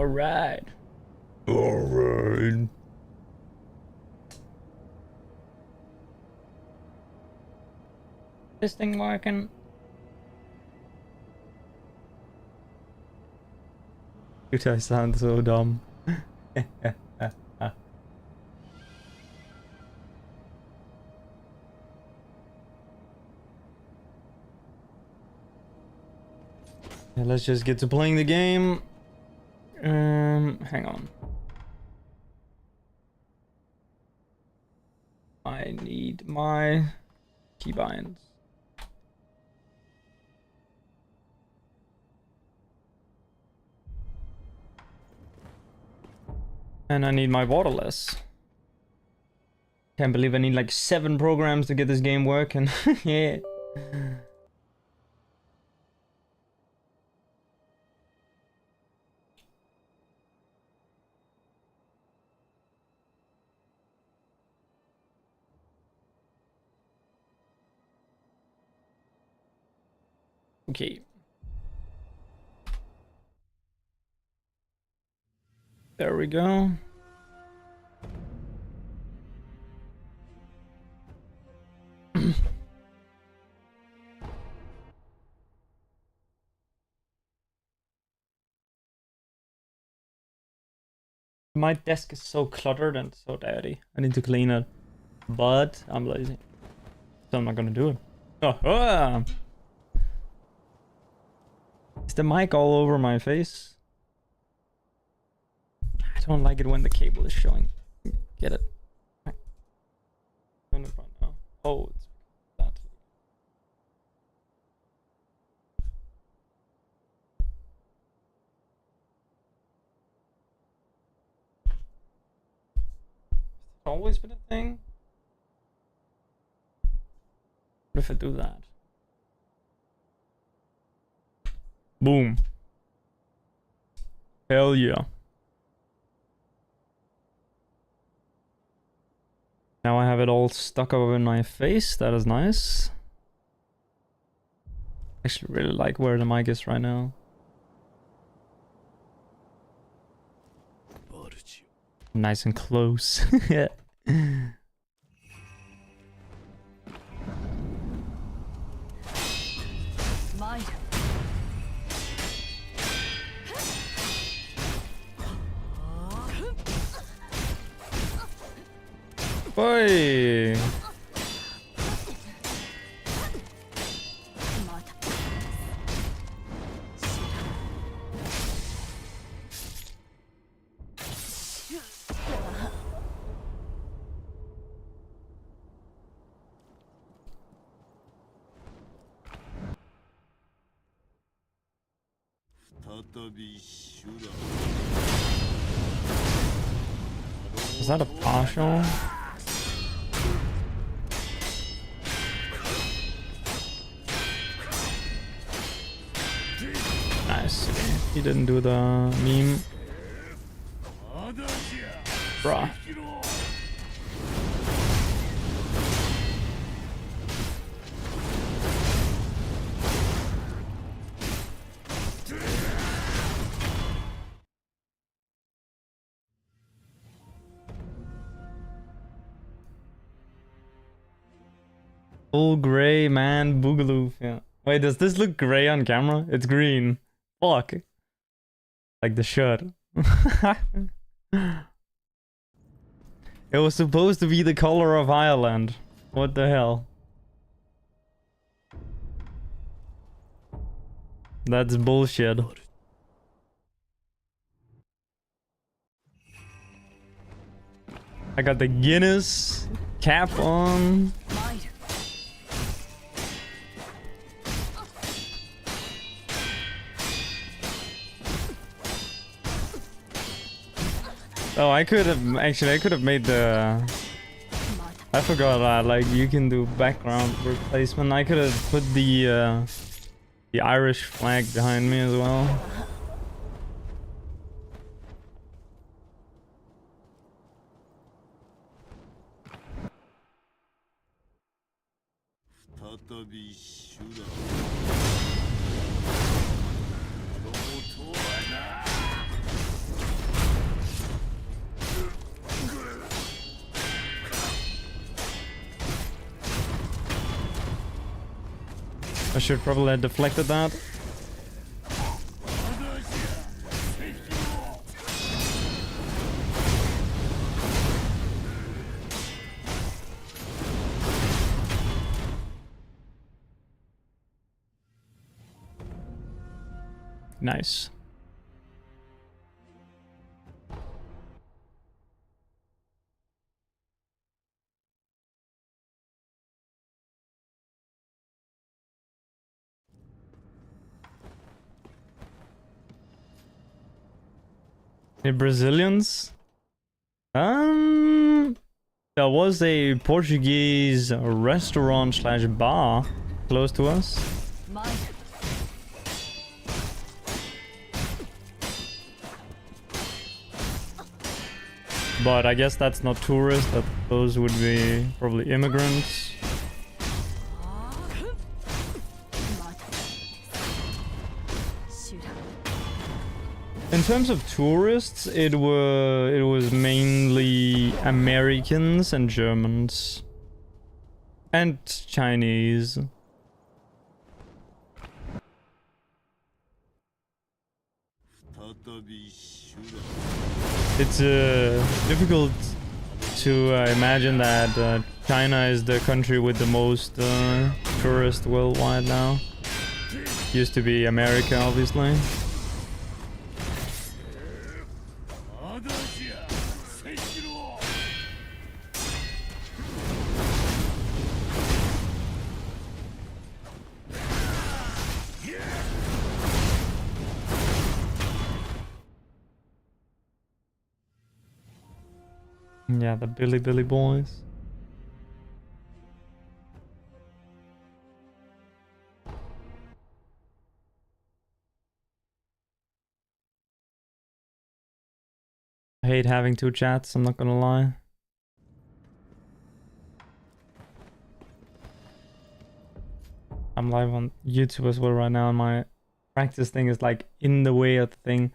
Alright. Alright. This thing working? Dude, I sound so dumb. Yeah, let's just get to playing the game. Hang on. I need my keybinds. And I need my waterless. Can't believe I need like 7 programs to get this game working. Yeah. Okay. There we go. My desk is so cluttered and so dirty. I need to clean it. But I'm lazy. So I'm not gonna do it. Oh, is the mic all over my face? I don't like it when the cable is showing. Get it? Turn it right now. Oh, it's that. It's always been a thing. What if I do that? Boom. Hell yeah. Now I have it all stuck over in my face. That is nice. Actually really like where the mic is right now. Nice and close. Yeah. Boy. Is that a partial? Nice. He didn't do the meme. Bruh. Full gray, man. Boogaloo. Yeah. Wait, does this look gray on camera? It's green. Fuck. Like the shirt. It was supposed to be the color of Ireland. What the hell? That's bullshit. I got the Guinness cap on. Oh, I could have made the. I forgot that like you can do background replacement. I could have put the Irish flag behind me as well. I should probably have deflected that. Nice. The Brazilians? There was a Portuguese restaurant slash bar close to us. But I guess that's not tourists, that those would be probably immigrants. In terms of tourists, it was mainly Americans and Germans. And Chinese. It's difficult to imagine that China is the country with the most tourists worldwide now. Used to be America, obviously. Yeah, the Billy boys. I hate having two chats, I'm not gonna lie. I'm live on YouTube as well right now, and my practice thing is like in the way of the thing.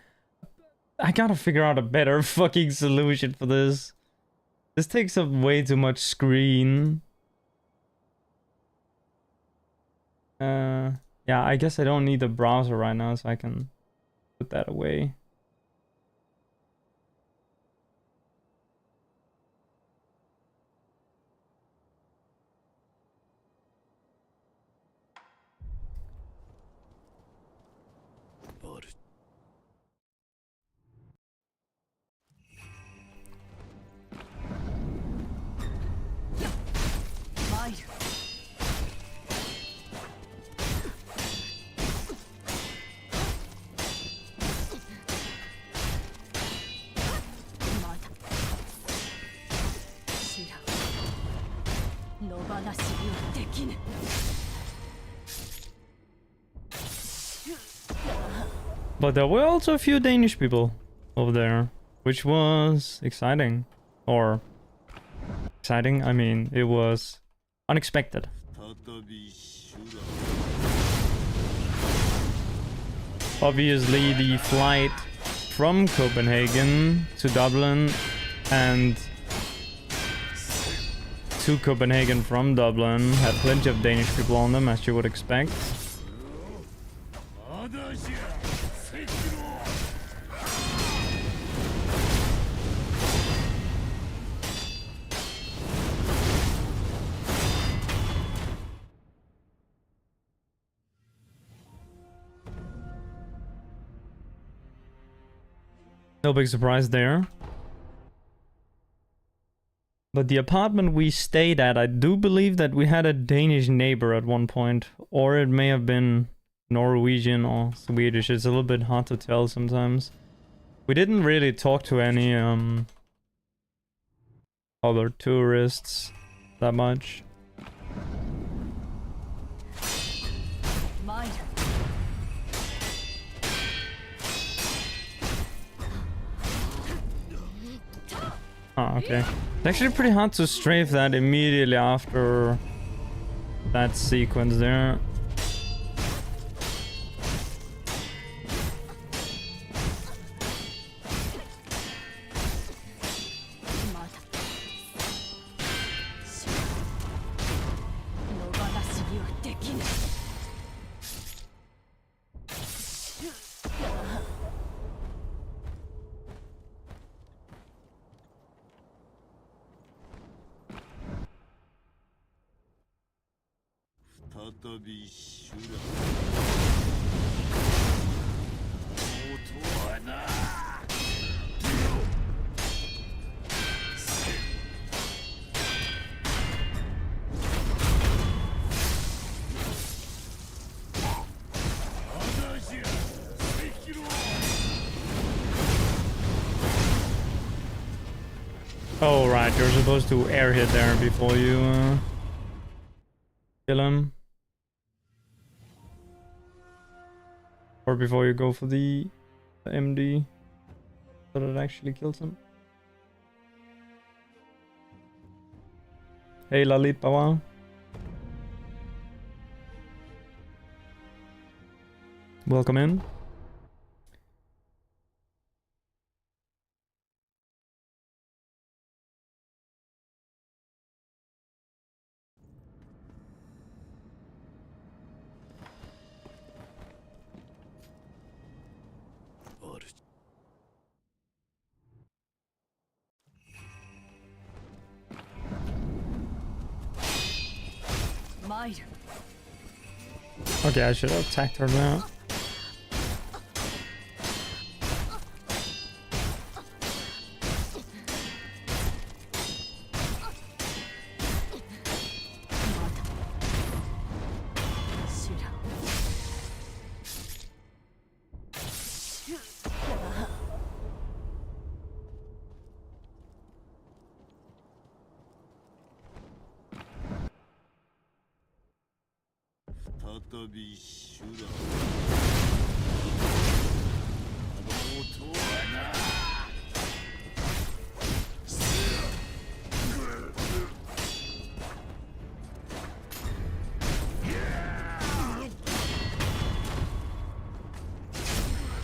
I gotta figure out a better fucking solution for this. This takes up way too much screen. Yeah, I guess I don't need the browser right now, so I can put that away. But there were also a few Danish people over there, which was exciting. Or exciting, I mean, it was unexpected. Obviously, the flight from Copenhagen to Dublin and to Copenhagen from Dublin had plenty of Danish people on them, as you would expect. No big surprise there. But the apartment we stayed at, I do believe that we had a Danish neighbor at one point. Or it may have been Norwegian or Swedish. It's a little bit hard to tell sometimes. We didn't really talk to any other tourists that much. Oh, okay. It's actually pretty hard to strafe that immediately after that sequence there. Oh, right, you're supposed to air hit there before you kill him. Or before you go for the MD. So that it actually kills him. Hey, Lalit Bawa. Welcome in. Okay, I should have attacked her now.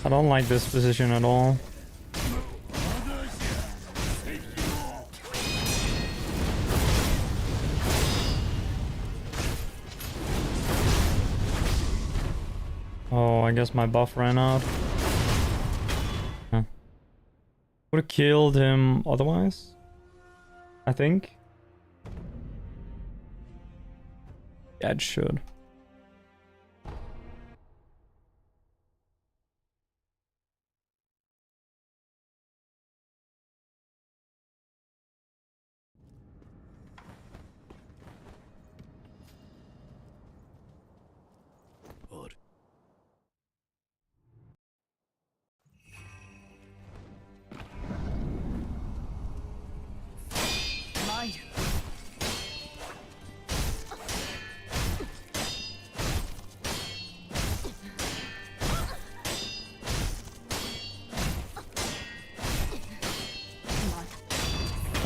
I don't like this position at all. Oh, I guess my buff ran out. Huh. Would have killed him otherwise, I think. Yeah, it should.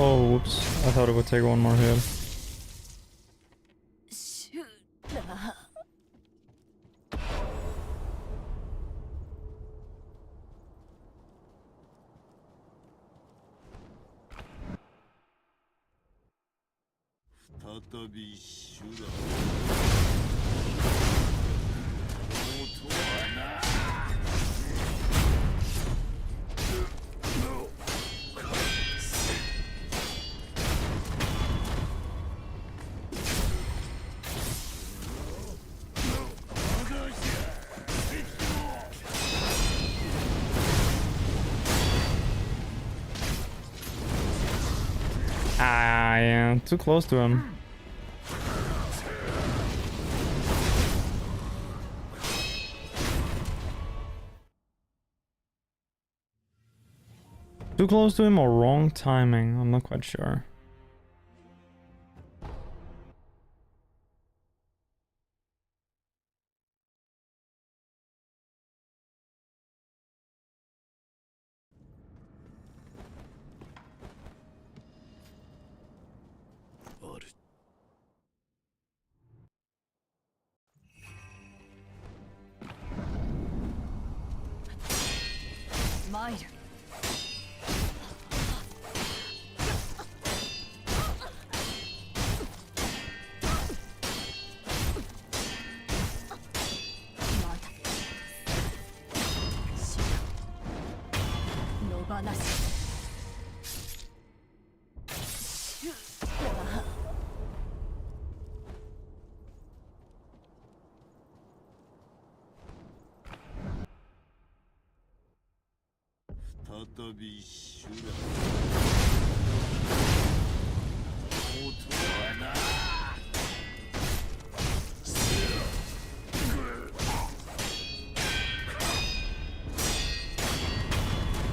Oh, whoops. I thought it would take one more hit. Ah, yeah, too close to him. Too close to him or wrong timing? I'm not quite sure.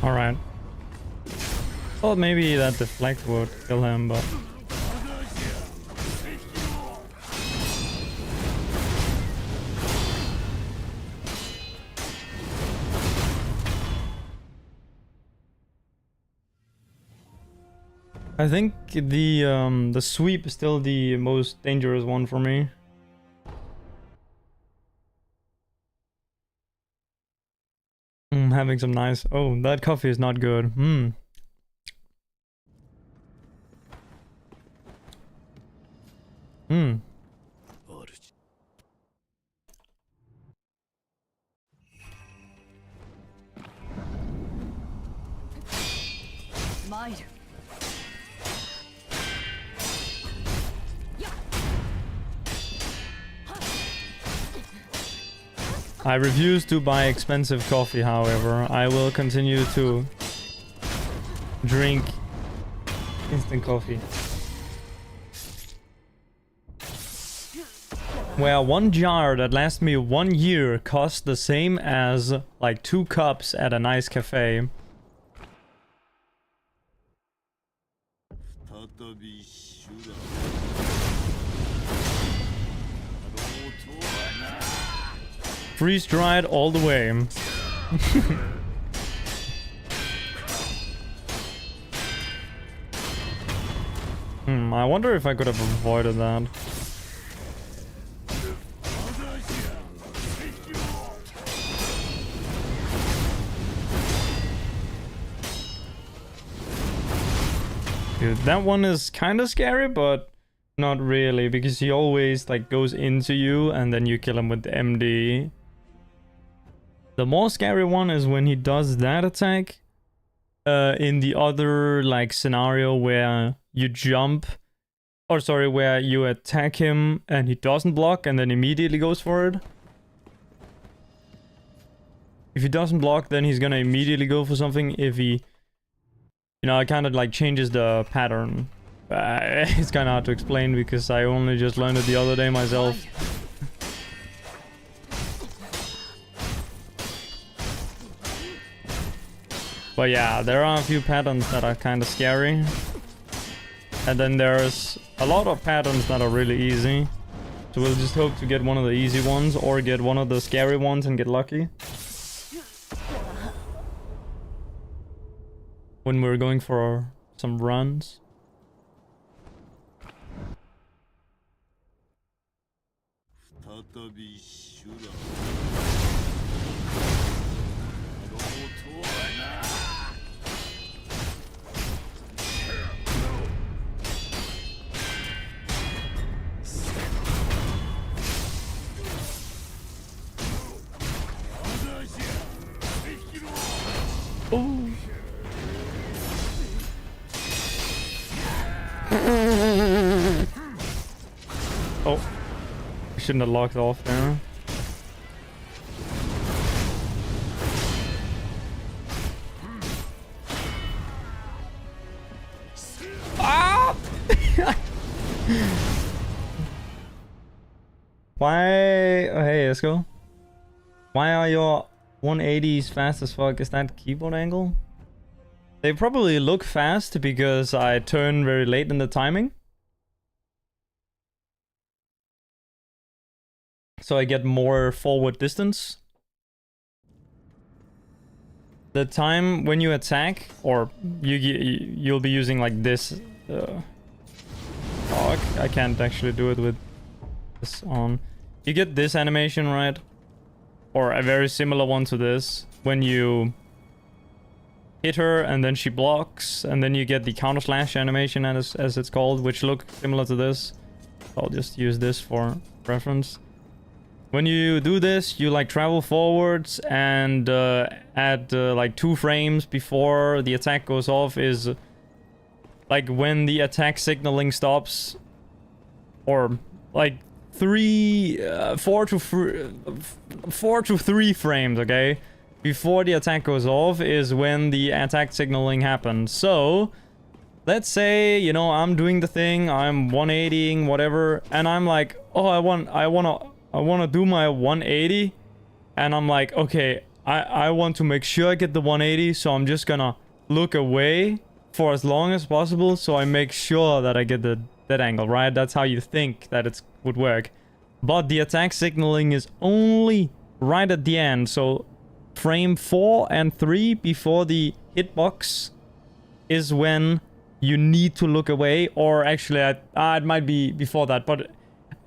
Alright. Thought maybe that deflect would kill him, but... I think the sweep is still the most dangerous one for me. Having some nice... Oh, that coffee is not good. I refuse to buy expensive coffee, however. I will continue to drink instant coffee. Where one jar that lasts me 1 year costs the same as like 2 cups at a nice cafe. Freeze dried all the way. I wonder if I could have avoided that. Dude, that one is kind of scary, but not really, because he always like goes into you and then you kill him with the MD. The more scary one is when he does that attack in the other like scenario where you jump, or sorry, where you attack him and he doesn't block and then immediately goes for it. If he doesn't block, then he's gonna immediately go for something. If he, you know, it kind of like changes the pattern. It's kind of hard to explain because I only just learned it the other day myself. But yeah, there are a few patterns that are kind of scary. And then there's a lot of patterns that are really easy. So we'll just hope to get one of the easy ones or get one of the scary ones and get lucky. When we're going for some runs. Oh, I shouldn't have locked off there. Ah! Why? Oh, hey, let's go. Why are your 180s fast as fuck? Is that keyboard angle? They probably look fast because I turn very late in the timing. So I get more forward distance. The time when you attack, or you'll be using like this. Oh, I can't actually do it with this on. You get this animation, right? Or a very similar one to this. When you hit her and then she blocks, and then you get the counter slash animation as it's called, which look similar to this. I'll just use this for reference. When you do this, you like travel forwards, and at like 2 frames before the attack goes off is like when the attack signaling stops, or like 4 to 3 frames, okay? before the attack goes off is when the attack signaling happens. So let's say, you know, I'm doing the thing, I'm 180ing, whatever, and I'm like, oh, I wanna do my 180, and I'm like, okay, I want to make sure I get the 180, so I'm just gonna look away for as long as possible, so I make sure that I get that angle, right? That's how you think that it would work. But the attack signaling is only right at the end, so frame 4 and 3 before the hitbox is when you need to look away, or actually it might be before that, but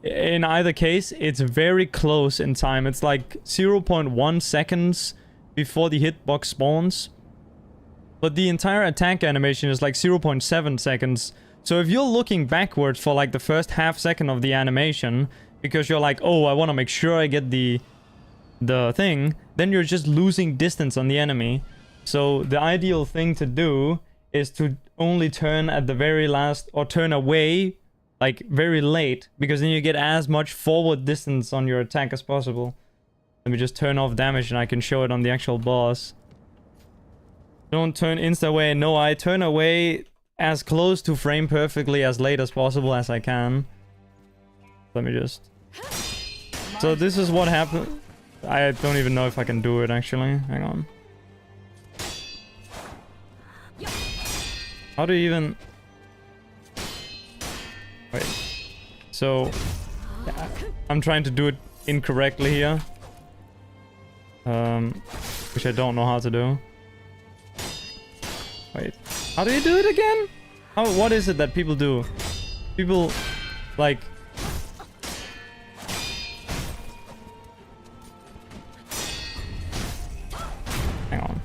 in either case it's very close in time. It's like 0.1 seconds before the hitbox spawns, but the entire attack animation is like 0.7 seconds. So if you're looking backwards for like the first half second of the animation because you're like, oh, I want to make sure I get the thing, then you're just losing distance on the enemy. So the ideal thing to do is to only turn at the very last, or turn away like very late, because then you get as much forward distance on your attack as possible. Let me just turn off damage and I can show it on the actual boss. Don't turn insta away. No, I turn away as close to frame perfectly as late as possible as I can. Let me just... So this is what happened. I don't even know if I can do it actually. Hang on. How do you even... Wait. So... yeah, I'm trying to do it incorrectly here. Which I don't know how to do. Wait. How do you do it again? What is it that people do? People... like... Hang on.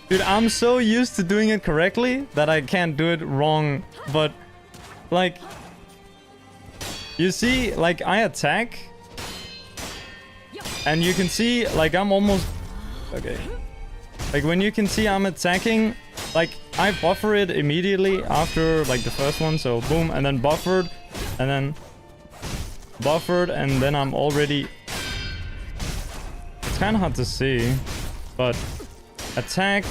Dude, I'm so used to doing it correctly that I can't do it wrong, but like, you see, like I attack and you can see like I'm almost, okay, like when you can see I'm attacking, like I buffer it immediately after like the first one, so boom, and then buffered, and then buffered, and then I'm already, it's kind of hard to see, but attack.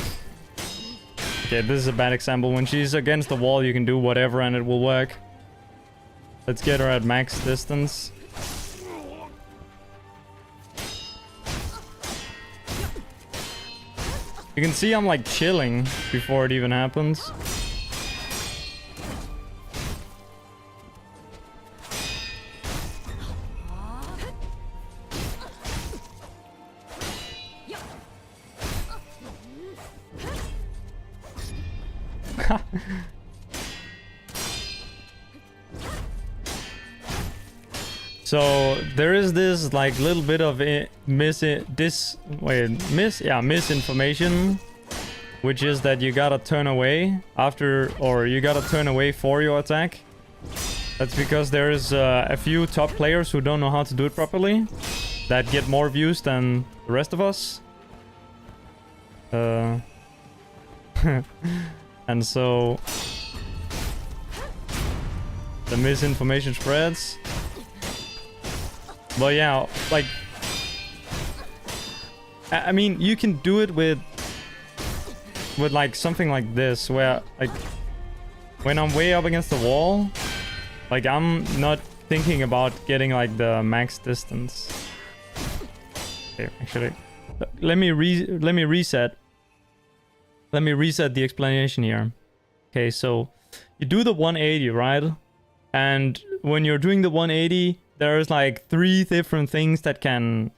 Okay, this is a bad example. When she's against the wall, you can do whatever and it will work. Let's get her at max distance. You can see I'm like chilling before it even happens. So there is this like little bit of misinformation, which is that you gotta turn away after, or you gotta turn away for your attack. That's because there is a few top players who don't know how to do it properly, that get more views than the rest of us. And so the misinformation spreads. But yeah, like, I mean, you can do it with like something like this, where like when I'm way up against the wall, like I'm not thinking about getting like the max distance. Okay, actually, let me reset. Let me reset the explanation here. Okay, so you do the 180, right? And when you're doing the 180, there's like 3 different things that can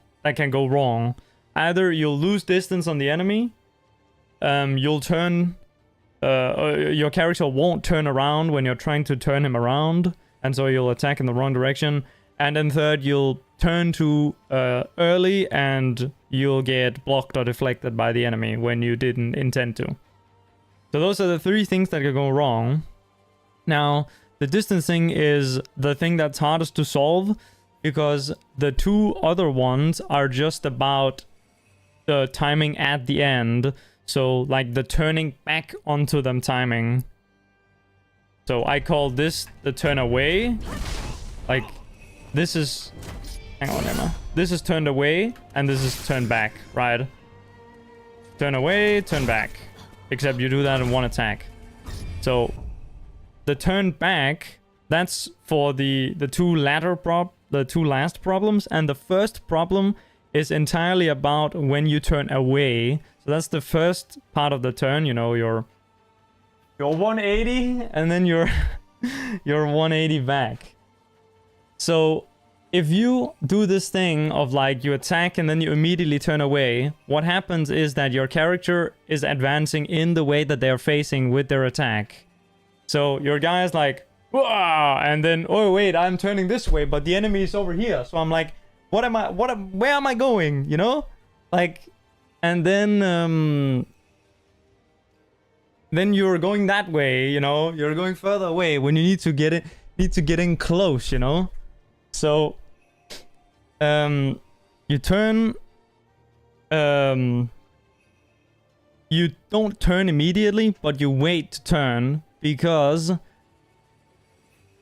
go wrong. Either you'll lose distance on the enemy, you'll turn, your character won't turn around when you're trying to turn him around, and so you'll attack in the wrong direction. And then third, you'll turn too early and you'll get blocked or deflected by the enemy when you didn't intend to. So those are the 3 things that can go wrong. Now, the distancing is the thing that's hardest to solve, because the 2 other ones are just about the timing at the end. So like the turning back onto them timing. So I call this the turn away. Like this is, hang on Emma. This is turned away and this is turned back, right? Turn away, turn back. Except you do that in one attack. So the turn back, that's for the two last problems, and the first problem is entirely about when you turn away. So that's the first part of the turn, you know, you're 180 and then you're 180 back. So if you do this thing of like you attack and then you immediately turn away, what happens is that your character is advancing in the way that they're facing with their attack. So your guy is like, "Whoa!" And then, oh wait, I'm turning this way, but the enemy is over here. So I'm like, where am I going? You know? Like, and then you're going that way, you know? You're going further away when you need to get in close, you know? So you turn, you don't turn immediately, but you wait to turn because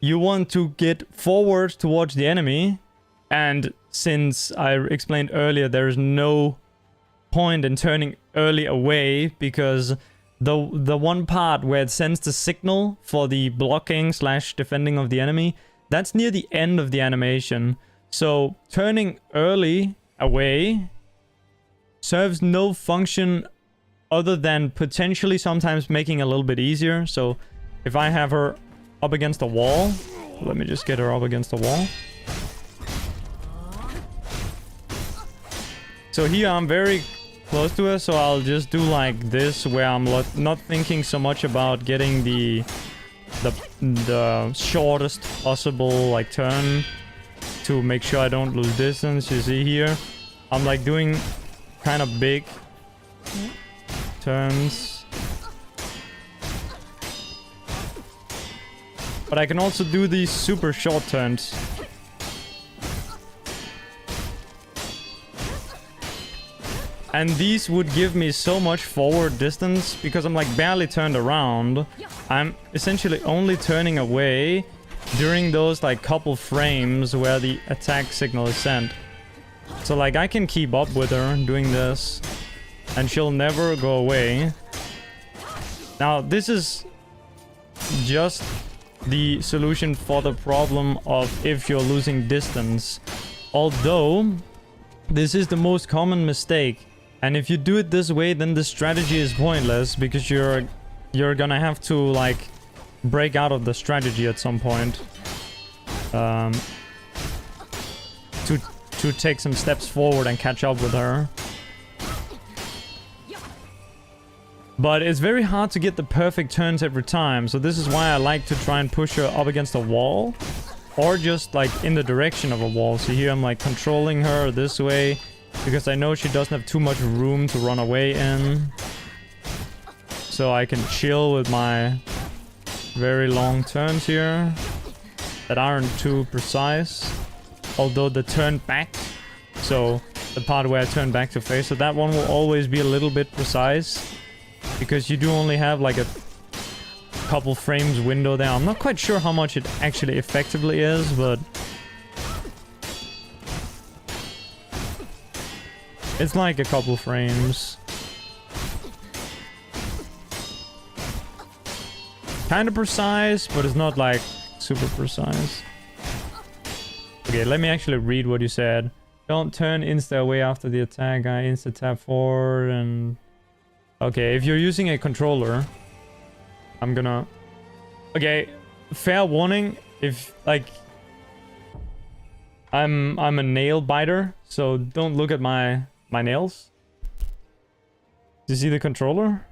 you want to get forward towards the enemy. And since I explained earlier, there's no point in turning early away because the one part where it sends the signal for the blocking / defending of the enemy, that's near the end of the animation. So turning early away serves no function other than potentially sometimes making it a little bit easier. So if I have her up against the wall, let me just get her up against the wall. So here I'm very close to her, so I'll just do like this where I'm not thinking so much about getting the shortest possible like turn to make sure I don't lose distance. You see here, I'm like doing kind of big turns, but I can also do these super short turns. And these would give me so much forward distance because I'm like barely turned around. I'm essentially only turning away during those like couple frames where the attack signal is sent. So like I can keep up with her doing this and she'll never go away. Now this is just the solution for the problem of if you're losing distance. Although this is the most common mistake. And if you do it this way, then the strategy is pointless because you're gonna have to like break out of the strategy at some point to take some steps forward and catch up with her. But it's very hard to get the perfect turns every time, so this is why I like to try and push her up against a wall or just like in the direction of a wall. So here I'm like controlling her this way, because I know she doesn't have too much room to run away in. So I can chill with my very long turns here that aren't too precise. Although the turn back, so the part where I turn back to face, so that one will always be a little bit precise. Because you do only have like a couple frames window there. I'm not quite sure how much it actually effectively is, but it's like a couple frames. Kind of precise, but it's not like super precise. Okay, let me actually read what you said. Don't turn insta away after the attack. I insta tap forward and... Okay, if you're using a controller, I'm gonna... Okay, fair warning, if like... I'm a nail biter, so don't look at my nails. Do you see the controller?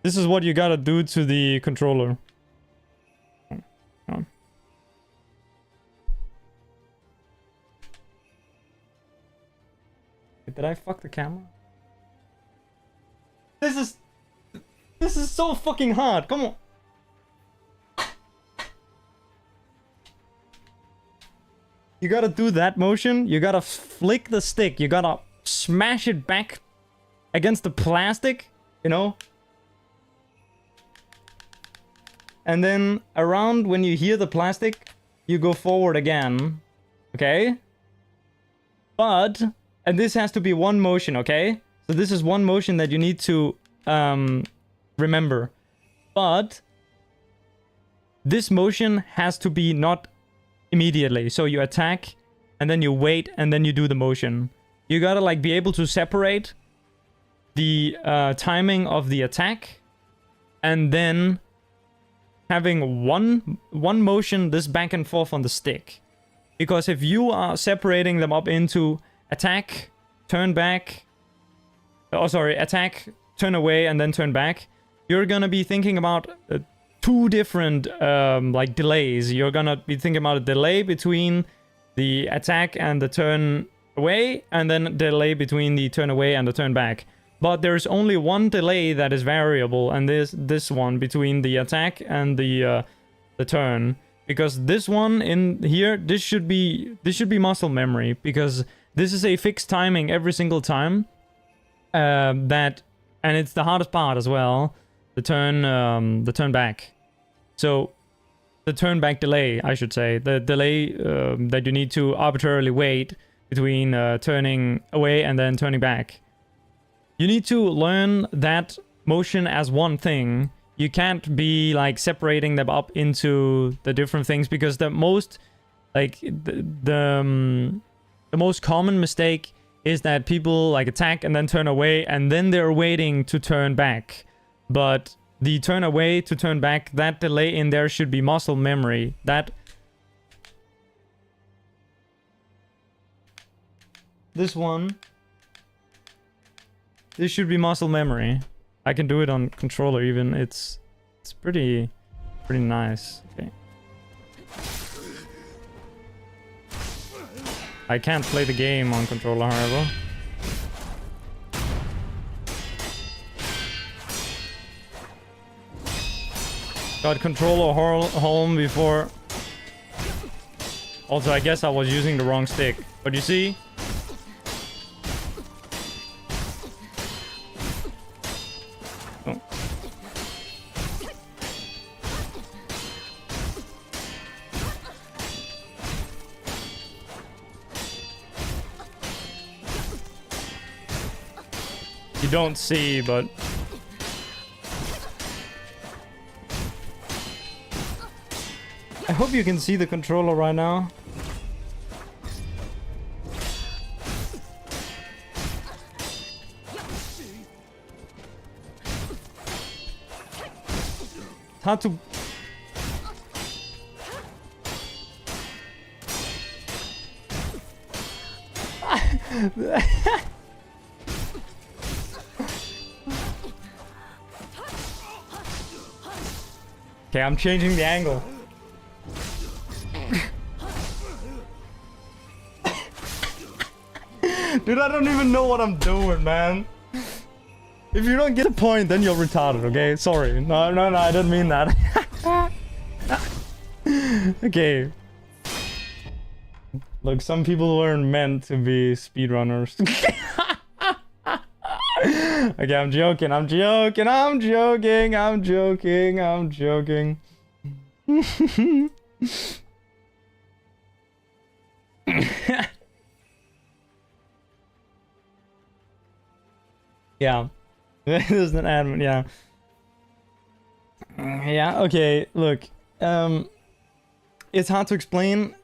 This is what you gotta do to the controller. Oh. Did I fuck the camera? This is so fucking hard. Come on. You gotta do that motion. You gotta flick the stick. You gotta smash it back against the plastic, you know? And then around when you hear the plastic, you go forward again. Okay? But, and this has to be one motion, okay? So this is one motion that you need to remember. But this motion has to be not immediately. So you attack, and then you wait, and then you do the motion. You gotta like be able to separate the timing of the attack, and then having one motion this back and forth on the stick. Because if you are separating them up into attack, turn back, oh sorry, attack, turn away, and then turn back, you're gonna be thinking about two different like delays. You're gonna be thinking about a delay between the attack and the turn away, and then a delay between the turn away and the turn back. But there's only one delay that is variable, and this one between the attack and the turn. Because this one in here, this should be muscle memory, because this is a fixed timing every single time. And it's the hardest part as well. The turn back. So the turn back delay, I should say, the delay that you need to arbitrarily wait between turning away and then turning back. You need to learn that motion as one thing. You can't be like separating them up into the different things, because the most like the most common mistake is that people like attack and then turn away, and then they're waiting to turn back. But the turn away to turn back, that delay in there should be muscle memory. This one. This should be muscle memory. I can do it on controller even. It's pretty nice. Okay. I can't play the game on controller, however. Got controller home before. Also, I guess I was using the wrong stick. But you see? Oh. You don't see, but I hope you can see the controller right now. It's hard to... Okay, I'm changing the angle. Dude, I don't even know what I'm doing, man. If you don't get the point, then you're retarded, okay? Sorry. No, I didn't mean that. Okay. Look, some people weren't meant to be speedrunners. Okay, I'm joking. Yeah. There's an admin, yeah. Yeah, okay, look. It's hard to explain.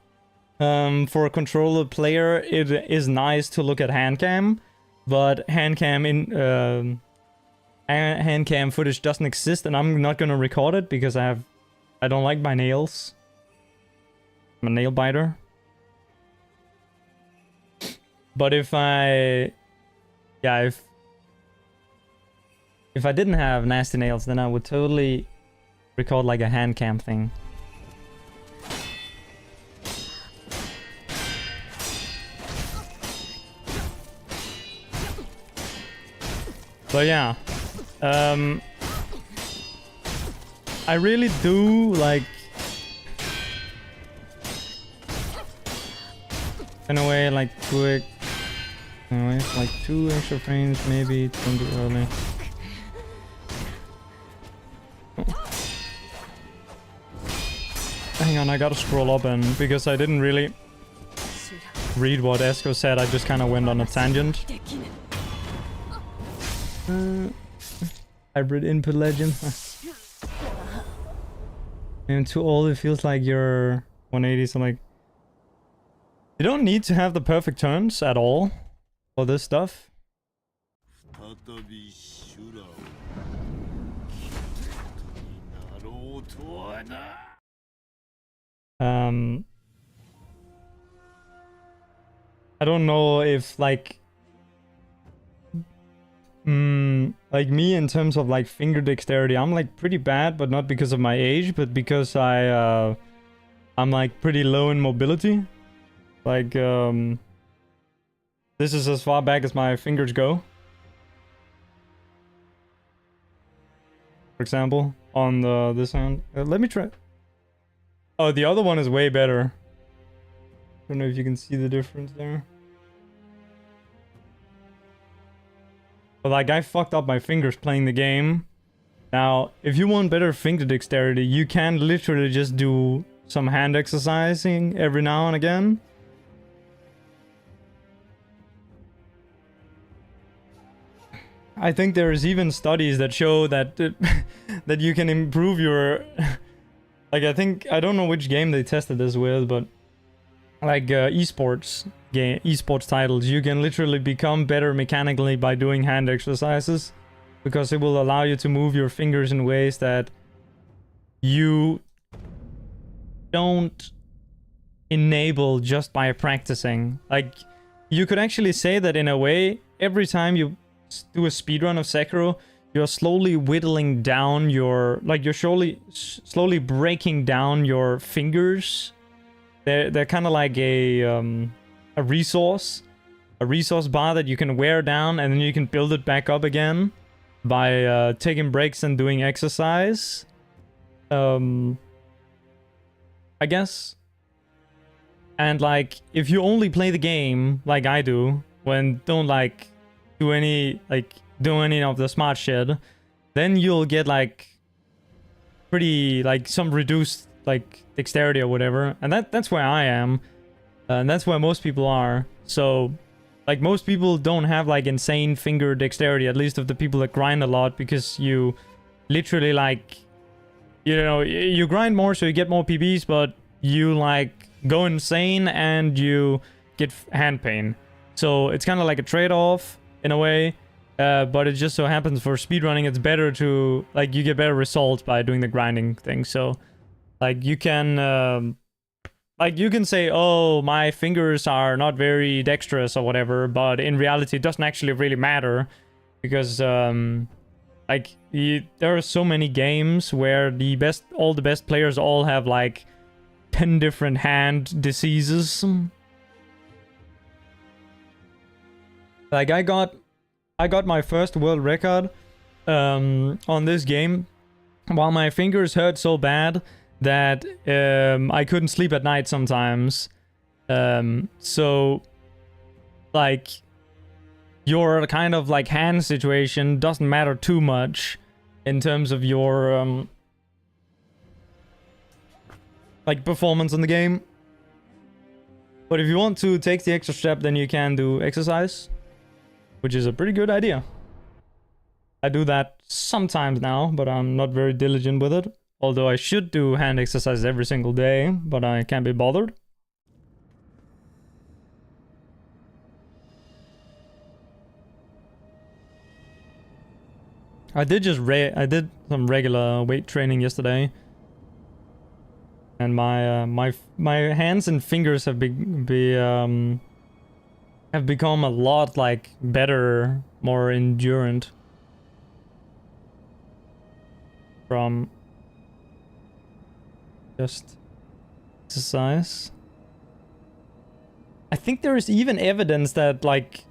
For a controller player, it is nice to look at hand cam, but hand cam footage doesn't exist, and I'm not gonna record it because I don't like my nails. I'm a nail biter. But if I didn't have nasty nails, then I would totally record like a hand cam thing. But yeah, I really do like, in a way, like quick Anyway, like 2 extra frames, maybe 20 early. Hang on, I gotta scroll up, and because I didn't really read what Esko said, I just kind of went on a tangent. Hybrid input legend. I'm too old, it feels like you're 180, so like... You don't need to have the perfect turns at all for this stuff. I don't know if like like me in terms of like finger dexterity, I'm like pretty bad, but not because of my age, but because I'm like pretty low in mobility. Like this is as far back as my fingers go. For example, on this hand. Let me try. Oh, the other one is way better. I don't know if you can see the difference there. But like, I fucked up my fingers playing the game. Now, if you want better finger dexterity, you can literally just do some hand exercising every now and again. I think there's even studies that show that that you can improve your... Like, I don't know which game they tested this with, but like esports titles, you can literally become better mechanically by doing hand exercises, because it will allow you to move your fingers in ways that you don't enable just by practicing. Like, you could actually say that in a way, every time you do a speedrun of Sekiro, you're slowly whittling down your... Like, you're slowly breaking down your fingers. They're kind of like a resource bar that you can wear down, and then you can build it back up again by taking breaks and doing exercise. I guess. And like, if you only play the game like I do, when don't like do any of the smart shit, then you'll get like pretty like some reduced like dexterity or whatever, and that's where I am, and that's where most people are. So like, most people don't have like insane finger dexterity, at least of the people that grind a lot, because you literally like, you know, you grind more so you get more PBs, but you like go insane and you get hand pain. So it's kind of like a trade-off in a way. But it just so happens for speedrunning, it's better to, like, you get better results by doing the grinding thing. So, like, you can say, oh, my fingers are not very dexterous or whatever, but in reality, it doesn't actually really matter, because, like, there are so many games where all the best players all have, like, 10 different hand diseases. Like, I got my first world record on this game while my fingers hurt so bad that I couldn't sleep at night sometimes. So, like, your kind of like hand situation doesn't matter too much in terms of your like performance in the game. But if you want to take the extra step, then you can do exercise, which is a pretty good idea. I do that sometimes now, but I'm not very diligent with it. Although I should do hand exercises every single day, but I can't be bothered. I did some regular weight training yesterday, and my hands and fingers have become a lot like better, more endurant from just exercise. I think there is even evidence that like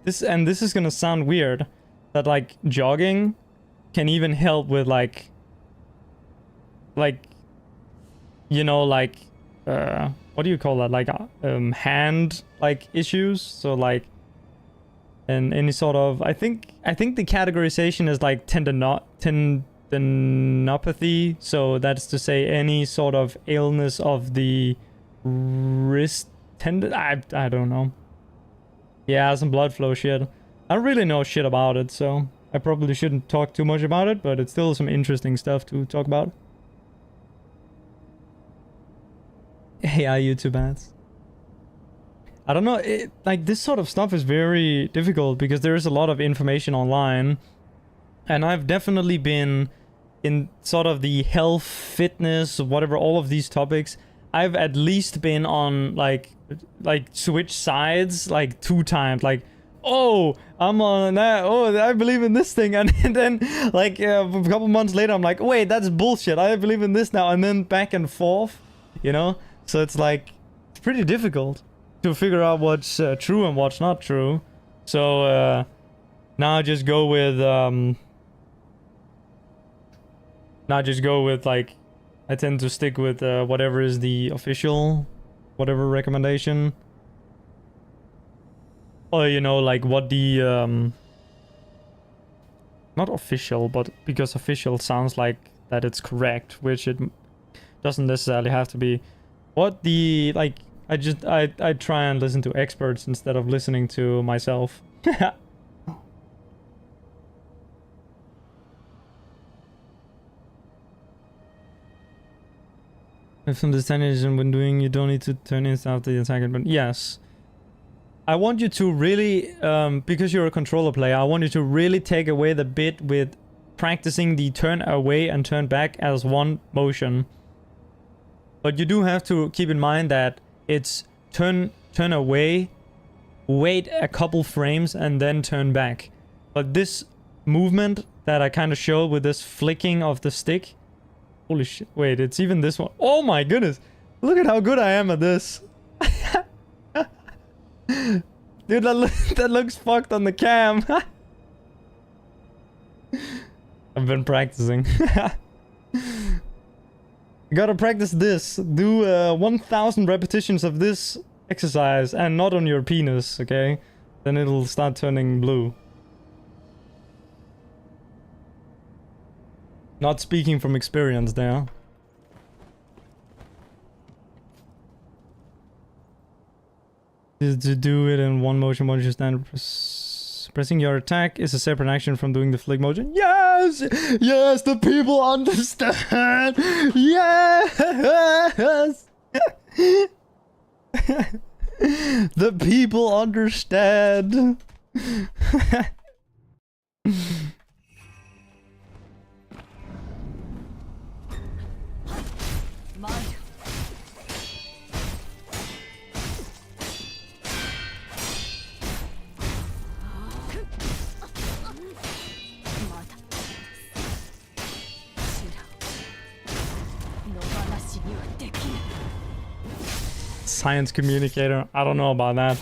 this, and this is gonna sound weird, that like jogging can even help with like you know, like what do you call that, like hand like issues. So like and any sort of, I think the categorization is like tendinopathy, so that's to say any sort of illness of the wrist tendon. I don't know. Yeah, some blood flow shit. I don't really know shit about it, so I probably shouldn't talk too much about it, but it's still some interesting stuff to talk about. AI YouTube ads. I don't know, like this sort of stuff is very difficult because there is a lot of information online, and I've definitely been in sort of the health, fitness, whatever, all of these topics. I've at least been on like switch sides like 2 times, like, oh, I'm on that, oh, I believe in this thing, and then like a couple months later I'm like, wait, that's bullshit, I believe in this now, and then back and forth, you know? So it's like, it's pretty difficult to figure out what's true and what's not true. So now I just go with like, I tend to stick with whatever is the official, whatever recommendation. Or, you know, like what the not official, but because official sounds like that it's correct, which it doesn't necessarily have to be. What the, like, I try and listen to experts instead of listening to myself. If some destination when doing, you don't need to turn in after the attack, but yes. I want you to really, because you're a controller player, I want you to really take away the bit with practicing the turn away and turn back as one motion. But you do have to keep in mind that it's turn away, wait a couple frames, and then turn back. But this movement that I kind of showed with this flicking of the stick, holy shit, wait, it's even this one. Oh my goodness, look at how good I am at this. Dude, that looks fucked on the cam. I've been practicing. You gotta practice this. Do 1,000 repetitions of this exercise and not on your penis, okay? Then it'll start turning blue. Not speaking from experience there. To do it in one motion once you stand. Pressing your attack is a separate action from doing the flick motion. Yes! Yes, the people understand! Yes! The people understand! Science communicator, I don't know about that.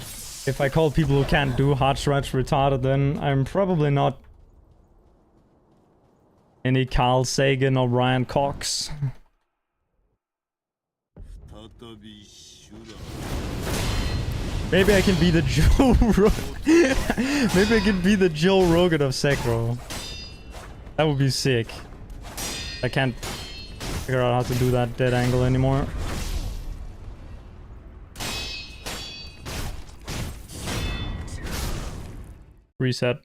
If I call people who can't do hard stretch retarded, then I'm probably not any Carl Sagan or Ryan Cox. Maybe I can be the Joe Rogan. Maybe I can be the Joe Rogan of Sekiro. That would be sick. I can't figure out how to do that dead angle anymore. Reset.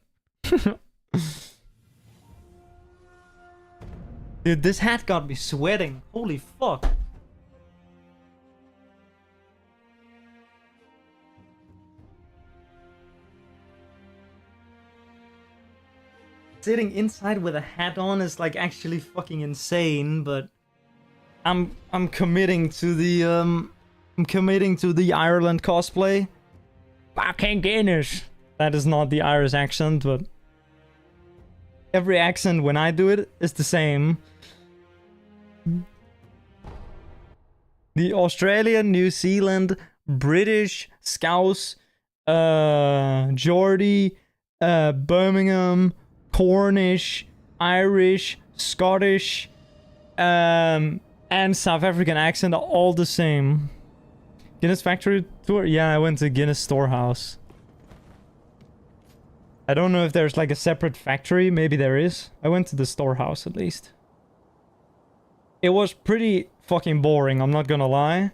Dude, this hat got me sweating. Holy fuck. Sitting inside with a hat on is like actually fucking insane, but I'm committing to the Ireland cosplay. Fucking Guinness. That is not the Irish accent, but every accent when I do it is the same. The Australian, New Zealand, British, Scouse, Geordie, Birmingham, Cornish, Irish, Scottish, and South African accent are all the same. Guinness factory tour? Yeah, I went to Guinness storehouse. I don't know if there's like a separate factory. Maybe there is. I went to the storehouse at least. It was pretty fucking boring, I'm not gonna lie.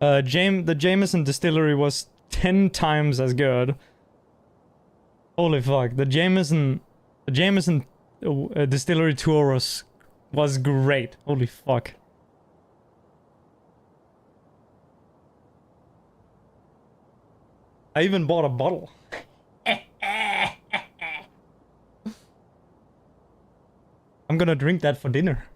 The Jameson distillery was 10 times as good. Holy fuck, the Jameson distillery tour was great. Holy fuck. I even bought a bottle. I'm gonna drink that for dinner.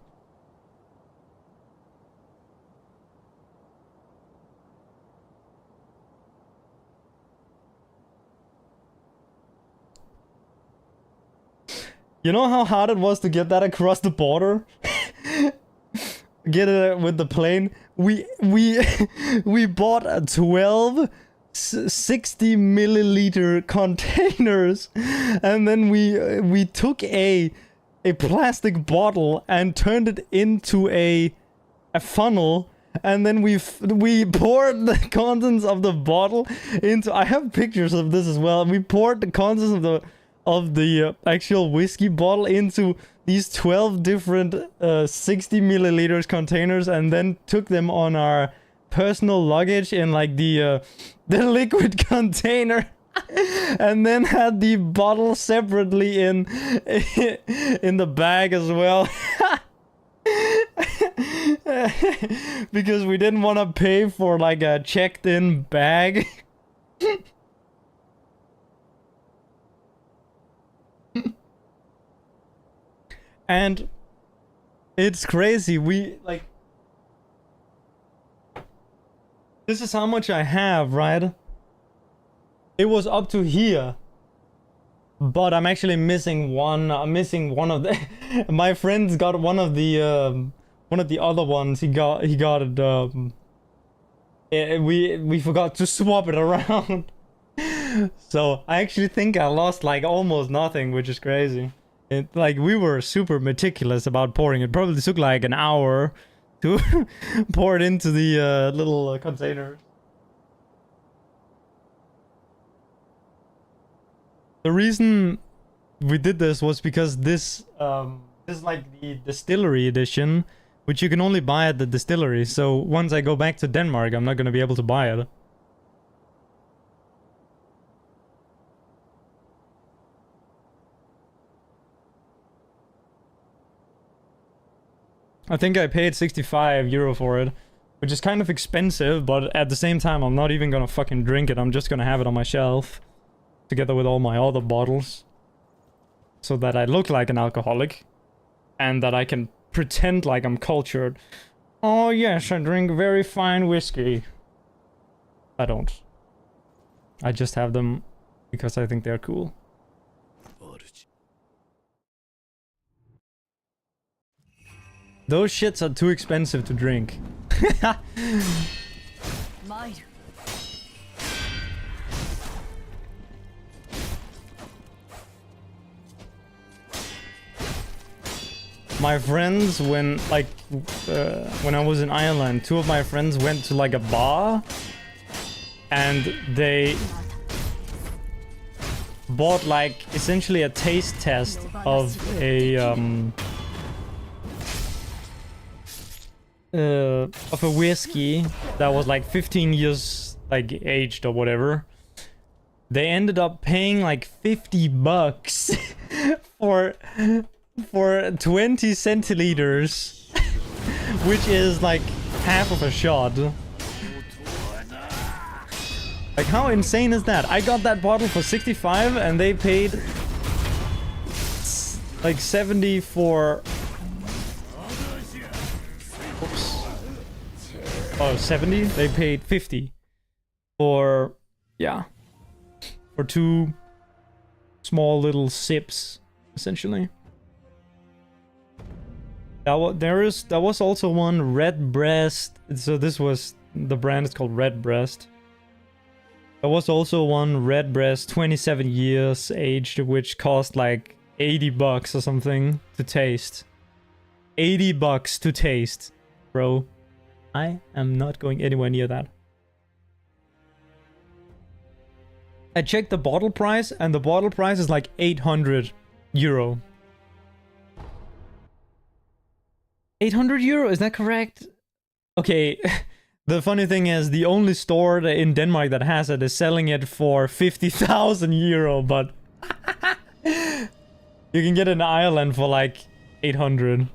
You know how hard it was to get that across the border? Get it with the plane? We bought a 12 60 milliliter containers, and then we took a plastic bottle and turned it into a funnel, and then we poured the contents of the bottle into. I have pictures of this as well. We poured the contents of the actual whiskey bottle into these 12 different 60 milliliters containers, and then took them on our personal luggage in like the liquid container, and then had the bottle separately in the bag as well. Because we didn't want to pay for like a checked in bag. And it's crazy. We like, this is how much I have, right? It was up to here, but I'm actually missing one. I'm missing one of the. My friend's got one of the other ones. He got it. We forgot to swap it around. So I actually think I lost like almost nothing, which is crazy. Like, we were super meticulous about pouring. It probably took like an hour to pour it into the little container. The reason we did this was because this is like the distillery edition, which you can only buy at the distillery. So once I go back to Denmark, I'm not going to be able to buy it. I think I paid 65 euro for it, which is kind of expensive, but at the same time, I'm not even gonna fucking drink it. I'm just gonna have it on my shelf, together with all my other bottles, so that I look like an alcoholic, and that I can pretend like I'm cultured. Oh yes, I drink very fine whiskey. I don't. I just have them because I think they're cool. Those shits are too expensive to drink. My friends, when I was in Ireland, two of my friends went to like a bar, and they bought like essentially a taste test of a whiskey that was like 15 years like aged or whatever. They ended up paying like 50 bucks for 20 centiliters, which is like half of a shot. Like, how insane is that? I got that bottle for 65 and they paid like 70 for... Oops. Oh, 70? They paid 50 for... yeah. For two small little sips, essentially. There was also one Redbreast. So this was... the brand is called Redbreast. There was also one Redbreast 27 years aged, which cost like 80 bucks or something to taste. 80 bucks to taste, bro. I am not going anywhere near that. I checked the bottle price, and the bottle price is like 800 euro. 800 euro, is that correct? Okay, the funny thing is the only store in Denmark that has it is selling it for 50,000 euro, but you can get it in Ireland for like 800.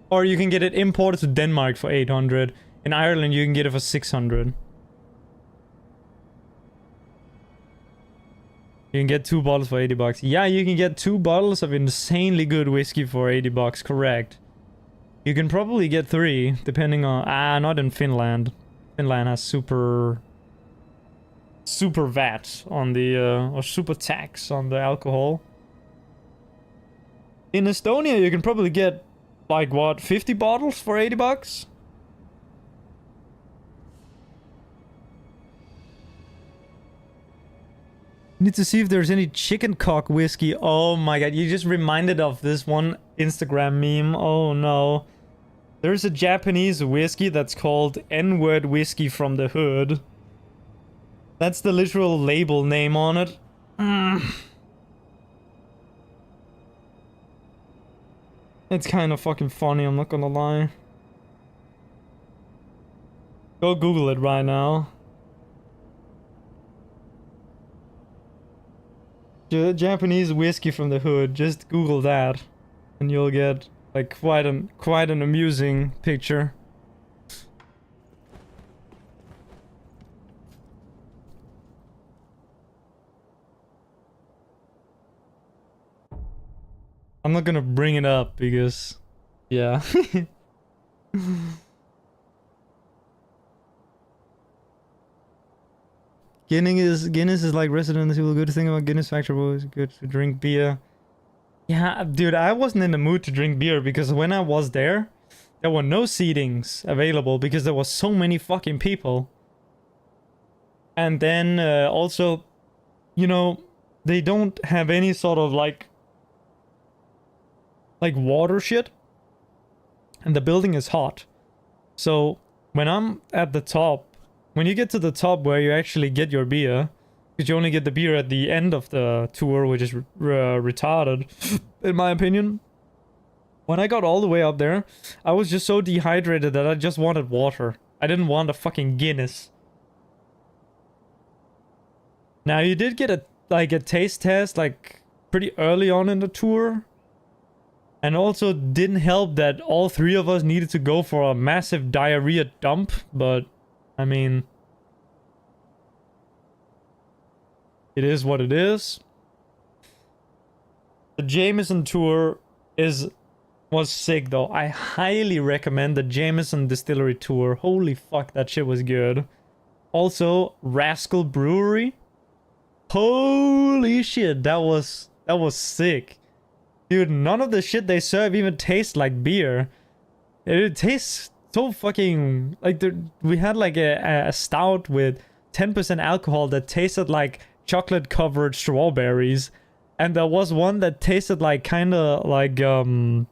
Or you can get it imported to Denmark for 800. In Ireland, you can get it for 600. You can get 2 bottles for 80 bucks. Yeah, you can get 2 bottles of insanely good whiskey for 80 bucks, correct. You can probably get 3, depending on... not in Finland. Finland has super VAT on the... or super tax on the alcohol. In Estonia, you can probably get, like, what, 50 bottles for 80 bucks? Need to see if there's any chicken cock whiskey. Oh my god, you just reminded of this one Instagram meme. Oh no. There's a Japanese whiskey that's called N-word whiskey from the hood. That's the literal label name on it. It's kind of fucking funny, I'm not gonna lie. Go Google it right now. Japanese whiskey from the hood. Just Google that, and you'll get like quite an amusing picture. I'm not gonna bring it up because, yeah. Guinness is like Resident Evil. Good thing about Guinness Factory was good to drink beer. Yeah, dude, I wasn't in the mood to drink beer because when I was there were no seatings available because there was so many fucking people. And then also, you know, they don't have any sort of like water shit. And the building is hot. So when I'm at the top, when you get to the top where you actually get your beer, because you only get the beer at the end of the tour, which is retarded, in my opinion. When I got all the way up there, I was just so dehydrated that I just wanted water. I didn't want a fucking Guinness. Now, you did get a taste test, like, pretty early on in the tour. And also didn't help that all 3 of us needed to go for a massive diarrhea dump, but... I mean, it is what it is. The Jameson tour was sick though. I highly recommend the Jameson Distillery tour. Holy fuck, that shit was good. Also, Rascal Brewery. Holy shit, that was sick. Dude, none of the shit they serve even tastes like beer. It tastes so fucking like we had like a stout with 10% alcohol that tasted like chocolate covered strawberries, and there was one that tasted like kind of like you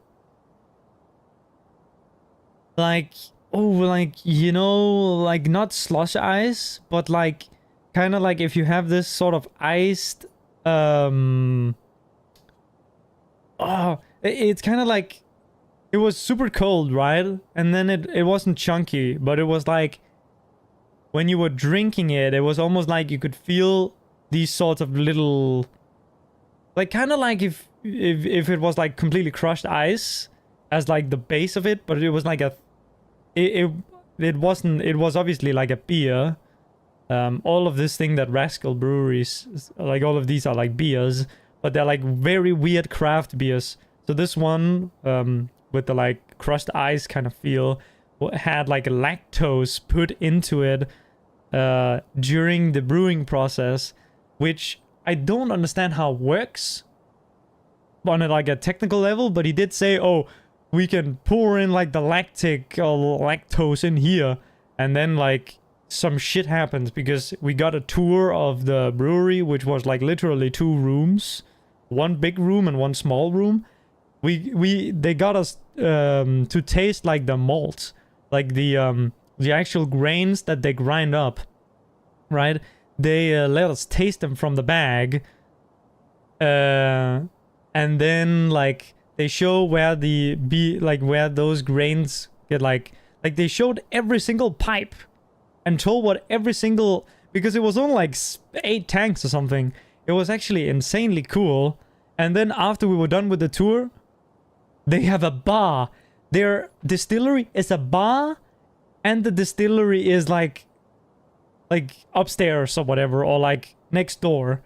know, like not slush ice, but like kind of like if you have this sort of iced it's kind of like it was super cold, right? And then it wasn't chunky, but it was like when you were drinking it, it was almost like you could feel these sorts of little, like kind of like if it was like completely crushed ice as like the base of it, but it was like it was obviously like a beer. All of this thing that Rascal Breweries, like all of these are like beers, but they're like very weird craft beers. So this one, with the like crushed ice kind of feel, had like lactose put into it during the brewing process, which I don't understand how it works on a technical level, but he did say, oh, we can pour in like the lactose in here, and then like some shit happens because we got a tour of the brewery, which was like literally 2 rooms, one big room and one small room. They got us to taste like the malt, like the actual grains that they grind up, right? they let us taste them from the bag. And then like they show where where those grains get like they showed every single pipe and told what every single, because it was only like 8 tanks or something. It was actually insanely cool. And then after we were done with the tour, they have a bar. Their distillery is a bar, and the distillery is like upstairs or whatever, or like next door.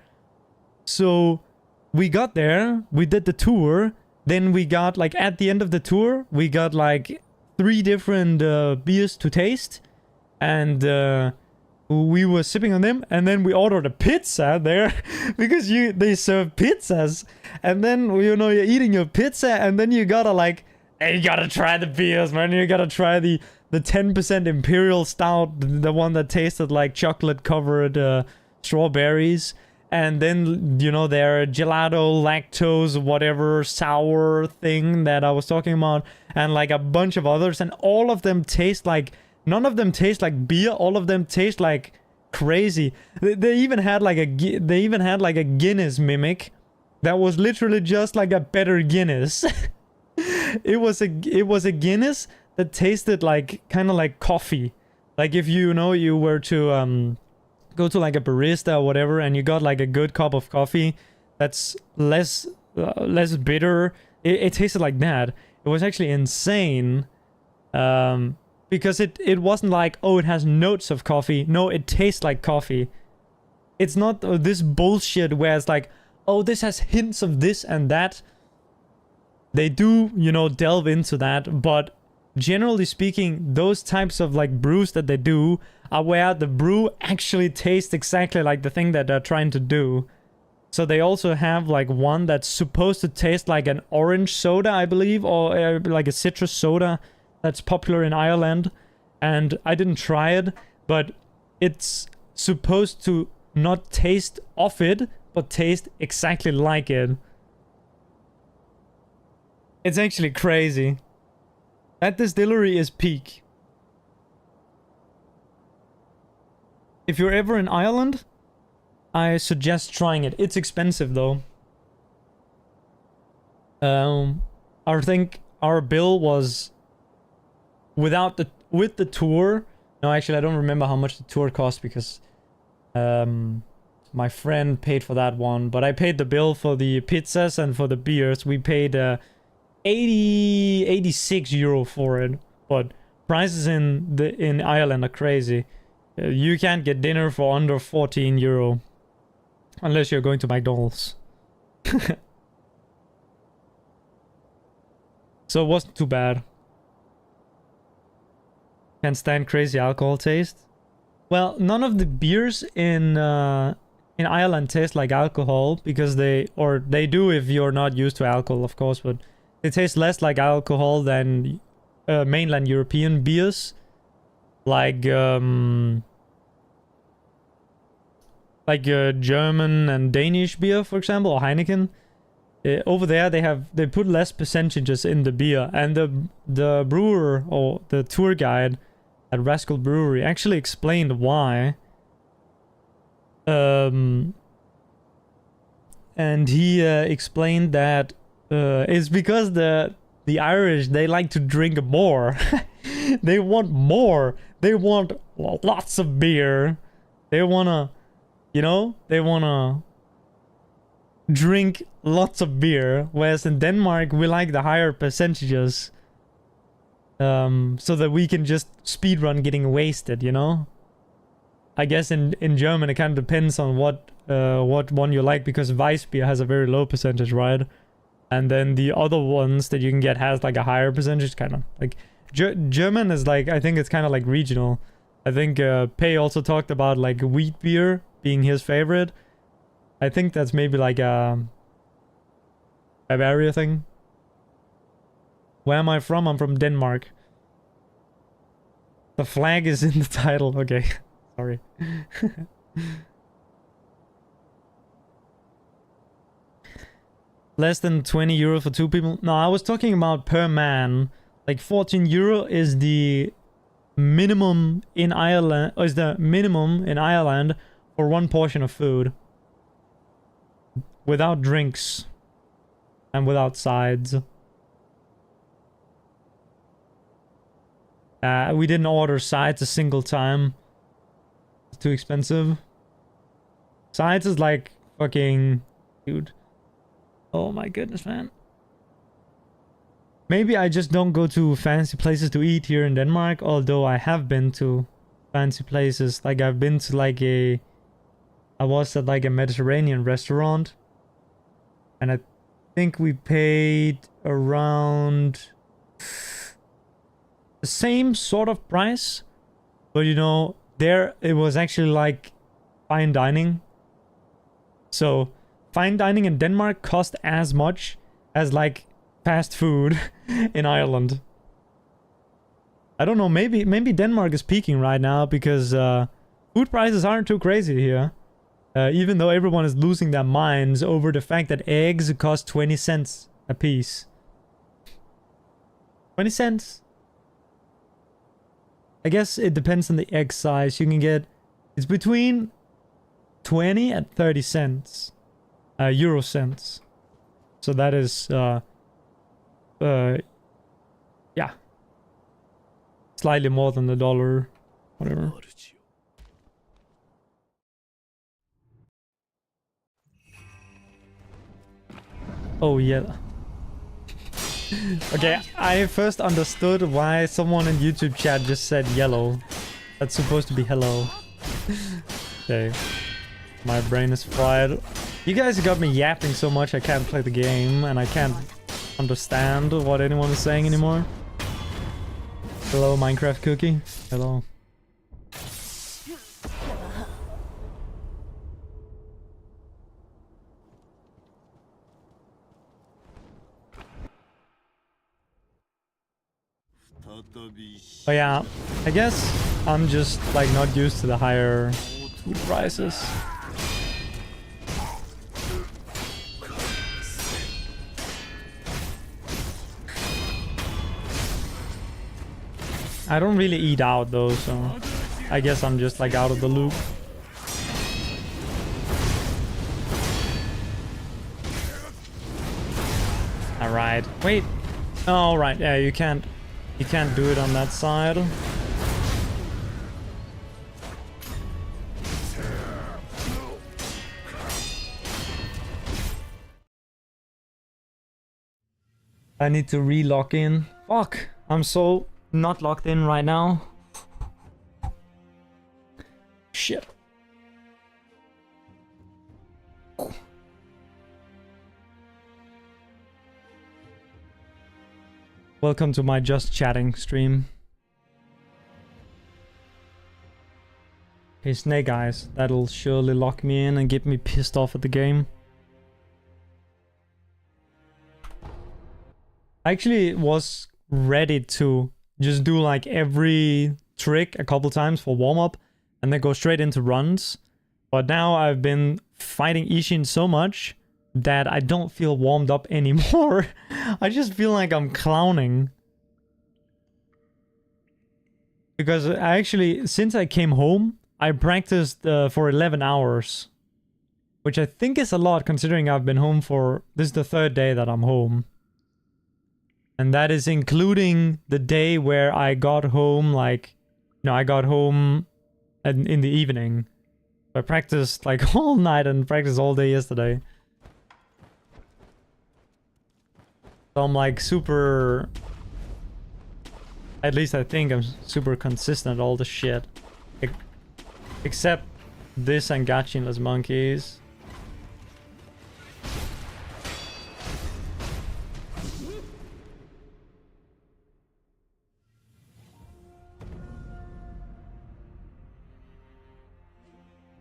So we got there, we did the tour, then we got like at the end of the tour, we got like 3 different beers to taste, and we were sipping on them, and then we ordered a pizza there because they serve pizzas, and then you know you're eating your pizza, and then you gotta like, hey, you gotta try the beers, man. You gotta try the 10% Imperial Stout, the one that tasted like chocolate covered strawberries. And then, you know, their gelato, lactose, whatever, sour thing that I was talking about. And like a bunch of others. And all of them taste like... None of them taste like beer. All of them taste like crazy. They even had like a Guinness mimic. That was literally just like a better Guinness. It was a Guinness that tasted like... Kind of like coffee. Like if you know you were to... go to like a barista or whatever, and you got like a good cup of coffee that's less bitter. It tasted like that. It was actually insane, because it wasn't like, oh, it has notes of coffee. No, it tastes like coffee. It's not this bullshit where it's like, oh, this has hints of this and that. They do, you know, delve into that, but generally speaking, those types of like brews that they do are where the brew actually tastes exactly like the thing that they're trying to do. So they also have like one that's supposed to taste like an orange soda, I believe, or like a citrus soda that's popular in Ireland. And I didn't try it, but it's supposed to not taste of it, but taste exactly like it. It's actually crazy. That distillery is peak. If you're ever in Ireland, I suggest trying it. It's expensive though. I think our bill was with the tour. No, actually, I don't remember how much the tour cost because my friend paid for that one. But I paid the bill for the pizzas and for the beers. We paid 86 euro for it. But prices in Ireland are crazy. You can't get dinner for under 14 euro. Unless you're going to McDonald's. So it wasn't too bad. Can't stand crazy alcohol taste. Well, none of the beers in Ireland taste like alcohol because they do if you're not used to alcohol, of course, but they taste less like alcohol than mainland European beers, like German and Danish beer, for example, or Heineken. Over there, they put less percentages in the beer, and the brewer or the tour guide at Rascal Brewery actually explained why. And he explained that it's because the Irish, they like to drink more. They want more. They want lots of beer. They wanna, you know, they wanna drink lots of beer, whereas in Denmark we like the higher percentages, so that we can just speedrun getting wasted, you know. I guess in German it kind of depends on what one you like, because Weissbier has a very low percentage, right? And then the other ones that you can get has like a higher percentage, kind of like German is like, I think it's kind of like regional. I think Pei also talked about like wheat beer being his favorite. I think that's maybe like a Bavaria thing. Where am I from? I'm from Denmark. The flag is in the title. Okay, sorry. Less than 20 euro for 2 people? No, I was talking about per man. Like 14 euro is the minimum in Ireland, or is the minimum in Ireland for one portion of food. Without drinks. And without sides. We didn't order sides a single time. It's too expensive. Sides is like fucking... Dude. Oh my goodness, man. Maybe I just don't go to fancy places to eat here in Denmark, although I have been to fancy places. Like I've been to like a... I was at like a Mediterranean restaurant. And I think we paid around... the same sort of price. But you know, there it was actually like fine dining. So fine dining in Denmark cost as much as like fast food in Ireland. I don't know, maybe Denmark is peaking right now because food prices aren't too crazy here. Even though everyone is losing their minds over the fact that eggs cost 20 cents a piece. 20 cents? I guess it depends on the egg size. You can get... It's between 20 and 30 cents. Euro cents. So that is... yeah. Slightly more than the dollar. Whatever. Oh, yeah. Okay, I first understood why someone in YouTube chat just said yellow. That's supposed to be hello. Okay. My brain is fried. You guys got me yapping so much I can't play the game and I can't understand what anyone is saying anymore. Hello, Minecraft Cookie. Hello. Oh yeah, I guess I'm just like not used to the higher food prices. I don't really eat out though, so I guess I'm just like out of the loop. Alright, wait. Oh, right, yeah, you can't do it on that side. I need to re-lock in. Fuck, I'm so not locked in right now. Shit. Welcome to my just chatting stream. Okay, Snake Eyes. That'll surely lock me in and get me pissed off at the game. I actually was ready to just do like every trick a couple times for warm-up and then go straight into runs. But now I've been fighting Ishin so much that I don't feel warmed up anymore. I just feel like I'm clowning. Because I actually, since I came home, I practiced for 11 hours. Which I think is a lot considering I've been home for... This is the third day that I'm home. And that is including the day where I got home like... No, I got home in the evening. I practiced like all night and practiced all day yesterday. So I'm like super... At least I think I'm super consistent at all the shit. Except this and Gachinless monkeys.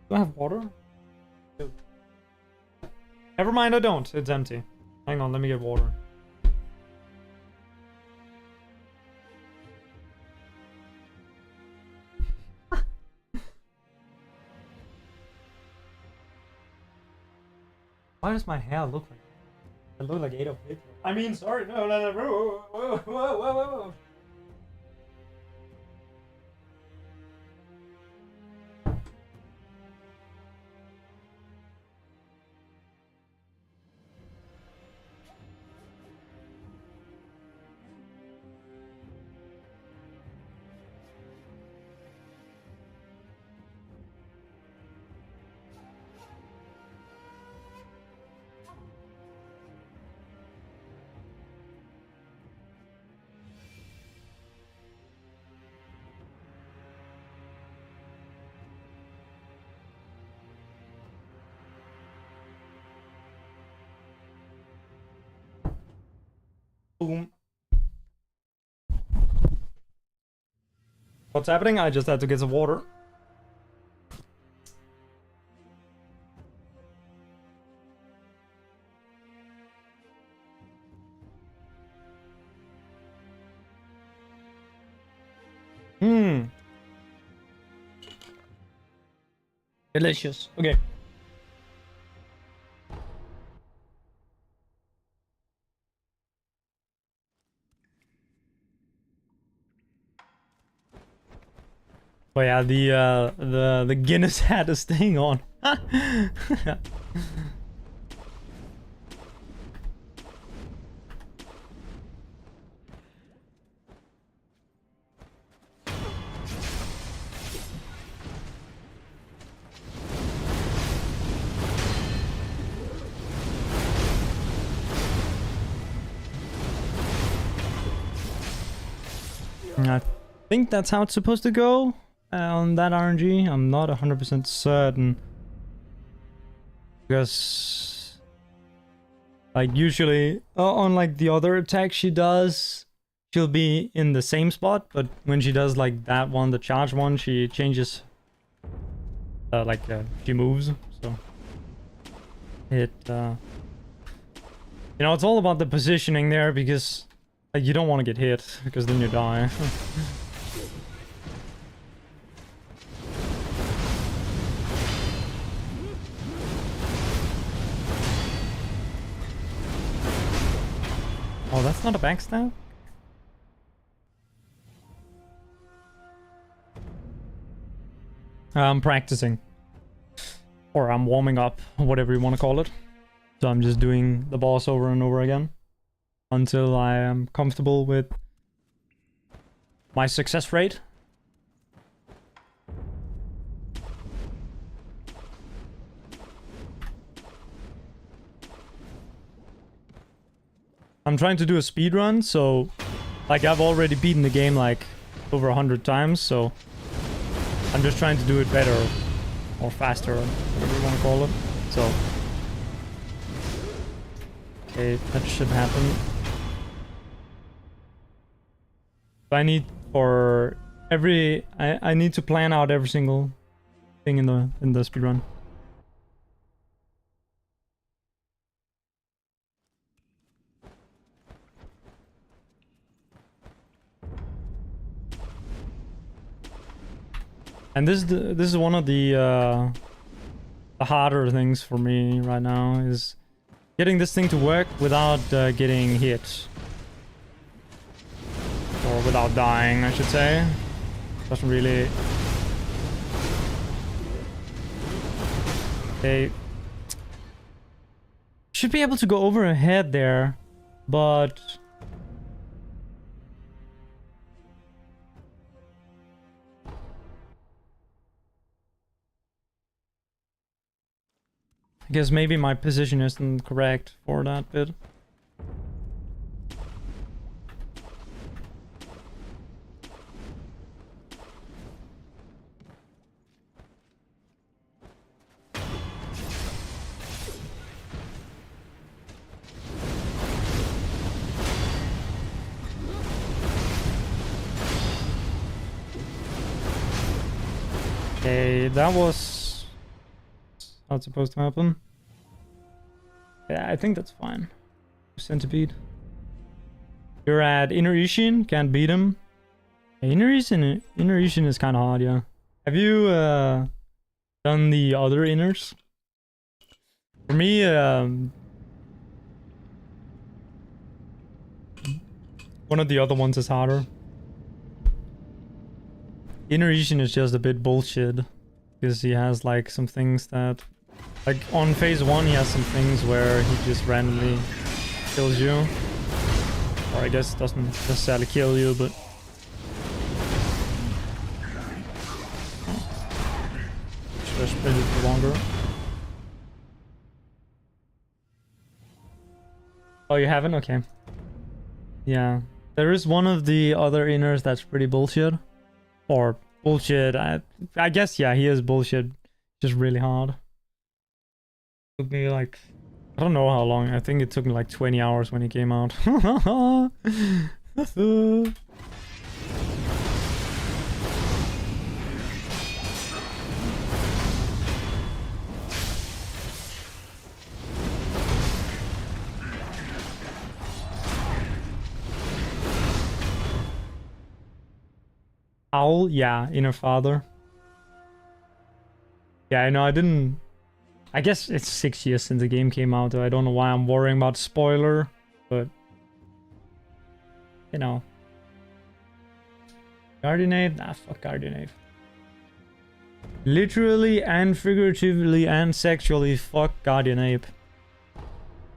Do I have water? Never mind, I don't. It's empty. Hang on, let me get water. Why does my hair look like that? It look like Adolf Hitler. I mean, sorry, no, whoa, whoa, whoa, whoa. Boom. What's happening? I just had to get some water. Delicious. Okay. Oh yeah, the Guinness hat is staying on. I think that's how it's supposed to go on that RNG. I'm not 100% certain. Because, like, usually, on like the other attack she does, she'll be in the same spot. But when she does like that one, the charge one, she changes, she moves. So, it, you know, it's all about the positioning there because like, you don't want to get hit, because then you die. Oh, that's not a backstab? I'm practicing. Or I'm warming up, whatever you want to call it. So I'm just doing the boss over and over again. Until I am comfortable with my success rate. I'm trying to do a speed run, so like I've already beaten the game like over 100 times, so I'm just trying to do it better or faster, whatever you want to call it. So okay, that should happen. I need for every I need to plan out every single thing in the speedrun. And this is one of the harder things for me right now, is getting this thing to work without getting hit. Or without dying, I should say. Doesn't really... Okay. Should be able to go over a head there, but... I guess maybe my position isn't correct for that bit. Okay, that was not supposed to happen. Yeah, I think that's fine. Centipede. You're at Inner Ishin, can't beat him. Yeah, Inner Ishin is kind of hard, yeah. Have you done the other inners? For me, one of the other ones is harder. Inner Ishin is just a bit bullshit, because he has like some things that, like on phase 1 he has some things where he just randomly kills you, or I guess doesn't necessarily kill you, but just a bit longer. Oh, you haven't? Okay. Yeah, there is one of the other inners that's pretty bullshit. Or bullshit, I guess, yeah, he is bullshit. Just really hard. Took me like I don't know how long. I think it took me like 20 hours when it came out. Owl? Yeah, Inner Father. Yeah, I know, I didn't... I guess it's 6 years since the game came out, so I don't know why I'm worrying about spoiler, but... You know. Guardianate? Nah, fuck Guardianate. Literally and figuratively and sexually, fuck Guardian Ape.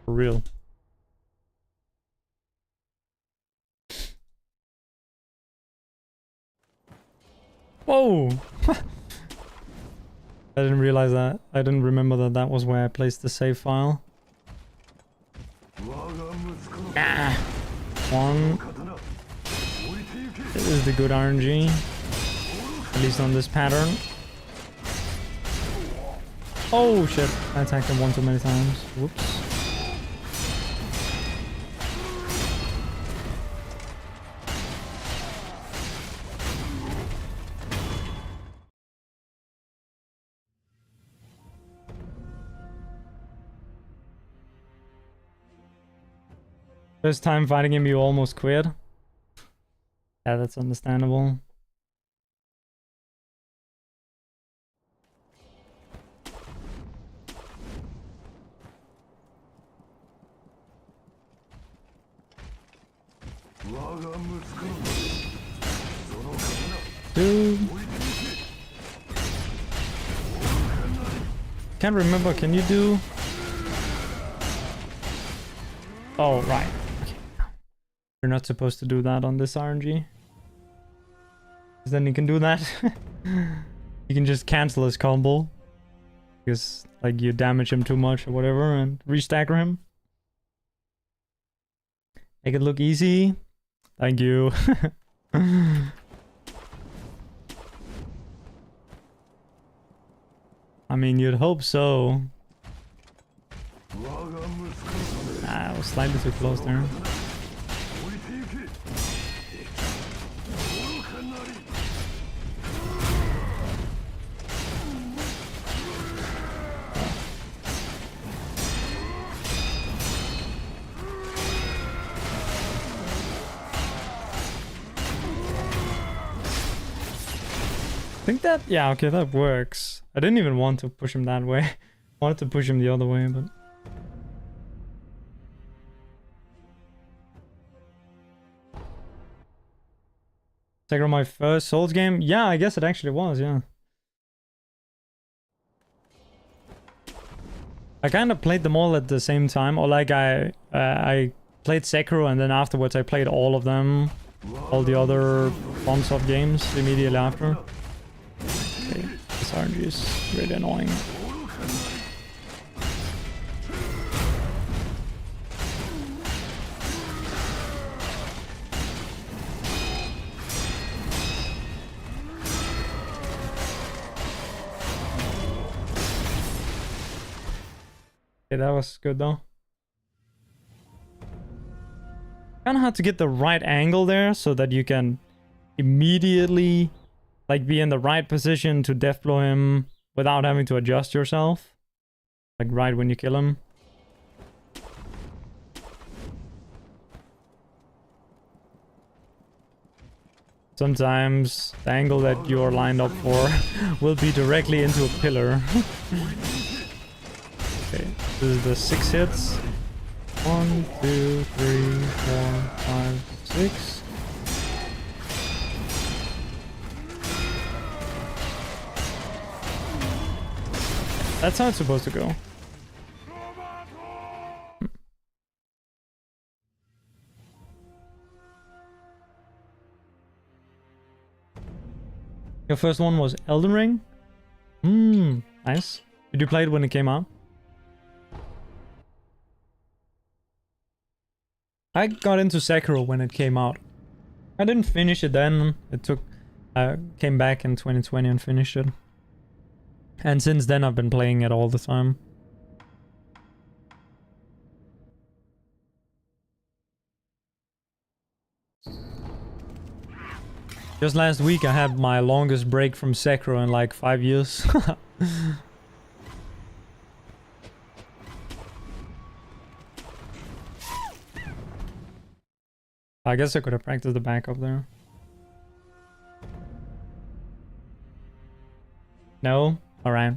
For real. Whoa! I didn't realize that. I didn't remember that that was where I placed the save file. Ah! One. This is the good RNG. At least on this pattern. Oh shit, I attacked him one too many times. Whoops. First time fighting him, you almost quit. Yeah, that's understandable. Dude. Can't remember, can you do... Oh, right. Okay. You're not supposed to do that on this RNG. Because then you can do that. You can just cancel his combo. Because, like, you damage him too much or whatever and restagger him. Make it look easy. Thank you. I mean, you'd hope so. I was slightly too close there. I think that, yeah, okay, that works. I didn't even want to push him that way. I wanted to push him the other way, but... Sekiro my first Souls game? Yeah, I guess it actually was, yeah. I kind of played them all at the same time, or like I played Sekiro and then afterwards I played all of them. All the other FromSoft games immediately after. Okay, this RNG is really annoying. Okay, that was good though. Kind of had to get the right angle there so that you can immediately like be in the right position to death blow him without having to adjust yourself. Like right when you kill him. Sometimes the angle that you're lined up for will be directly into a pillar. Okay, this is the 6 hits. 1, 2, 3, 4, 5, 6. That's how it's supposed to go. Your first one was Elden Ring? Nice. Did you play it when it came out? I got into Sekiro when it came out. I didn't finish it then. It took... I came back in 2020 and finished it. And since then I've been playing it all the time. Just last week I had my longest break from Sekiro in like 5 years. I guess I could have practiced the backup there. No? Alright.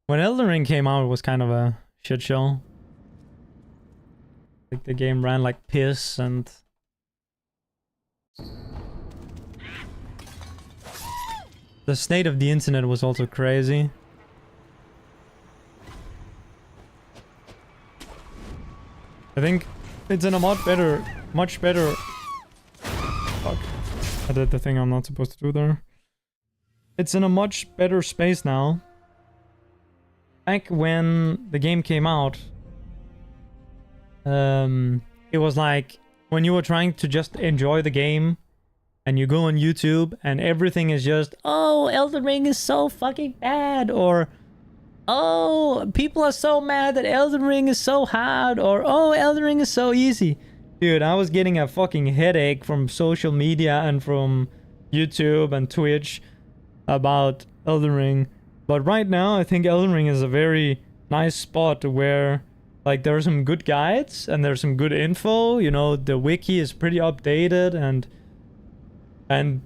When Elden Ring came out, it was kind of a shit show. Like the game ran like piss and... The state of the internet was also crazy. I think it's in a much better... Fuck. I did the thing I'm not supposed to do there. It's in a much better space now. Back when the game came out, it was like when you were trying to just enjoy the game and you go on YouTube and everything is just, oh, Elden Ring is so fucking bad, or oh, people are so mad that Elden Ring is so hard, or oh, Elden Ring is so easy. Dude, I was getting a fucking headache from social media and from YouTube and Twitch about Elden Ring. But right now, I think Elden Ring is a very nice spot where, like, there are some good guides and there's some good info. You know, the wiki is pretty updated and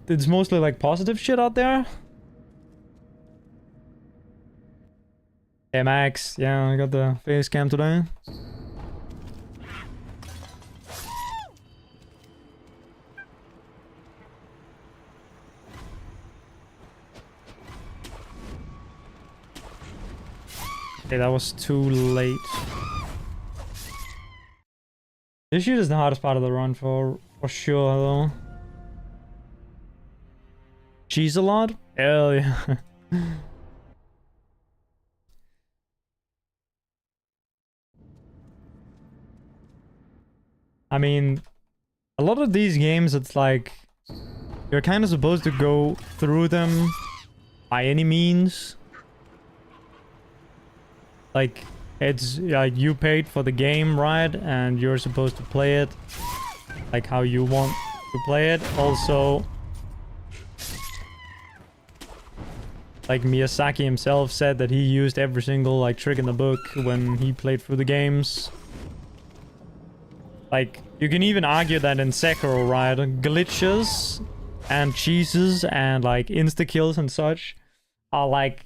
it's mostly like positive shit out there. Hey Max, yeah, I got the face cam today. Okay, that was too late. This shit is the hardest part of the run for sure, though. Cheese a lot? Hell yeah. I mean, a lot of these games, it's like you're kind of supposed to go through them by any means. Like, it's like you paid for the game, right? And you're supposed to play it like how you want to play it. Also, like Miyazaki himself said that he used every single like trick in the book when he played through the games. Like, you can even argue that in Sekiro, right? Glitches and cheeses and like insta-kills and such are like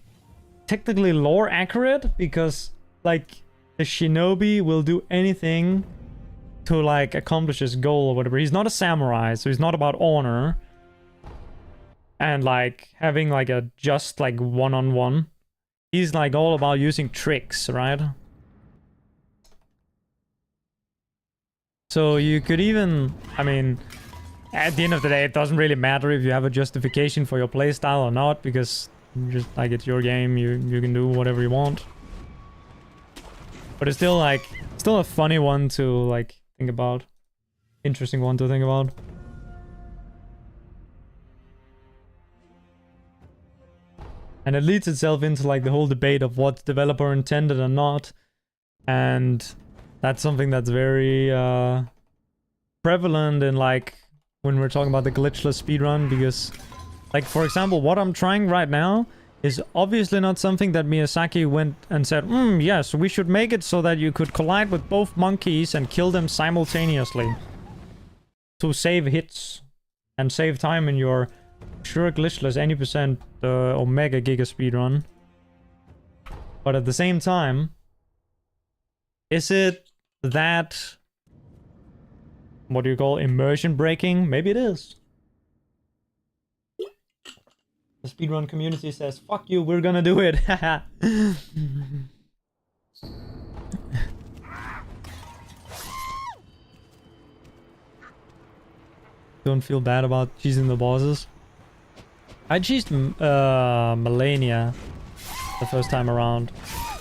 technically lore accurate, because like the shinobi will do anything to like accomplish his goal or whatever. He's not a samurai, so he's not about honor and like having like a just like one-on-one. He's like all about using tricks, right? So you could even, I mean, at the end of the day, it doesn't really matter if you have a justification for your playstyle or not, because just like it's your game, you can do whatever you want. But it's still like, still a funny one to like think about. Interesting one to think about. And it leads itself into like the whole debate of what's developer intended and not. And that's something that's very prevalent in like when we're talking about the glitchless speedrun, because like, for example, what I'm trying right now is obviously not something that Miyazaki went and said, yes, we should make it so that you could collide with both monkeys and kill them simultaneously to save hits and save time in your Shura glitchless any percent Omega Giga speedrun. But at the same time, is it that, what do you call, immersion breaking? Maybe it is. The speedrun community says, fuck you, we're gonna do it. Don't feel bad about cheesing the bosses. I cheesed Melania the first time around.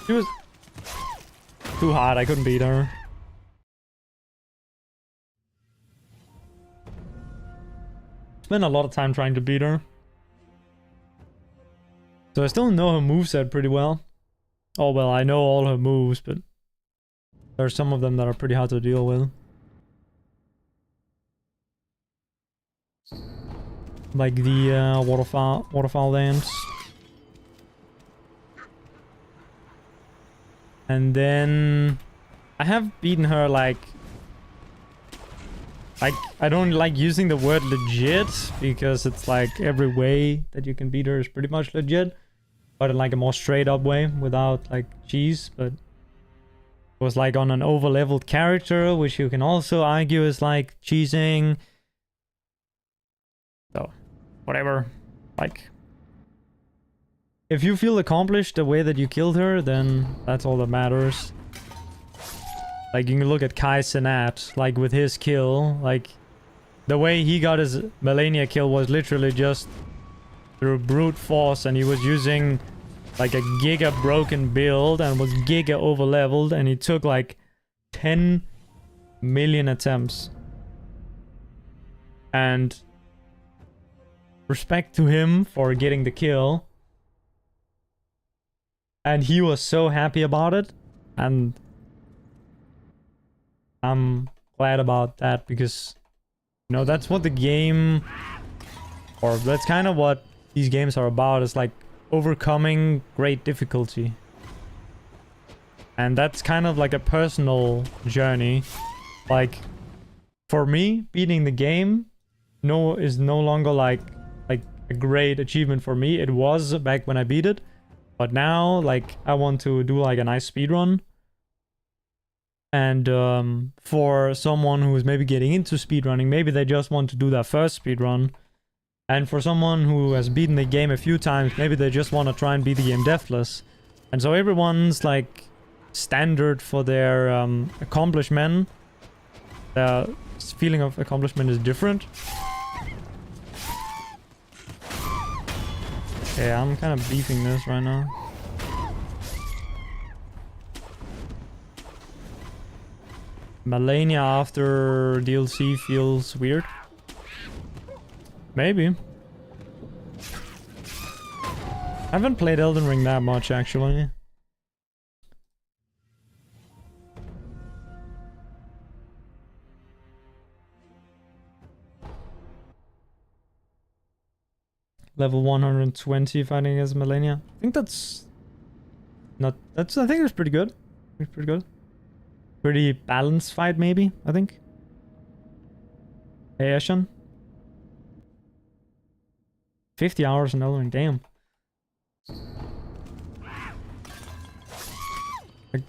She was too hard, I couldn't beat her. Spent a lot of time trying to beat her. So I still know her moveset pretty well. Oh well, I know all her moves, but there are some of them that are pretty hard to deal with. like the waterfall dance. And then I have beaten her like I don't like using the word legit because it's like every way that you can beat her is pretty much legit, but in like a more straight up way without like cheese. But it was like on an over leveled character, which you can also argue is like cheesing. So whatever, like if you feel accomplished the way that you killed her, then that's all that matters. Like, you can look at Kai Cenat, like, with his kill, like, the way he got his Melania kill was literally just through brute force, and he was using, like, a giga broken build, and was giga over-leveled, and he took, like, 10 million attempts. And respect to him for getting the kill. And he was so happy about it, and I'm glad about that because, you know, that's what the game, or that's kind of what these games are about, is like overcoming great difficulty. And that's kind of like a personal journey. Like, for me, beating the game is no longer like a great achievement for me. It was back when I beat it. But now, like, I want to do like a nice speedrun. And for someone who is maybe getting into speedrunning, maybe they just want to do their first speedrun. And for someone who has beaten the game a few times, maybe they just want to try and beat the game deathless. And so everyone's like standard for their accomplishment, their feeling of accomplishment is different. Okay, I'm kind of beefing this right now. Melania after DLC feels weird. Maybe. I haven't played Elden Ring that much, actually. Level 120 fighting against Melania. I think that's not... I think it's pretty good. It's pretty good. Pretty balanced fight, maybe, I think. Hey, Ashen. 50 hours in Elden Ring, damn.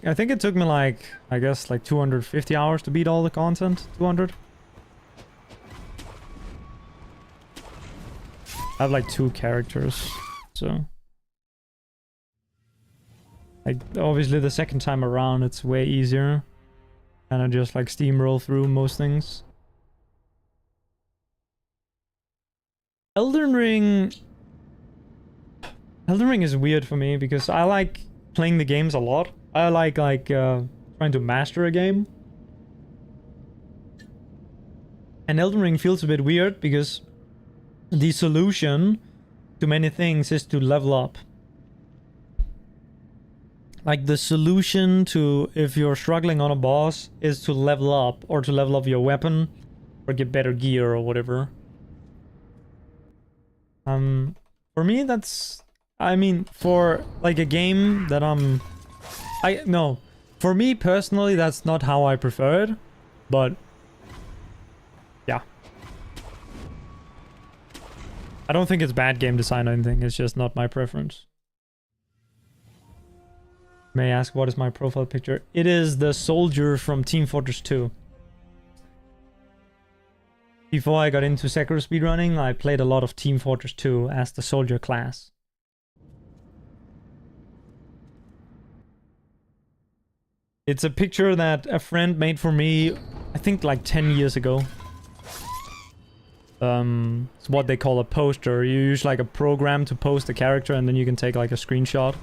I think it took me like, I guess, like 250 hours to beat all the content. 200. I have like 2 characters, so... Like, obviously the second time around it's way easier. Kind of just like steamroll through most things. Elden Ring is weird for me because I like playing the games a lot. I like trying to master a game. And Elden Ring feels a bit weird because the solution to many things is to level up. Like, the solution to, if you're struggling on a boss, is to level up, or to level up your weapon, or get better gear, or whatever. For me, that's... I mean, for, like, a game that no. For me, personally, that's not how I prefer it, but... yeah. I don't think it's bad game design or anything, it's just not my preference. May I ask, what is my profile picture? It is the soldier from Team Fortress 2. Before I got into Sekiro speedrunning, I played a lot of Team Fortress 2 as the soldier class. It's a picture that a friend made for me, I think like 10 years ago. It's what they call a poster. You use like a program to post a character and then you can take like a screenshot.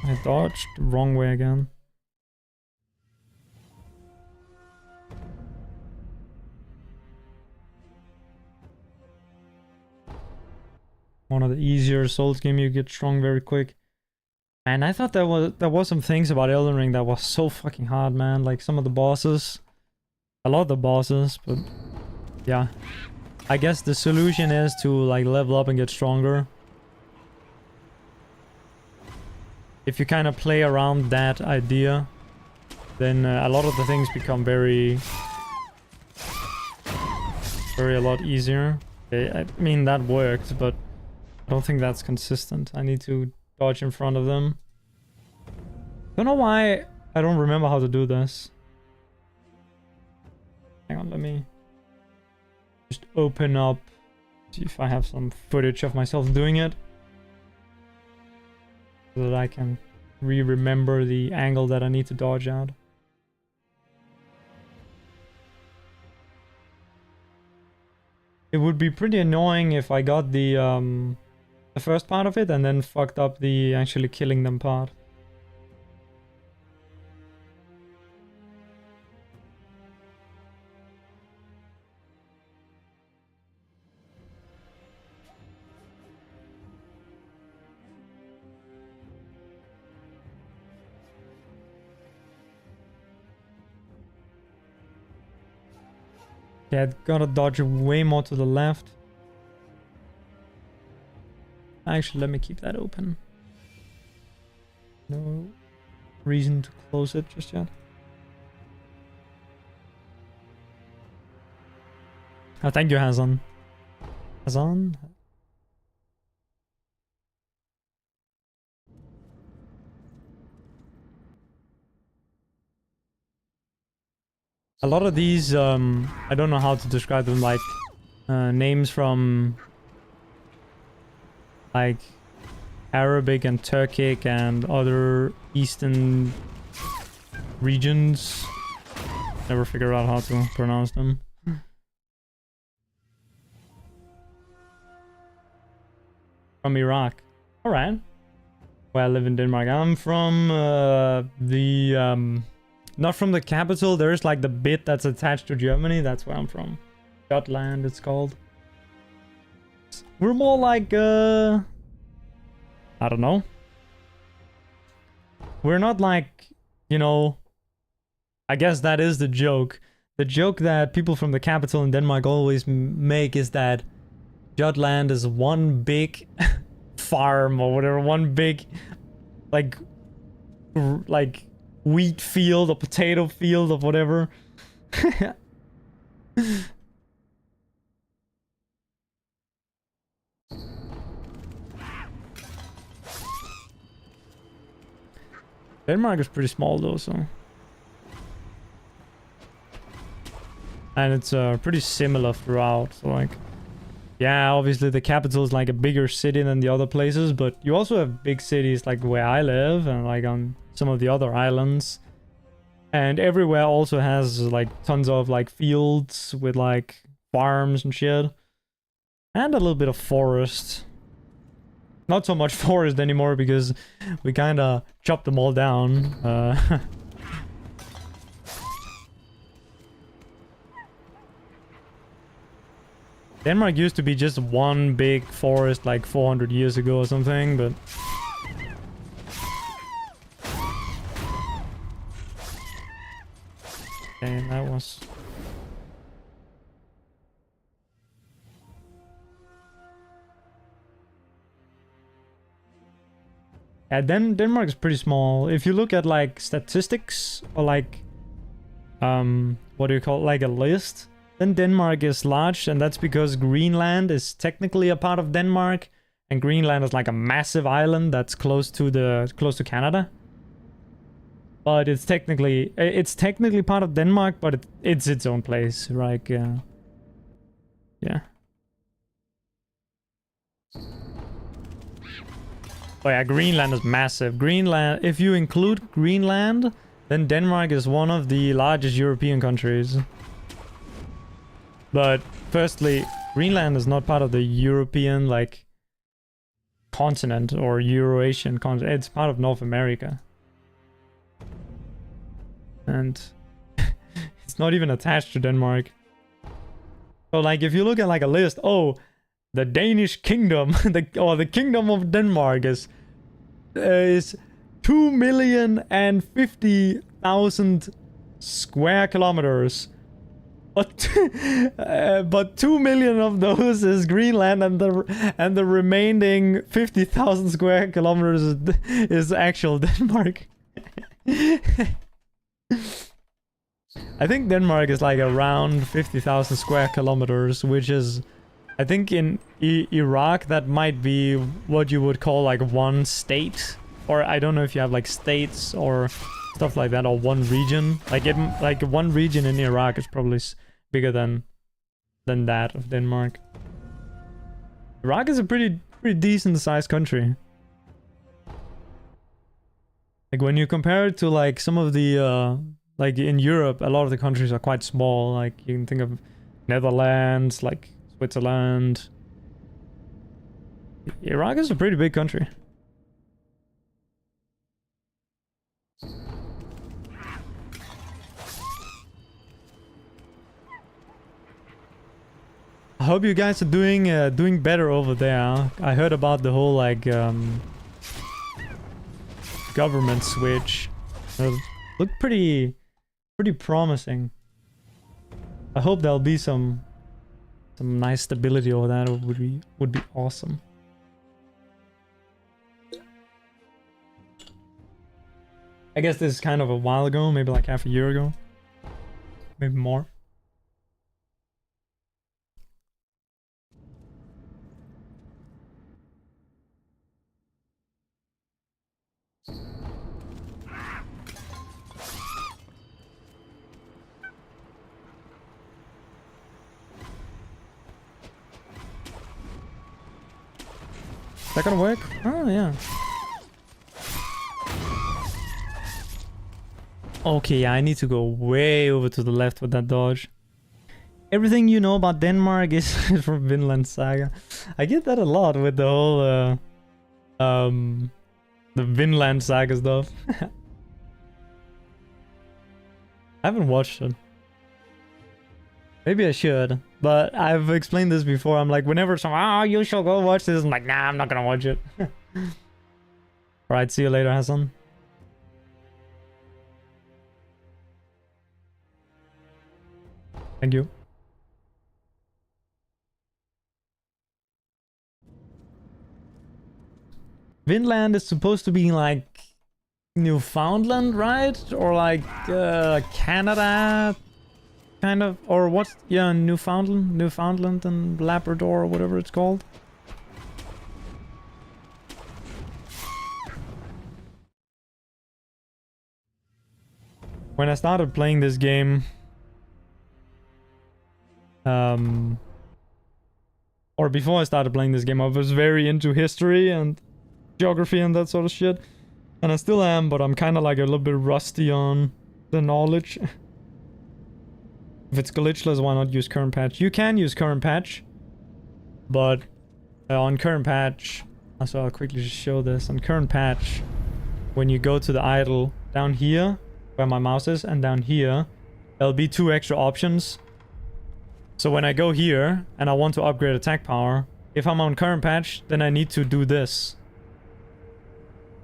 I dodged the wrong way again. One of the easier Souls game, you get strong very quick. Man, I thought there was some things about Elden Ring that was so fucking hard, man. Like some of the bosses. I love the bosses, but yeah. I guess the solution is to like level up and get stronger. If you kind of play around that idea, then a lot of the things become very a lot easier. I mean, that worked, but I don't think that's consistent. I need to dodge in front of them. Don't know why I don't remember how to do this. Hang on, let me just open up, see if I have some footage of myself doing it, so that I can remember the angle that I need to dodge out. It would be pretty annoying if I got the first part of it and then fucked up the actually killing them part. Yeah, gotta dodge way more to the left. Actually, let me keep that open. No reason to close it just yet. Oh, thank you, Hazan. Hazan? A lot of these, I don't know how to describe them, like, names from, like, Arabic and Turkic and other Eastern regions. Never figure out how to pronounce them. From Iraq. Alright. Well, I live in Denmark. I'm from, not from the capital. There's like the bit that's attached to Germany. That's where I'm from. Jutland, it's called. We're more like, I don't know. We're not like, you know, I guess that is the joke. The joke that people from the capital in Denmark always make is that Jutland is one big farm or whatever, one big, like wheat field or potato field or whatever. Denmark is pretty small though, so. And it's pretty similar throughout, so like, yeah, obviously the capital is like a bigger city than the other places, but you also have big cities like where I live and like on some of the other islands. And everywhere also has like tons of like fields with like farms and shit. And a little bit of forest. Not so much forest anymore because we kind of chopped them all down. Denmark used to be just one big forest like 400 years ago or something, but... Okay, that was... Yeah, Denmark is pretty small. If you look at like statistics or like... what do you call it? Like a list? Then Denmark is large, and that's because Greenland is technically a part of Denmark, and Greenland is like a massive island that's close to Canada. But it's technically part of Denmark, but it's its own place, right? Yeah. Oh yeah, Greenland is massive. Greenland, if you include Greenland, then Denmark is one of the largest European countries. But firstly, Greenland is not part of the European, like, continent or Eurasian continent. It's part of North America. And it's not even attached to Denmark. So, like, if you look at, like, a list, oh, the Danish kingdom, the kingdom of Denmark is 2,050,000 square kilometers. But but 2 million of those is Greenland, and the remaining 50,000 square kilometers is actual Denmark. I think Denmark is like around 50,000 square kilometers, which is, I think in Iraq that might be what you would call like one state, or I don't know if you have like states or stuff like that, or one region. Like one region in Iraq is probably bigger than that of Denmark. Iraq is a pretty decent sized country. Like when you compare it to like some of the like in Europe, a lot of the countries are quite small. Like you can think of Netherlands, like Switzerland. Iraq is a pretty big country. I hope you guys are doing better over there. I heard about the whole like government switch. It looked pretty promising. I hope there'll be some nice stability over that. It would be awesome. I guess this is kind of a while ago, maybe like half a year ago, maybe more. Is that gonna work? Oh, yeah. Okay, yeah, I need to go way over to the left with that dodge. Everything you know about Denmark is from Vinland Saga. I get that a lot with the whole, the Vinland Saga stuff. I haven't watched it. Maybe I should, but I've explained this before. I'm like, whenever someone, you should go watch this, I'm like, nah, I'm not gonna watch it. Alright, see you later, Hassan. Thank you. Vinland is supposed to be like Newfoundland, right? Or like Canada, kind of, or what's, yeah, Newfoundland and Labrador or whatever it's called. When I started playing this game, or before I started playing this game, I was very into history and geography and that sort of shit, and I still am, but I'm kind of like a little bit rusty on the knowledge. If it's glitchless, why not use current patch? You can use current patch, but on current patch, so I'll quickly just show this. On current patch, when you go to the idle down here where my mouse is, and down here there'll be 2 extra options. So when I go here and I want to upgrade attack power, if I'm on current patch, then I need to do this.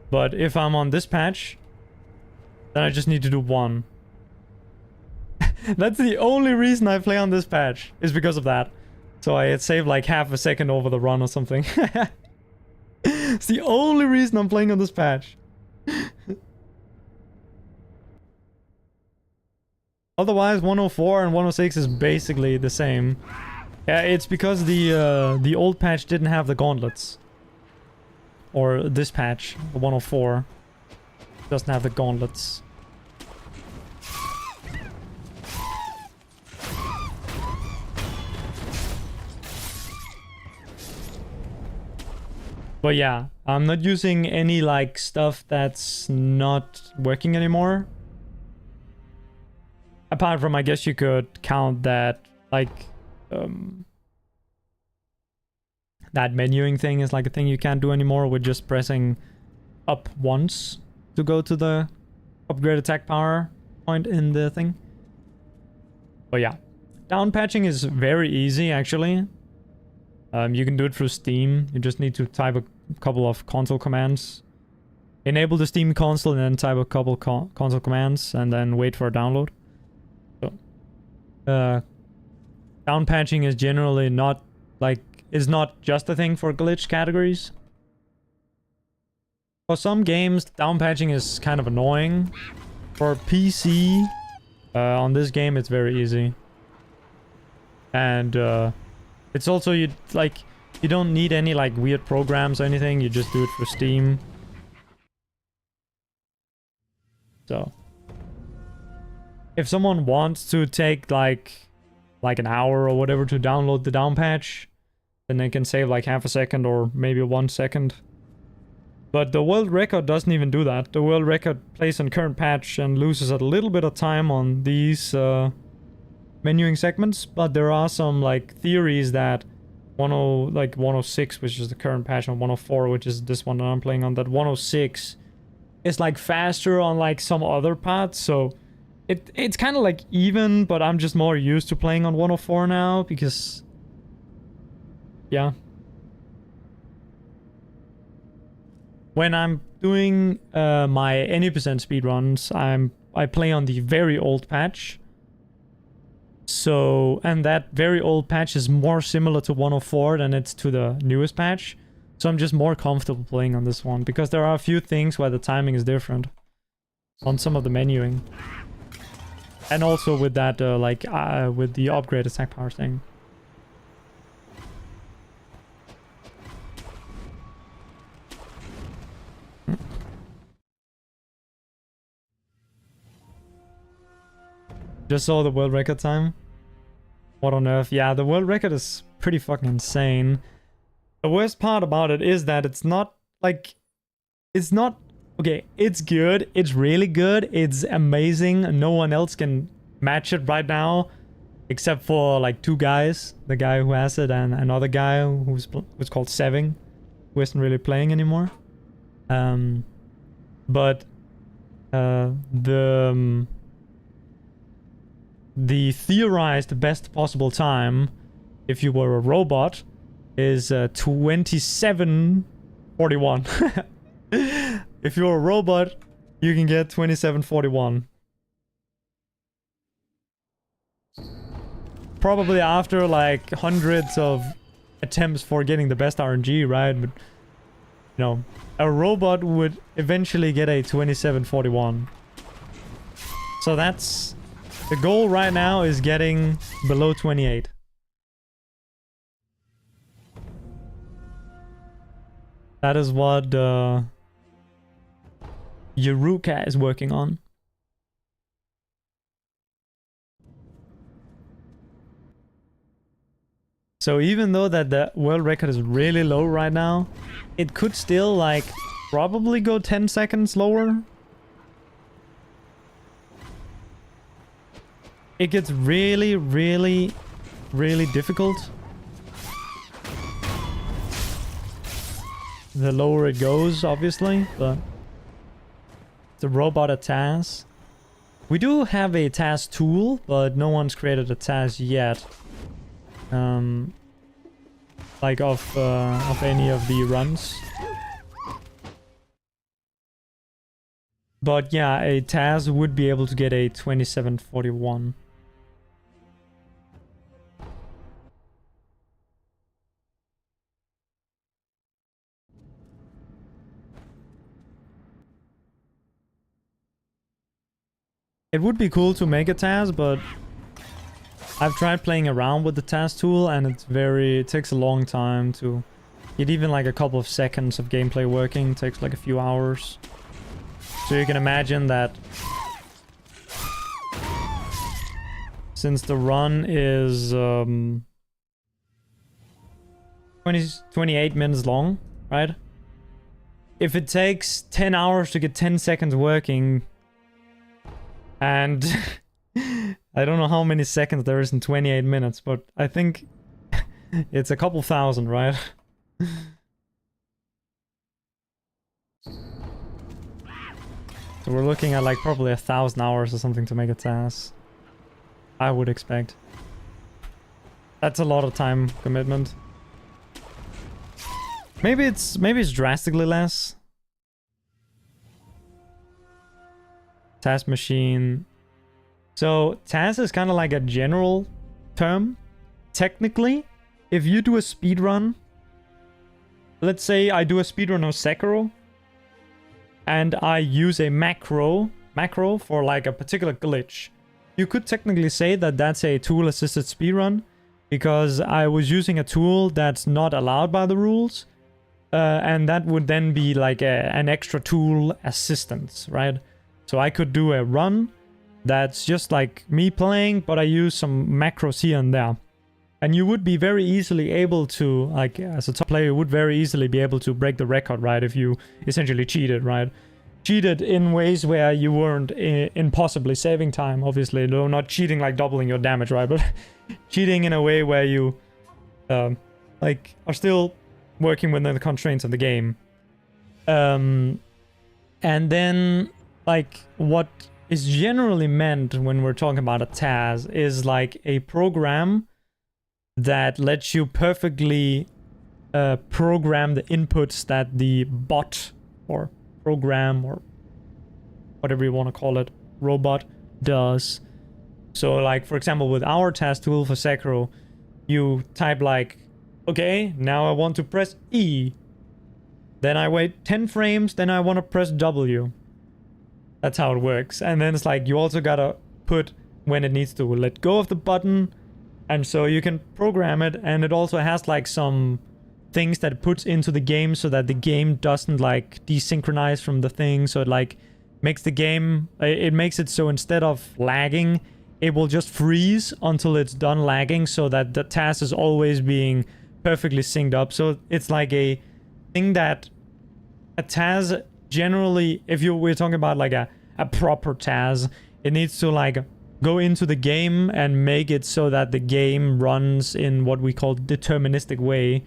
But if I'm on this patch, then I just need to do 1. That's the only reason I play on this patch, is because of that. So I had saved like half a second over the run or something. It's the only reason I'm playing on this patch. Otherwise, 104 and 106 is basically the same. Yeah, it's because the old patch didn't have the gauntlets. Or this patch, the 104, doesn't have the gauntlets. But yeah, I'm not using any like stuff that's not working anymore. Apart from, I guess you could count that like that menuing thing is like a thing you can't do anymore with just pressing up once to go to the upgrade attack power point in the thing. But yeah, down patching is very easy actually. You can do it through Steam. You just need to type a couple of console commands enable the Steam console and then type a couple console commands and then wait for a download. So, down patching is generally not like is not just a thing for glitch categories. For some games, down patching is kind of annoying. For PC, on this game, it's very easy. And it's also you don't need any like weird programs or anything. You just do it for Steam. So, if someone wants to take like an hour or whatever to download the down patch, then they can save like half a second or maybe 1 second. But the world record doesn't even do that. The world record plays on current patch and loses a little bit of time on these menuing segments. But there are some like theories that 106, which is the current patch, and 104, which is this one that I'm playing on, that 106 is like faster on like some other parts. So it's kind of like even, but I'm just more used to playing on 104 now because, yeah. When I'm doing my any percent speedruns, I play on the very old patch. So, and that very old patch is more similar to 104 than it's to the newest patch. So I'm just more comfortable playing on this one because there are a few things where the timing is different on some of the menuing. And also with that, with the upgrade attack power thing. Just saw the world record time. What on earth? Yeah, the world record is pretty fucking insane. The worst part about it is that it's not like... It's not... Okay, it's good. It's really good. It's amazing. No one else can match it right now. Except for like 2 guys. The guy who has it and another guy who's called Seving. Who isn't really playing anymore. But... The theorized best possible time, if you were a robot, is 27:41. If you're a robot, you can get 27:41. Probably after like hundreds of attempts for getting the best RNG, right? But, you know, a robot would eventually get a 27:41. So that's... The goal right now is getting below 28. That is what Yuruka is working on. So even though that the world record is really low right now, it could still like probably go 10 seconds lower. It gets really, really, really difficult the lower it goes, obviously, but the robot at TAS. We do have a TAS tool, but no one's created a TAS yet. Like of any of the runs. But yeah, a TAS would be able to get a 27:41. It would be cool to make a TAS, but I've tried playing around with the TAS tool and it takes a long time to get even like a couple of seconds of gameplay working. It takes like a few hours. So you can imagine that since the run is 28 minutes long, right? If it takes 10 hours to get 10 seconds working, and I don't know how many seconds there is in 28 minutes, but I think it's a couple thousand, right? So we're looking at like probably 1,000 hours or something to make a TAS. I would expect. That's a lot of time commitment. Maybe it's drastically less. Task machine. So task is kind of like a general term. Technically, if you do a speedrun, let's say I do a speedrun of Sekiro, and I use a macro for like a particular glitch. You could technically say that that's a tool-assisted speedrun, because I was using a tool that's not allowed by the rules, and that would then be like an extra tool assistance, right? So I could do a run that's just like me playing, but I use some macros here and there. And you would be very easily able to, like, as a top player, you would very easily be able to break the record, right? If you essentially cheated, right? Cheated in ways where you weren't impossibly saving time, obviously. No, not cheating like doubling your damage, right? But cheating in a way where you, like, are still working within the constraints of the game. And then, like, what is generally meant when we're talking about a TAS is like a program that lets you perfectly program the inputs that the bot or program or whatever you want to call it, robot, does. So like, for example, with our task tool for Sekiro, you type like, okay, now I want to press E. Then I wait 10 frames, then I want to press W. That's how it works. And then it's like, you also gotta put when it needs to let go of the button. And so you can program it, and it also has like some things that it puts into the game so that the game doesn't like desynchronize from the thing. So it like makes the game, it makes it so instead of lagging, it will just freeze until it's done lagging, so that the task is always being perfectly synced up. So it's like a thing that a TAS generally, if we're talking about like a proper TAS, it needs to like go into the game and make it so that the game runs in what we call deterministic way,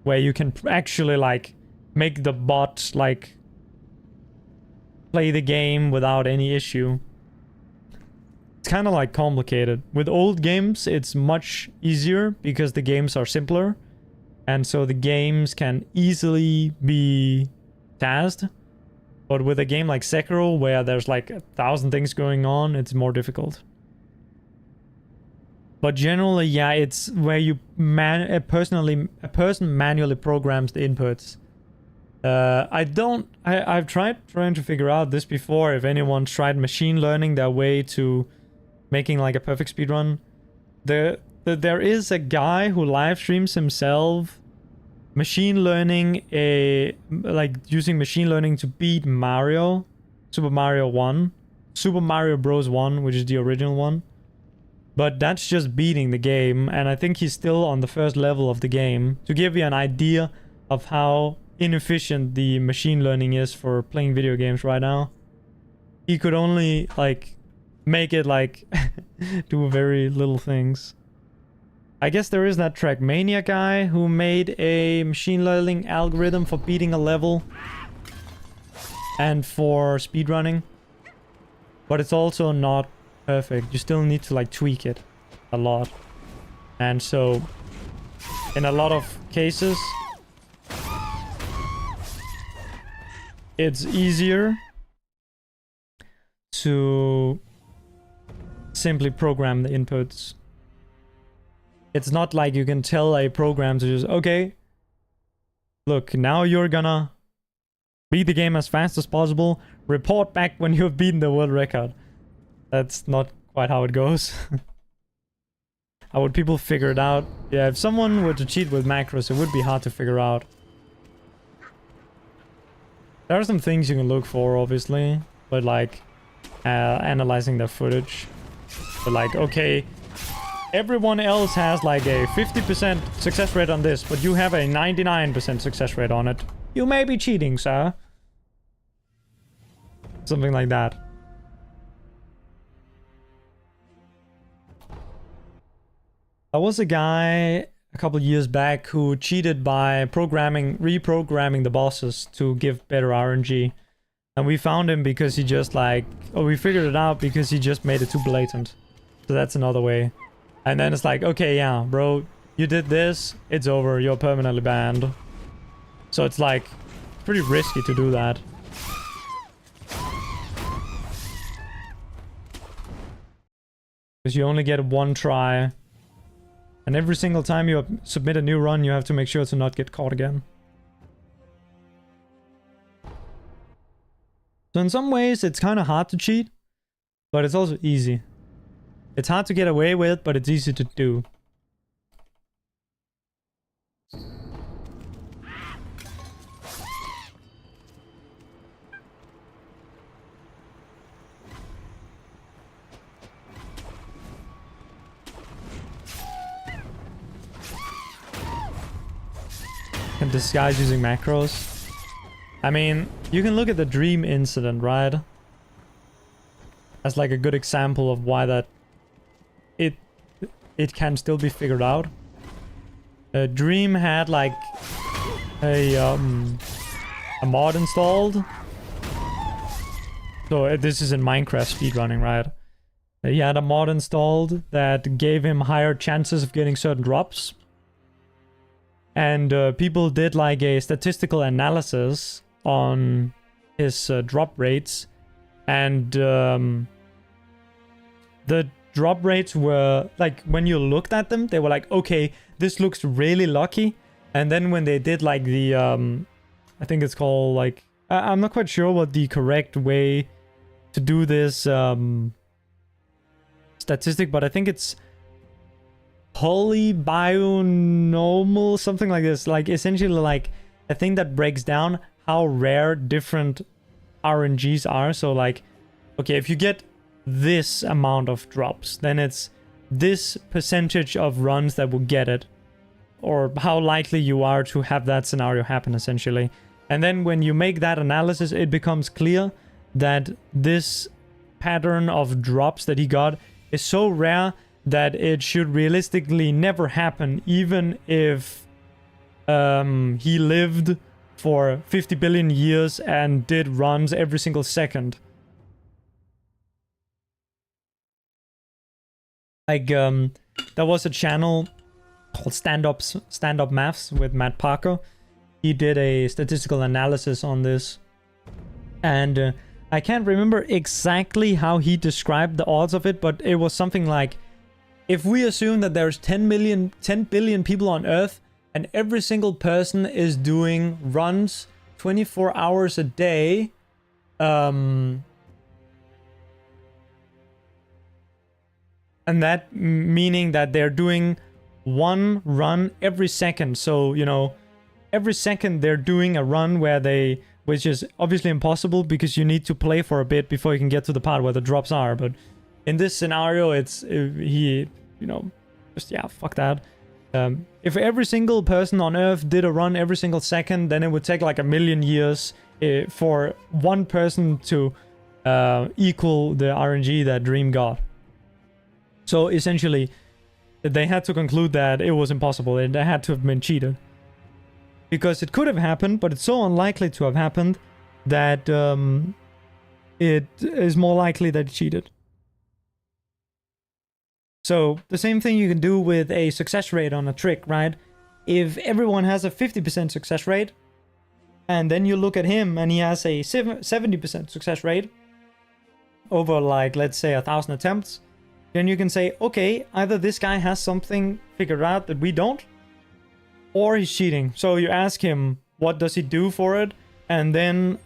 where you can actually like make the bot like play the game without any issue. It's kind of like complicated. With old games, it's much easier because the games are simpler, and so the games can easily be tasked. But with a game like Sekiro, where there's like 1,000 things going on, it's more difficult. But generally, yeah, it's where you a person manually programs the inputs. I've trying to figure out this before, if anyone tried machine learning their way to making like a perfect speedrun. There is a guy who live streams himself machine learning using machine learning to beat Mario, Super Mario 1, Super Mario Bros 1, which is the original one. But that's just beating the game, and I think he's still on the first level of the game. To give you an idea of how inefficient the machine learning is for playing video games right now, he could only like make it like do very little things. I guess there is that Trackmania guy who made a machine learning algorithm for beating a level and for speedrunning, but it's also not perfect. You still need to like tweak it a lot, and so in a lot of cases it's easier to simply program the inputs. It's not like you can tell a program to just, okay, look, now you're gonna beat the game as fast as possible, report back when you've beaten the world record. That's not quite how it goes. How would people figure it out? Yeah, if someone were to cheat with macros, it would be hard to figure out. There are some things you can look for, obviously, but like analyzing their footage. But like, okay, everyone else has like a 50% success rate on this, but you have a 99% success rate on it. You may be cheating, sir. Something like that. There was a guy a couple years back who cheated by reprogramming the bosses to give better RNG. And we found him because he just like, we figured it out because he just made it too blatant. So that's another way. And then it's like, okay, yeah, bro, you did this, it's over, you're permanently banned. So it's like, pretty risky to do that. Because you only get one try. And every single time you submit a new run, you have to make sure to not get caught again. So in some ways, it's kind of hard to cheat, but it's also easy. It's hard to get away with, but it's easy to do. Can disguise using macros. I mean, you can look at the dream incident, right? As like a good example of why that it can still be figured out. Dream had like a mod installed. So this is in Minecraft speedrunning, right? He had a mod installed that gave him higher chances of getting certain drops. And people did like a statistical analysis on his drop rates. And the drop rates were like, when you looked at them, they were like, okay, this looks really lucky. And then when they did like the, I think it's called like, I'm not quite sure what the correct way to do this statistic, but I think it's polybionormal, something like this. Like essentially like a thing that breaks down how rare different RNGs are. So like, okay, if you get this amount of drops, then it's this percentage of runs that will get it, or how likely you are to have that scenario happen essentially. And then when you make that analysis, it becomes clear that this pattern of drops that he got is so rare that it should realistically never happen, even if he lived for 50 billion years and did runs every single second. Like, there was a channel called Stand Up Maths with Matt Parker. He did a statistical analysis on this. And I can't remember exactly how he described the odds of it, but it was something like, if we assume that there's 10 billion people on Earth, and every single person is doing runs 24 hours a day, and that meaning that they're doing one run every second. So, you know, every second they're doing a run which is obviously impossible because you need to play for a bit before you can get to the part where the drops are. But in this scenario, fuck that. If every single person on Earth did a run every single second, then it would take like 1 million years for one person to equal the RNG that Dream got. So essentially, they had to conclude that it was impossible. It had to have been cheated. Because it could have happened, but it's so unlikely to have happened that it is more likely that it cheated. So the same thing you can do with a success rate on a trick, right? If everyone has a 50% success rate, and then you look at him and he has a 70% success rate over like, let's say 1,000 attempts, then you can say, okay, either this guy has something figured out that we don't, or he's cheating. So you ask him, what does he do for it? And then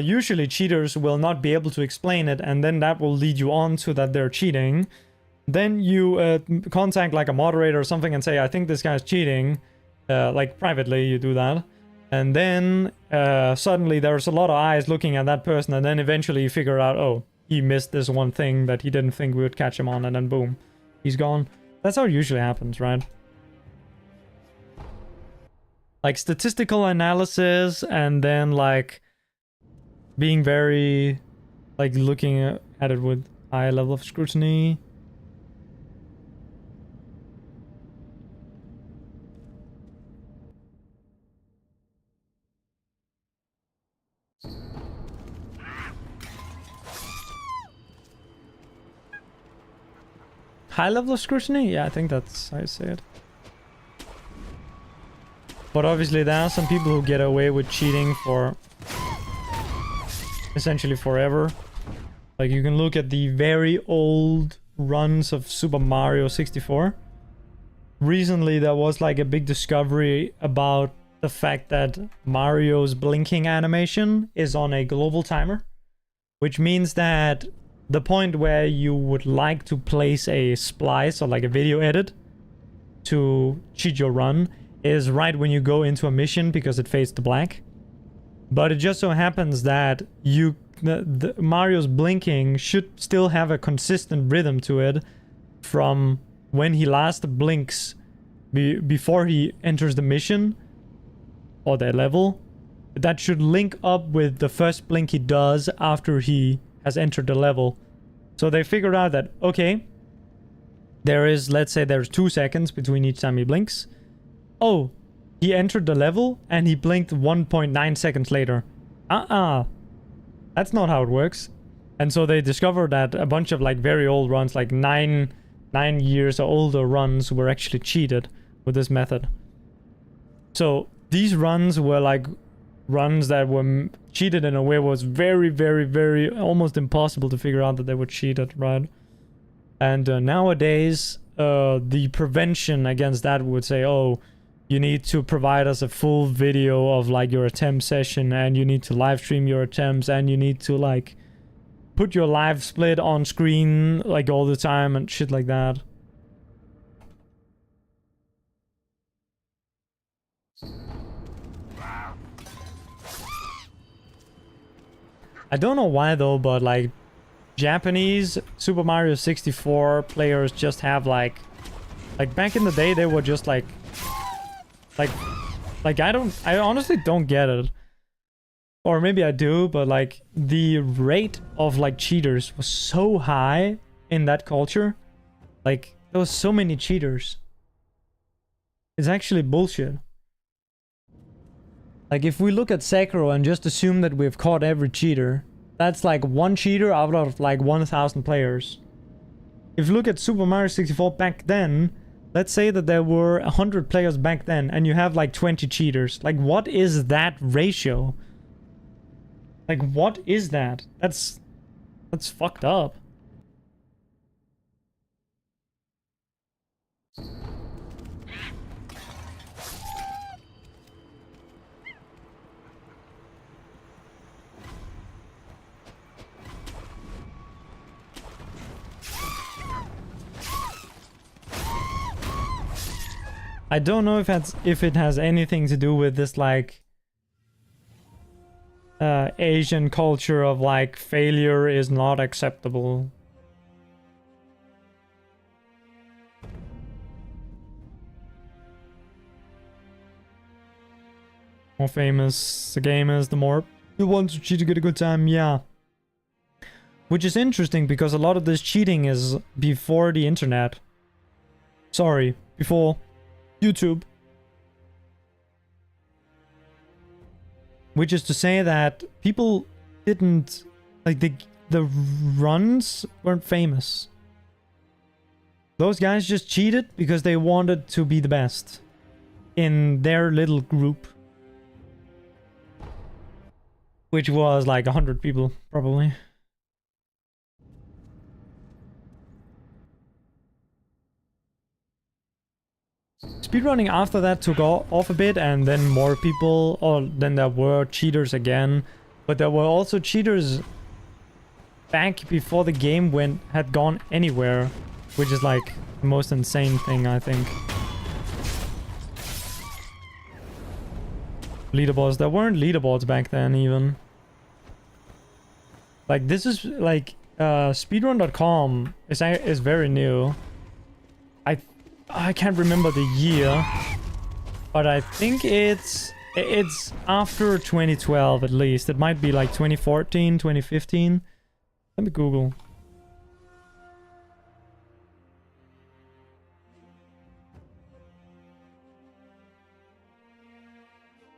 usually cheaters will not be able to explain it, and then that will lead you on to that they're cheating. Then you contact like a moderator or something and say, I think this guy's cheating. Like privately, you do that. And then suddenly there's a lot of eyes looking at that person, and then eventually you figure out, oh, he missed this one thing that he didn't think we would catch him on, and then boom, he's gone. That's how it usually happens, right? Like statistical analysis, and then like being very, like looking at it with high level of scrutiny. High level of scrutiny? Yeah, I think that's how you say it. But obviously there are some people who get away with cheating for essentially forever. Like you can look at the very old runs of Super Mario 64. Recently there was like a big discovery about the fact that Mario's blinking animation is on a global timer, which means that the point where you would like to place a splice or like a video edit to cheat your run is right when you go into a mission because it fades to black. But it just so happens that the Mario's blinking should still have a consistent rhythm to it from when he last blinks before he enters the mission or the level. That should link up with the first blink he does after he has entered the level. So they figured out that, okay, there is, let's say there's 2 seconds between each time he blinks. Oh, he entered the level and he blinked 1.9 seconds later. That's not how it works. And so they discovered that a bunch of like very old runs, like 9 years or older runs, were actually cheated with this method. So these runs were like runs that were cheated in a way was very, very, very almost impossible to figure out that they were cheated, right? And nowadays, the prevention against that would say, oh, you need to provide us a full video of like your attempt session, and you need to live stream your attempts, and you need to like put your live split on screen like all the time and shit like that. I don't know why though, but like Japanese Super Mario 64 players just have like back in the day they were just like I honestly don't get it. Or maybe I do, but like the rate of like cheaters was so high in that culture. Like there was so many cheaters. It's actually bullshit. Like if we look at Sekiro and just assume that we've caught every cheater, that's like 1 cheater out of like 1,000 players. If you look at Super Mario 64 back then, let's say that there were 100 players back then and you have like 20 cheaters. Like what is that ratio? Like what is that? That's fucked up. I don't know if it has anything to do with this like Asian culture of like failure is not acceptable. More famous the game is, the more you want to cheat to get a good time, yeah. Which is interesting because a lot of this cheating is before the internet. Sorry, before YouTube. Which is to say that people didn't like the runs weren't famous. Those guys just cheated because they wanted to be the best in their little group, which was like 100 people probably. Speedrunning after that took off a bit, and then more people, or then there were cheaters again, but there were also cheaters back before the game had gone anywhere, which is like the most insane thing, I think. Leaderboards, there weren't leaderboards back then even. Like this is like speedrun.com is very new. I can't remember the year, but I think it's after 2012 at least. It might be like 2014, 2015. Let me Google.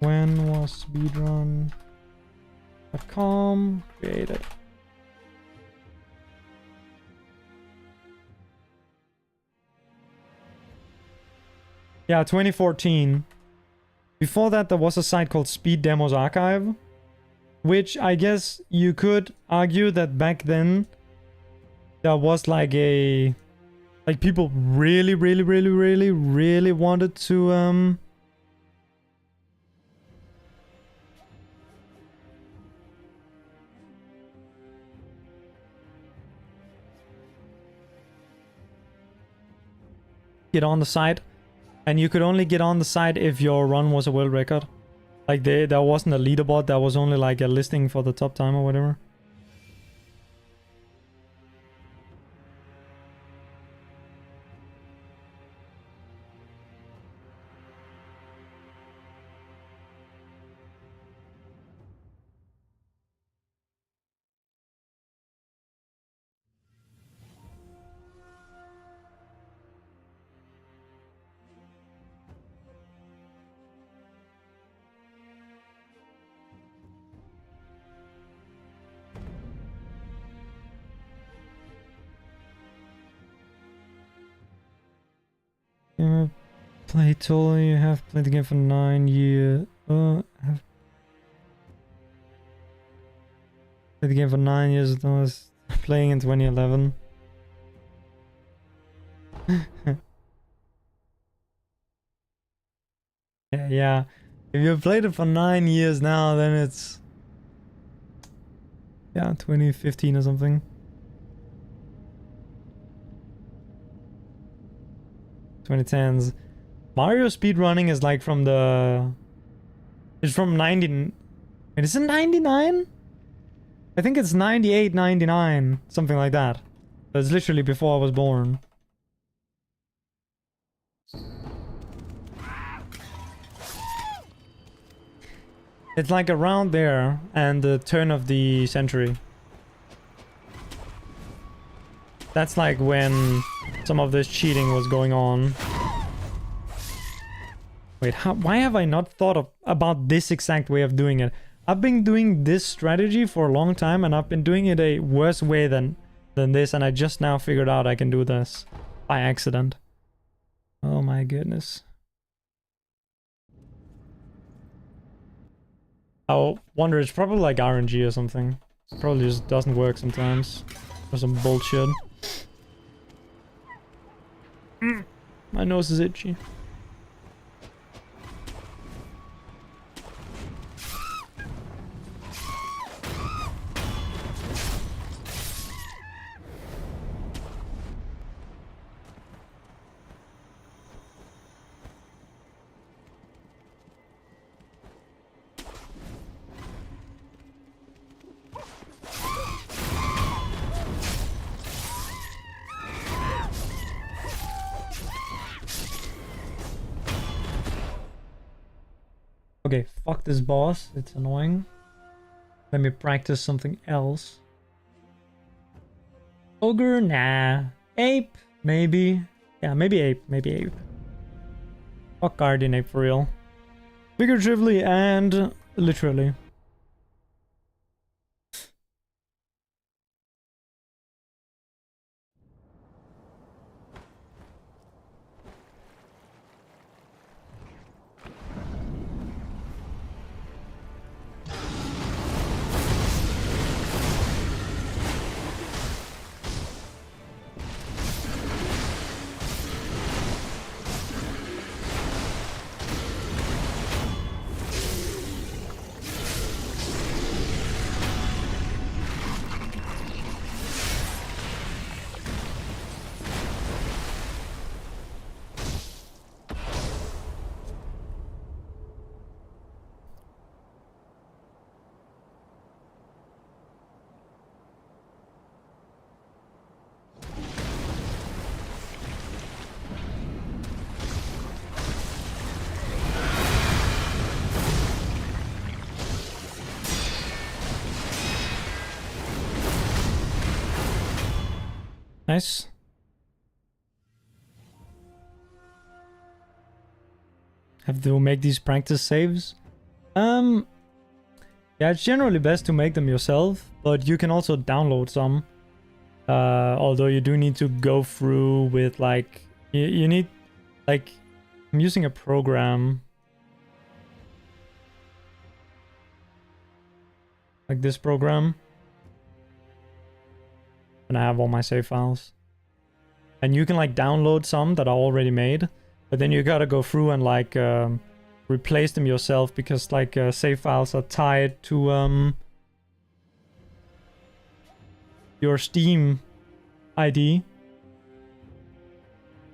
When was speedrun.com created? Yeah, 2014. Before that, there was a site called Speed Demos Archive, which I guess you could argue that back then there was like a, like people really wanted to get on the site, and you could only get on the site if your run was a world record. Like there wasn't a leaderboard, there was only like a listing for the top time or whatever. Play total, you have played the game for 9 years. Have played the game for 9 years. I was playing in 2011. Yeah. If you've played it for 9 years now, then it's, yeah, 2015 or something. 2010s. Mario speedrunning is like from the... It's from 90... Is it 99? I think it's 98, 99. Something like that. But it's literally before I was born. It's like around there and the turn of the century. That's like when some of this cheating was going on. Wait, why have I not thought about this exact way of doing it? I've been doing this strategy for a long time, and I've been doing it a worse way than this, and I just now figured out I can do this by accident. Oh my goodness. I wonder, it's probably like RNG or something. Probably just doesn't work sometimes. Or some bullshit. My nose is itchy. Okay, fuck this boss. It's annoying. Let me practice something else. Ogre? Nah. Ape? Maybe. Yeah, maybe ape. Maybe ape. Fuck guardian ape for real. Figuratively and literally. Nice. Have to make these practice saves. Yeah, it's generally best to make them yourself, but you can also download some. Although you do need to go through with like you need, like, I'm using a program like this program. and I have all my save files. And you can like download some that are already made, but then you gotta go through and like replace them yourself because like save files are tied to your Steam ID.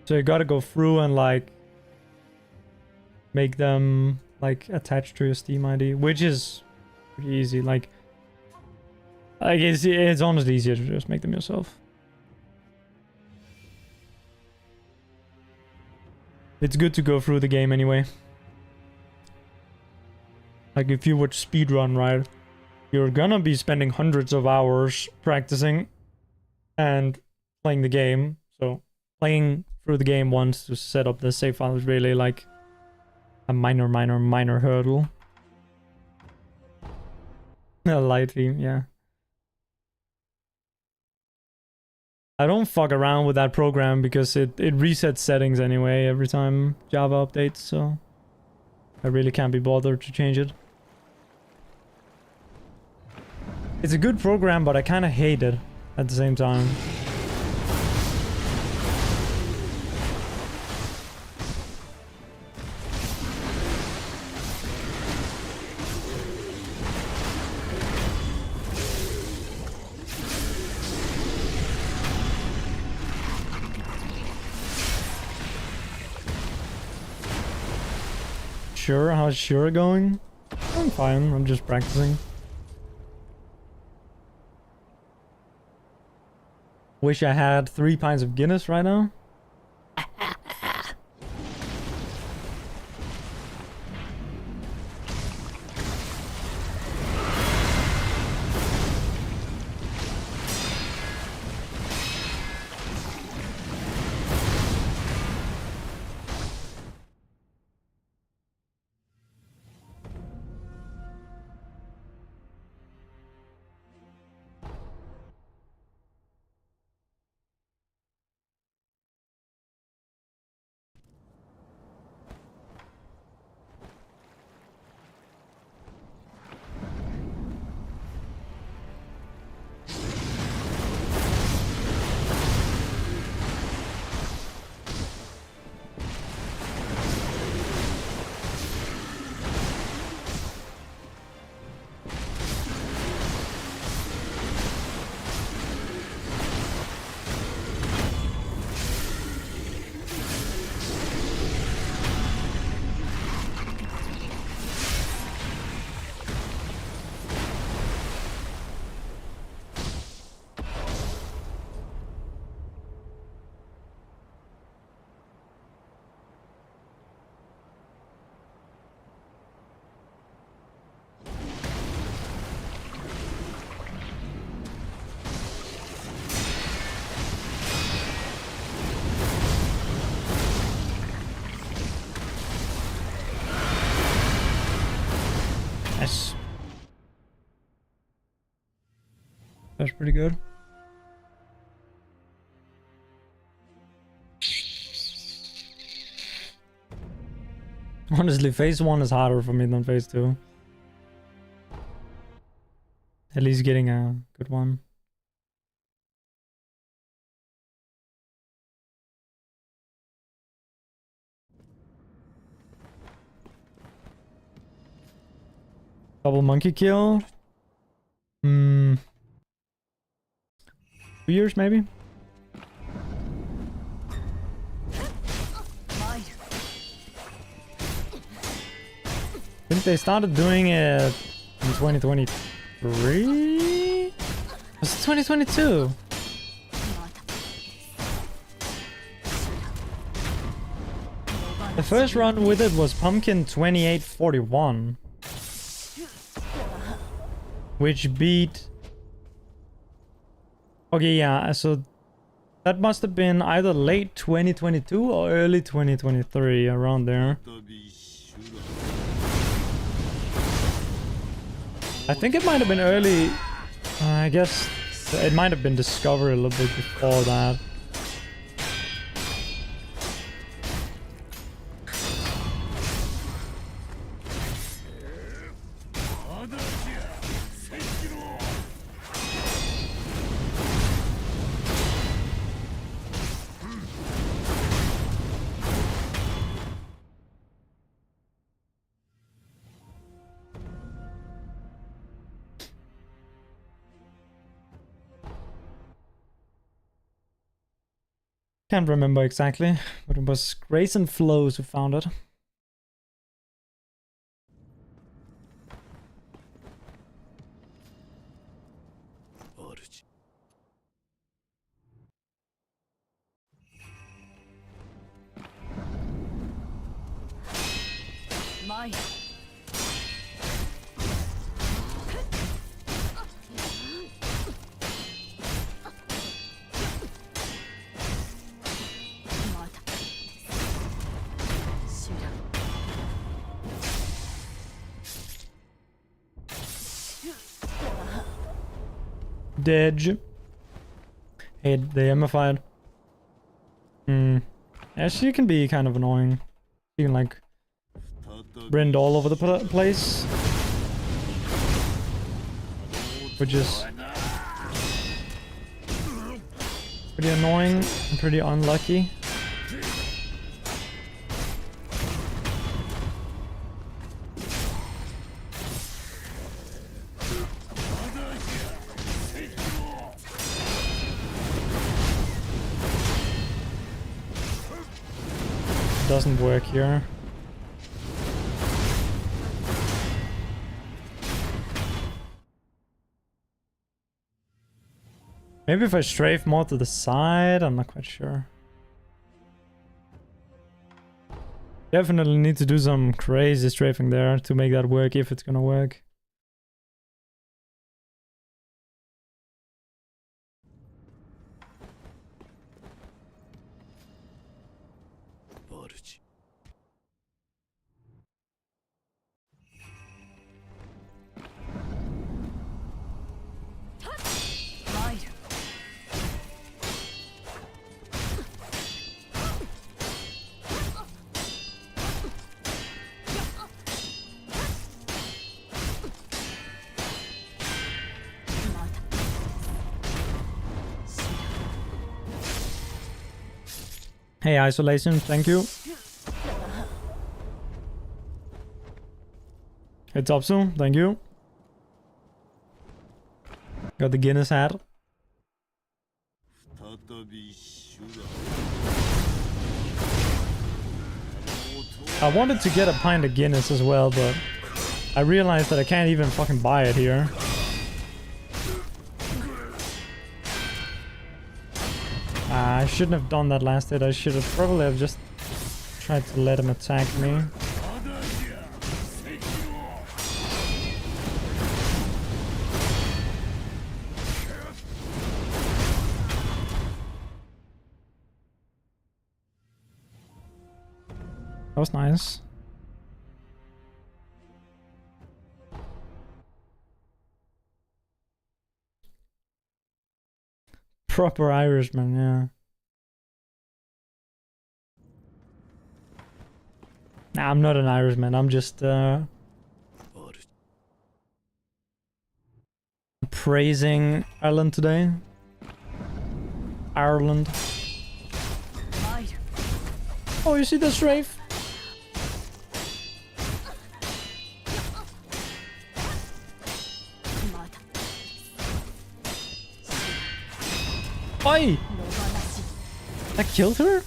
So you gotta go through and like make them like attached to your Steam ID, which is pretty easy. Like it's honestly easier to just make them yourself. It's good to go through the game anyway. Like if you watch speedrun, right? You're gonna be spending hundreds of hours practicing and playing the game. So playing through the game once to set up the save file is really like a minor hurdle. Lightly, yeah. I don't fuck around with that program because it resets settings anyway every time Java updates, so I really can't be bothered to change it. It's a good program, but I kind of hate it at the same time. Shura, how's Shura going? I'm fine, I'm just practicing. Wish I had 3 pints of Guinness right now. Nice. That's pretty good. Honestly, phase 1 is harder for me than phase 2. At least getting a good one. Double monkey kill? 2 years maybe? I think they started doing it in 2023? Was it 2022? The first run with it was Pumpkin 2841. Which beat... Okay, yeah, so that must have been either late 2022 or early 2023, around there. I think it might have been early... I guess it might have been discovered a little bit before that. Can't remember exactly, but it was Grace and Flows who found it. Didge. Hey, they amified. Yeah, she can be kind of annoying. She can like rend all over the place, which is pretty annoying and pretty unlucky. Doesn't work here. Maybe if I strafe more to the side, I'm not quite sure. Definitely need to do some crazy strafing there to make that work, if it's gonna work. Hey, Isolation, thank you. Hey, Topsu, thank you. Got the Guinness hat. I wanted to get a pint of Guinness as well, but I realized that I can't even fucking buy it here. I shouldn't have done that last hit. I should have probably have just tried to let him attack me. That was nice. Proper Irishman, yeah. Nah, I'm not an Irishman. I'm just praising Ireland today. Ireland. Oh, you see the strafe? Oi! That killed her?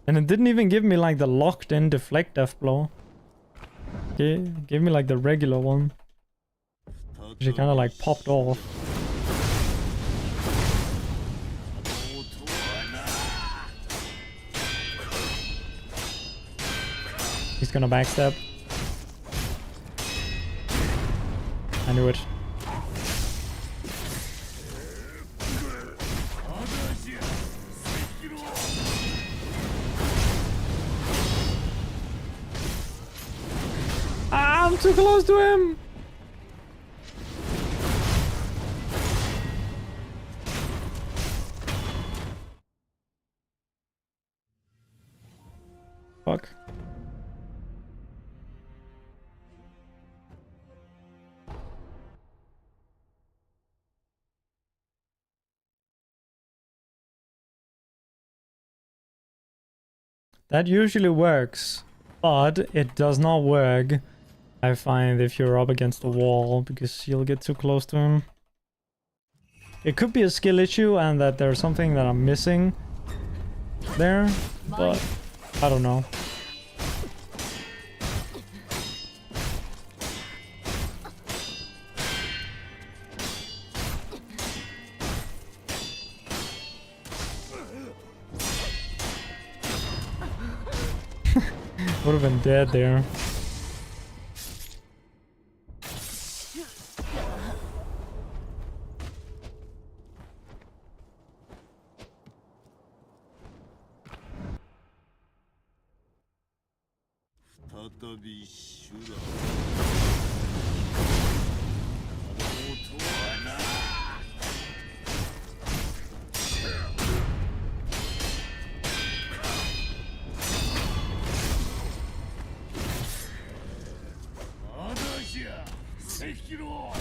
And it didn't even give me like the locked in deflect death blow. Okay, give me like the regular one. She kind of like popped off. He's gonna backstab. I knew it. Ah, I'm too close to him! Fuck. That usually works, but it does not work I find if you're up against the wall, because you'll get too close to him. It could be a skill issue and that there's something that I'm missing there, but I don't know. Would have been dead there. Shura. Sekiro.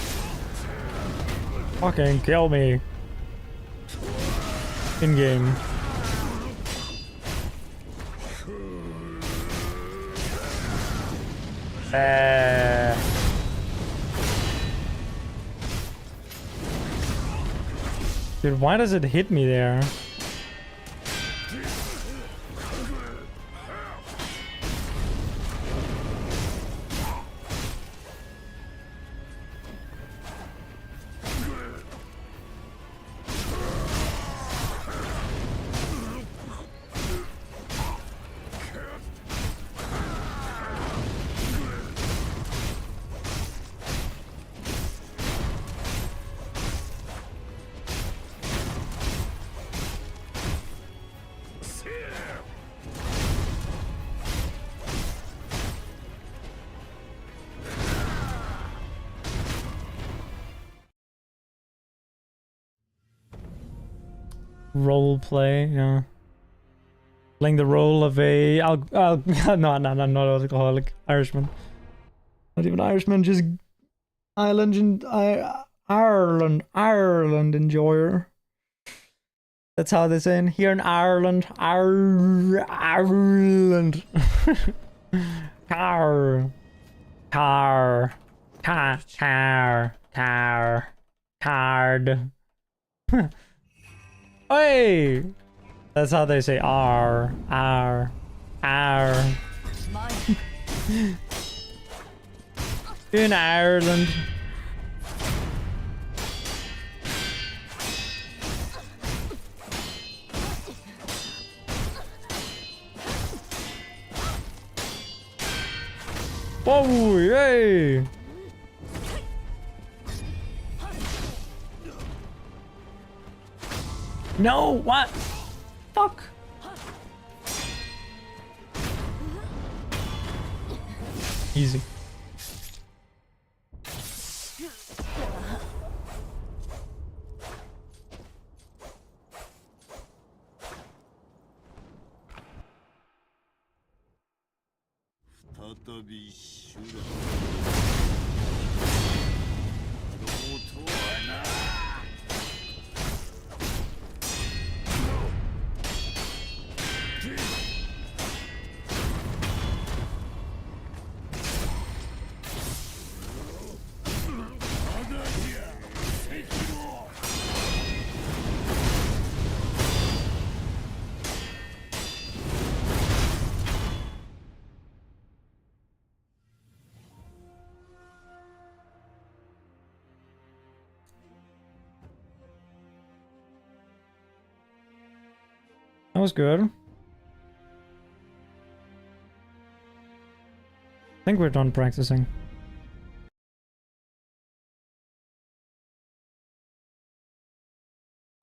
Fucking kill me. In game. Dude, why does it hit me there? Role play, yeah. Playing the role of a not alcoholic Irishman. Not even Irishman, just Ireland enjoyer. That's how they say it here in Ireland. Ireland. Card. Hey! That's how they say R. In Ireland. Whoa, yay! No, what? Fuck. Easy. Shura. That was good. I think we're done practicing.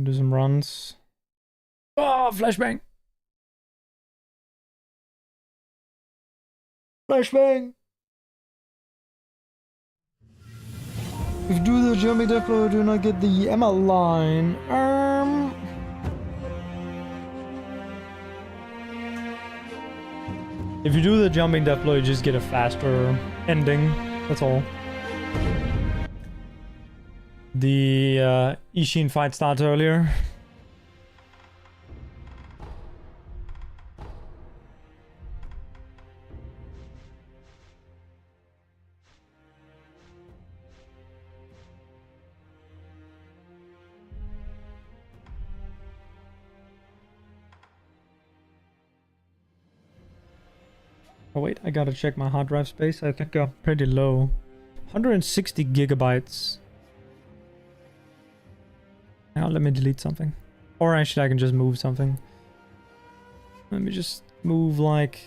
Do some runs. Oh, flashbang! Flashbang! If you do the jumping death blow, do not get the Emma line. If you do the jumping death blow, you just get a faster ending. That's all. The Ishin fight starts earlier. Oh wait, I gotta check my hard drive space. I think I'm pretty low. 160 gigabytes. Hang on, let me delete something. Or actually I can just move something. Let me just move like...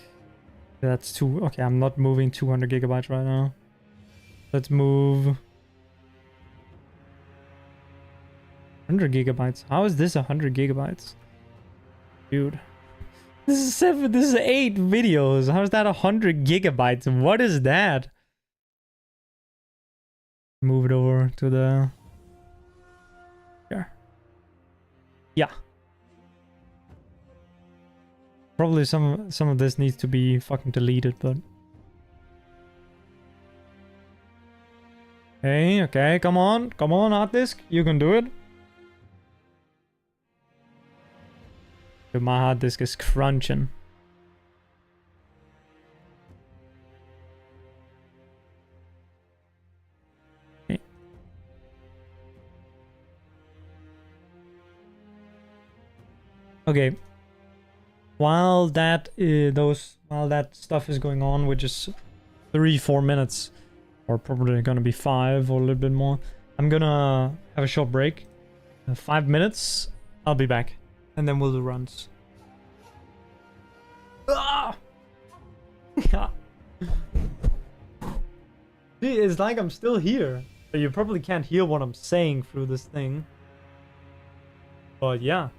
That's too... Okay, I'm not moving 200 gigabytes right now. Let's move... 100 gigabytes. How is this 100 gigabytes? Dude. This is 8 videos. How is that 100 gigabytes? What is that? Move it over to the... Here. Yeah. Probably some of this needs to be fucking deleted, but... Okay, come on, hard disk, you can do it. Dude, my hard disk is crunching. Okay. Okay. While that stuff is going on, which is 3-4 minutes, or probably gonna be 5 or a little bit more, I'm gonna have a short break. 5 minutes, I'll be back, and then we'll do runs. Ah! Yeah. See, it's like I'm still here, but you probably can't hear what I'm saying through this thing. But yeah.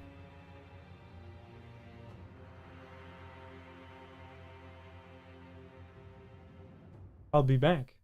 I'll be back.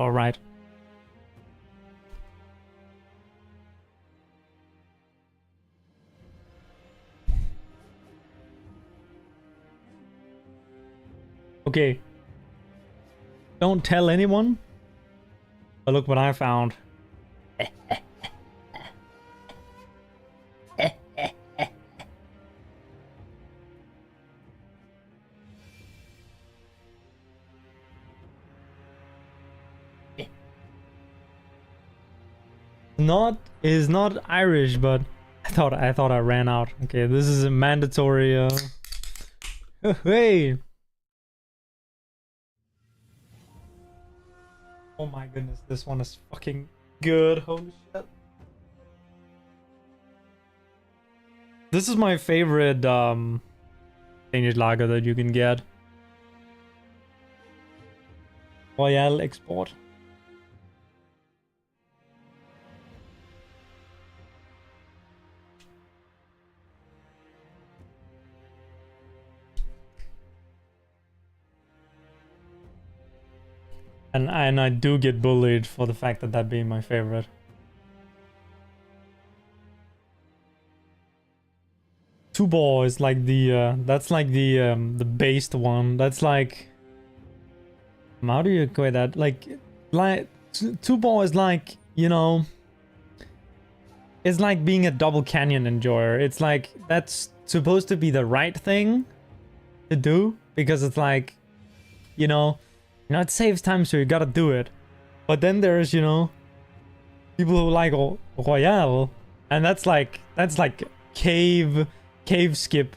All right. Okay. Don't tell anyone. But look what I found. Is not Irish, but I thought I ran out. Okay, this is a mandatory hey. Oh my goodness, this one is fucking good. Holy shit. This is my favorite Danish lager that you can get. Royal Export. And I do get bullied for the fact that being my favorite. Tuborg is like the that's like the based one. That's like, how do you equate that? Like Tuborg is like, you know, it's like being a double canyon enjoyer. It's like that's supposed to be the right thing to do because it's like, you know, it saves time, so you gotta do it. But then there's, you know, people who like Royale, and that's like cave skip.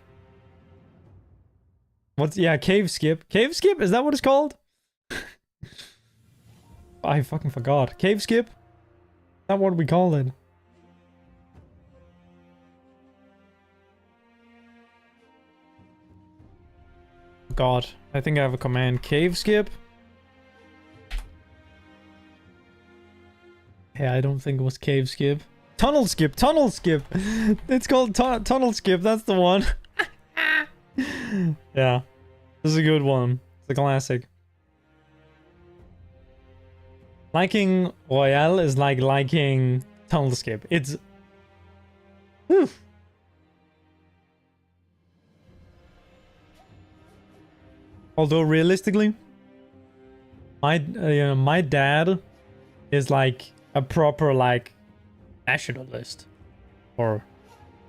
Cave skip. Cave skip, is that what it's called? I fucking forgot. Cave skip? Is that what we call it? God, I think I have a command. Cave skip? Yeah, I don't think it was cave skip. Tunnel skip, tunnel skip. It's called tunnel skip. That's the one. Yeah, this is a good one. It's a classic. Liking Royale is like liking tunnel skip. It's... Whew. Although realistically, my dad is like a proper like nationalist, or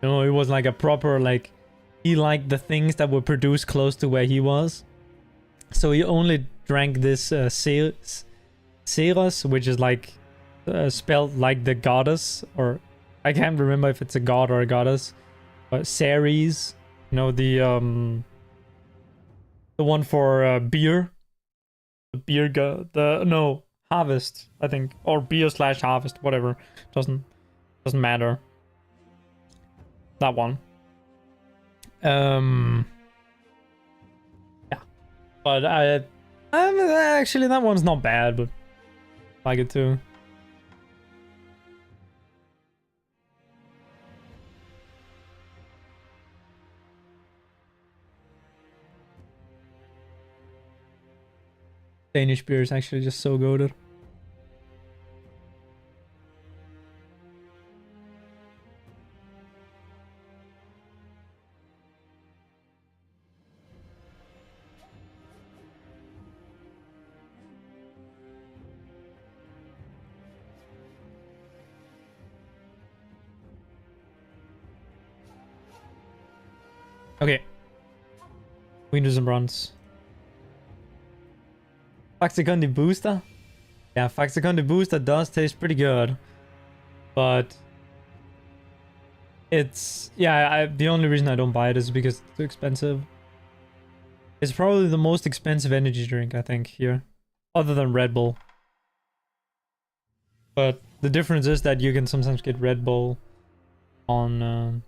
you know, it was like a proper like, he liked the things that were produced close to where he was, so he only drank this Ceres, which is like spelled like the goddess, or I can't remember if it's a god or a goddess, but Ceres, you know, the one for beer, harvest, I think, or beer / harvest, whatever. Doesn't matter. That one. Yeah. But I actually, that one's not bad, but I like it too. Danish beer is actually just so good. Okay. Windows and bronze. Faxecondi Booster? Yeah, Faxecondi Booster does taste pretty good. But it's... yeah, the only reason I don't buy it is because it's too expensive. It's probably the most expensive energy drink, I think, here. Other than Red Bull. But the difference is that you can sometimes get Red Bull on...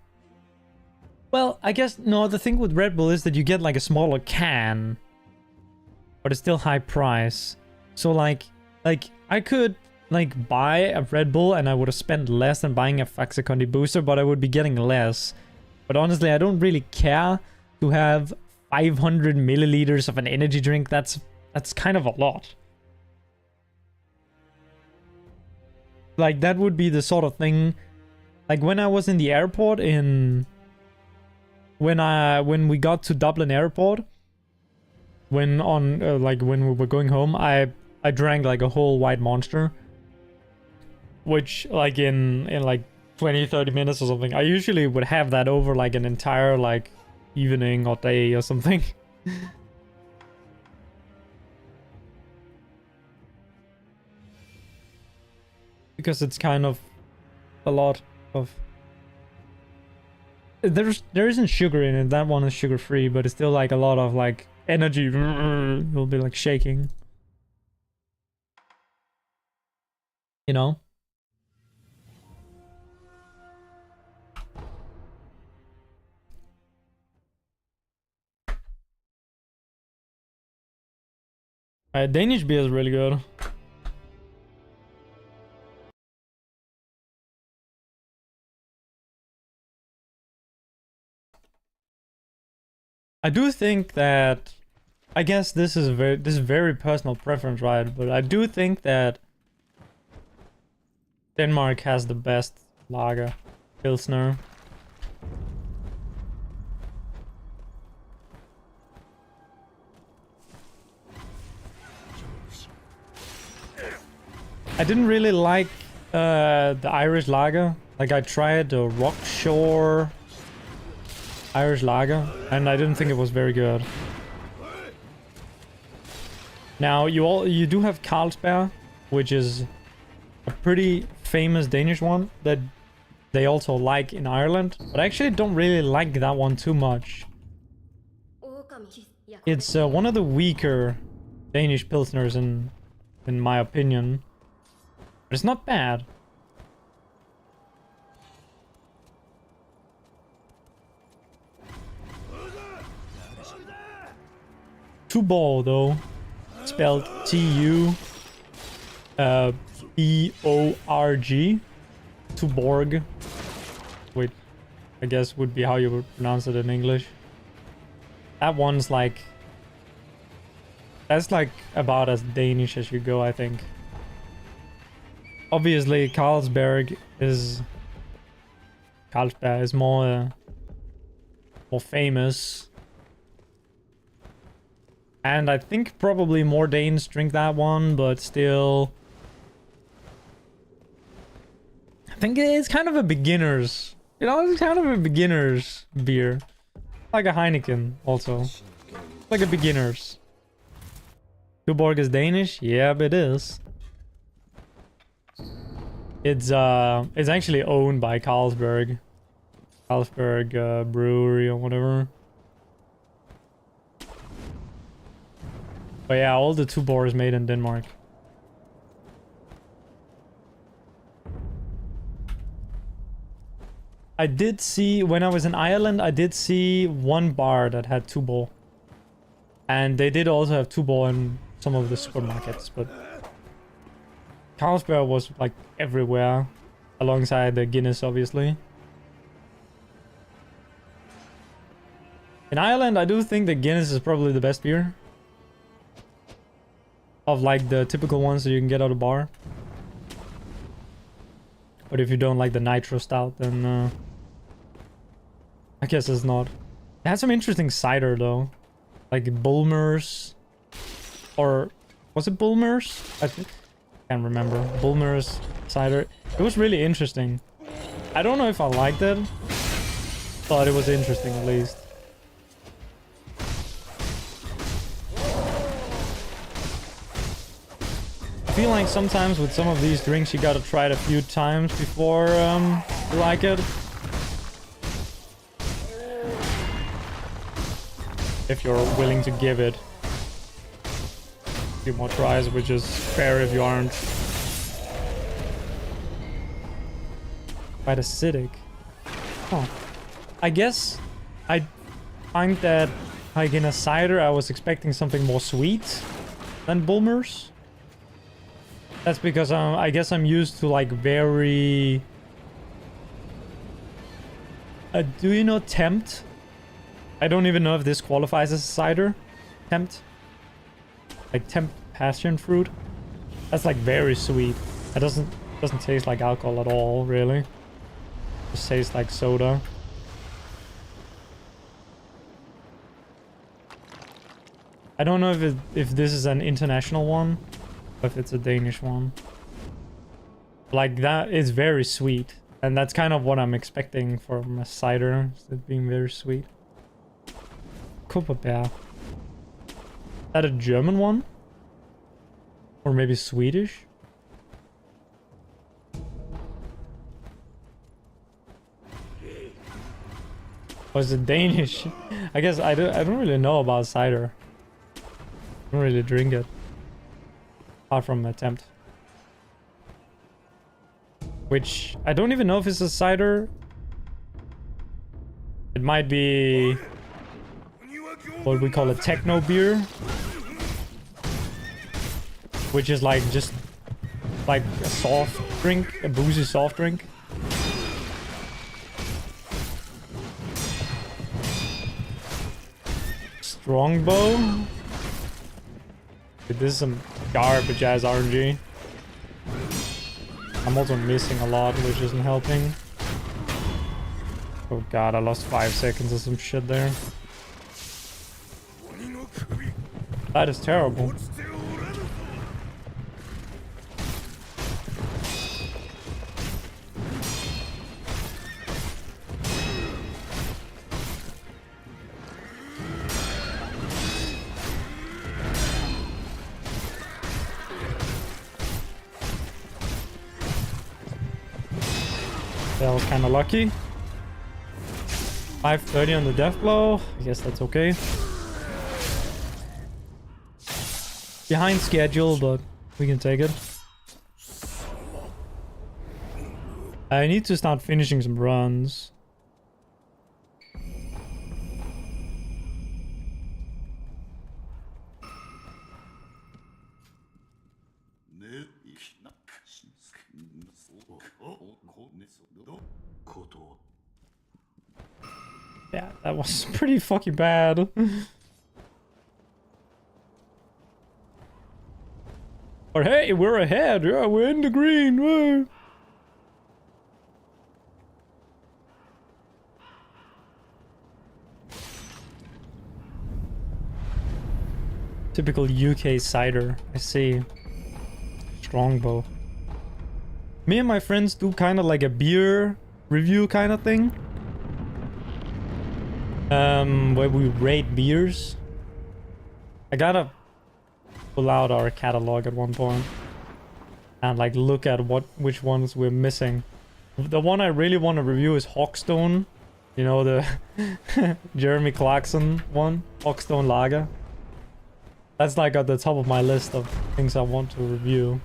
well, I guess... no, the thing with Red Bull is that you get like a smaller can. But it's still high price. So like I could like buy a Red Bull and I would have spent less than buying a Faxecondi Booster, but I would be getting less. But honestly, I don't really care to have 500 milliliters of an energy drink. That's kind of a lot. Like, that would be the sort of thing. Like, when I was in the airport in... When we got to Dublin Airport, when we were going home, I drank like a whole white monster, which like in like 20-30 minutes or something. I usually would have that over like an entire like evening or day or something. Because it's kind of a lot of... There isn't sugar in it. That one is sugar free, but it's still like a lot of like energy. You'll be like shaking. You know? Danish beer is really good. I do think that, I guess this is very personal preference, right? But I do think that Denmark has the best lager, Pilsner. I didn't really like the Irish lager. Like, I tried the Rockshore Irish lager, and I didn't think it was very good. Now, you do have Carlsberg, which is a pretty famous Danish one that they also like in Ireland, but I actually don't really like that one too much. It's one of the weaker Danish Pilsners in my opinion. But it's not bad. Tuborg though, spelled T-U-B-O-R-G. Tuborg. Wait, I guess would be how you would pronounce it in English. That one's like... That's like about as Danish as you go, I think. Obviously, Carlsberg is more famous, and I think probably more Danes drink that one. But still, I think it's kind of a beginner's. You know, it's kind of a beginner's beer, like a Heineken. Also, like a beginner's. Tuborg is Danish, yeah, but it is. It's actually owned by Carlsberg Brewery or whatever. But yeah, all the Tuborg is made in Denmark. I did see, when I was in Ireland, I did see one bar that had Tuborg. And they did also have Tuborg in some of the supermarkets, but Carlsberg was like everywhere, alongside the Guinness, obviously. In Ireland, I do think the Guinness is probably the best beer. Of like the typical ones that you can get at a bar. But if you don't like the Nitro Stout, then I guess it's not. It has some interesting cider though. Like Bulmers. Or was it Bulmers? I can't remember. Bulmers cider. It was really interesting. I don't know if I liked it, but it was interesting at least. I feel like sometimes with some of these drinks you gotta try it a few times before you like it. If you're willing to give it a few more tries, which is fair if you aren't. Quite acidic. Oh. I guess I find that like in a cider I was expecting something more sweet than Bulmers. That's because I guess I'm used to like very... do you know Tempt? I don't even know if this qualifies as a cider. Tempt. Like Tempt passion fruit. That's like very sweet. It doesn't... Doesn't taste like alcohol at all, really. Just tastes like soda. I don't know if this is an international one, or if it's a Danish one. Like, that is very sweet. And that's kind of what I'm expecting from a cider, it being very sweet. Kupferbär. Is that a German one? Or maybe Swedish? Or is it Danish? I guess I don't really know about cider. I don't really drink it. Apart from attempt. Which, I don't even know if it's a cider. It might be what we call a techno beer. Which is like just like a soft drink, a boozy soft drink. Strongbow. Dude, this is some garbage ass RNG. I'm also missing a lot, which isn't helping. Oh god, I lost 5 seconds of some shit there. That is terrible. That was kind of lucky. 530 on the death blow. I guess that's okay. Behind schedule, but we can take it. I need to start finishing some runs. Yeah, that was pretty fucking bad. But hey, we're ahead. Yeah, we're in the green. Woo. Typical UK cider. I see. Strongbow. Me and my friends do kind of like a beer review kind of thing. Where we rate beers. I gotta pull out our catalog at one point and like look at which ones we're missing. The one I really want to review is Hawkstone. You know, the Jeremy Clarkson one, Hawkstone Lager. That's like at the top of my list of things I want to review.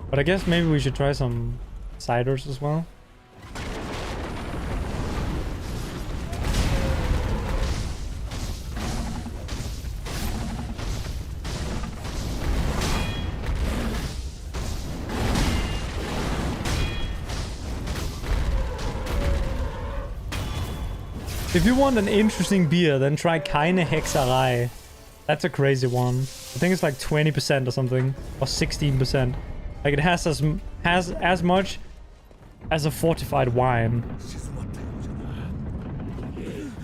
But I guess maybe we should try some ciders as well. If you want an interesting beer, then try Keine Hexerei. That's a crazy one. I think it's like 20% or something, or 16%. Like it has as much as a fortified wine.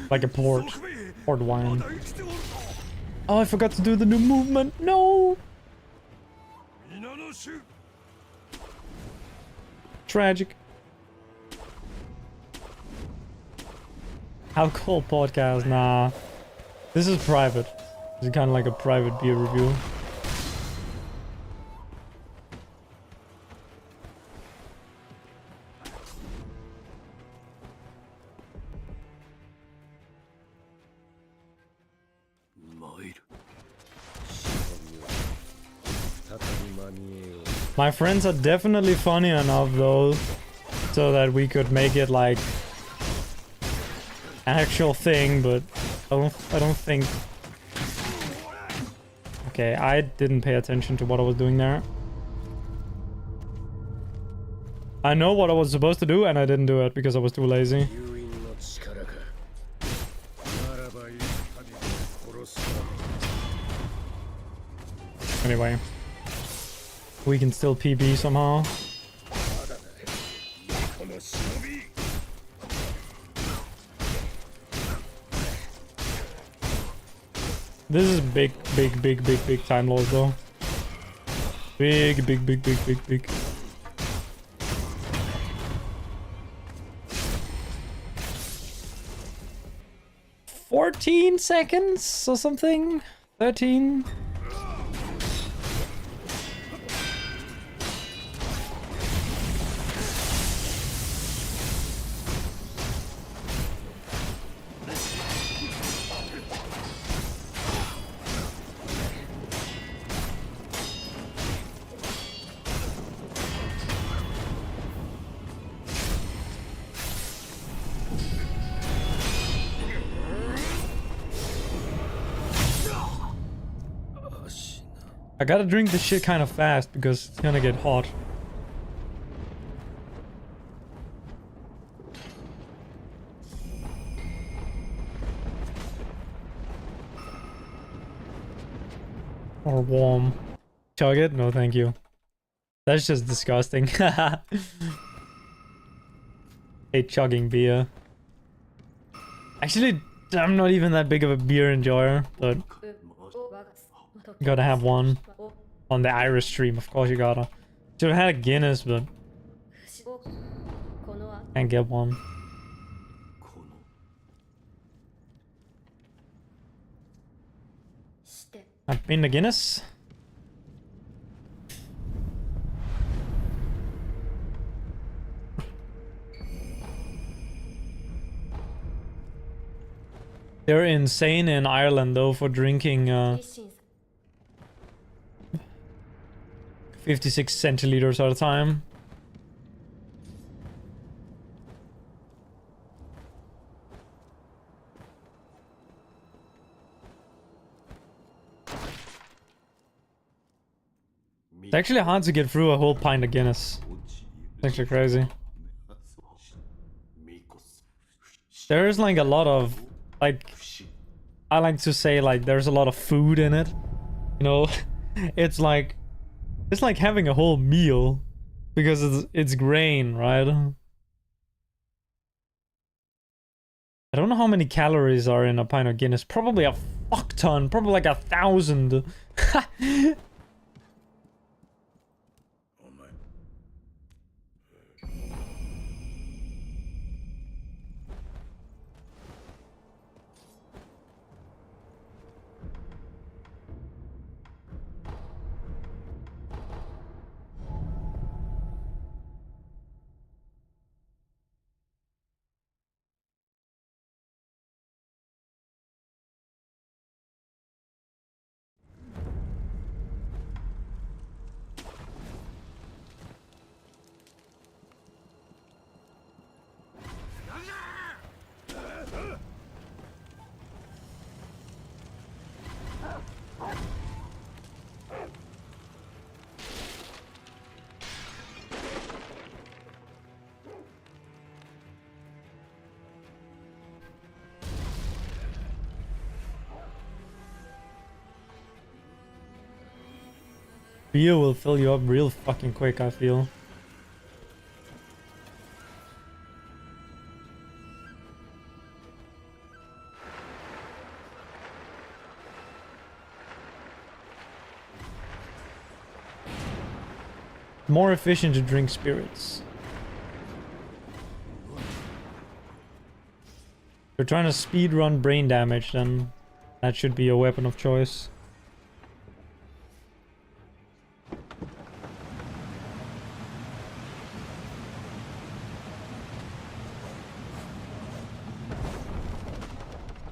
Like a port wine. Oh, I forgot to do the new movement. No! Tragic. Alcohol podcast, nah. This is private. This is kind of like a private beer review. My friends are definitely funny enough though, so that we could make it like an actual thing, but I don't think. Okay, I didn't pay attention to what I was doing there. I know what I was supposed to do and I didn't do it because I was too lazy. Anyway. We can still PB somehow. This is big time loss though. Big. 14 seconds or something? 13? I gotta drink this shit kind of fast because it's gonna get hot. Or warm. Chug it? No, thank you. That's just disgusting. Hate chugging beer. Actually, I'm not even that big of a beer enjoyer, but you gotta have one on the Irish stream. Of course you gotta. Should have had a Guinness, but can't get one. I've been to Guinness. They're insane in Ireland though for drinking 56 centiliters at a time. It's actually hard to get through a whole pint of Guinness. It's actually crazy. There's like a lot of, like, I like to say like there's a lot of food in it. You know, it's like having a whole meal because it's grain, right? I don't know how many calories are in a pint of Guinness. Probably a fuck ton. Probably like 1,000. Beer will fill you up real fucking quick, I feel. More efficient to drink spirits. If you're trying to speedrun brain damage, then that should be a weapon of choice.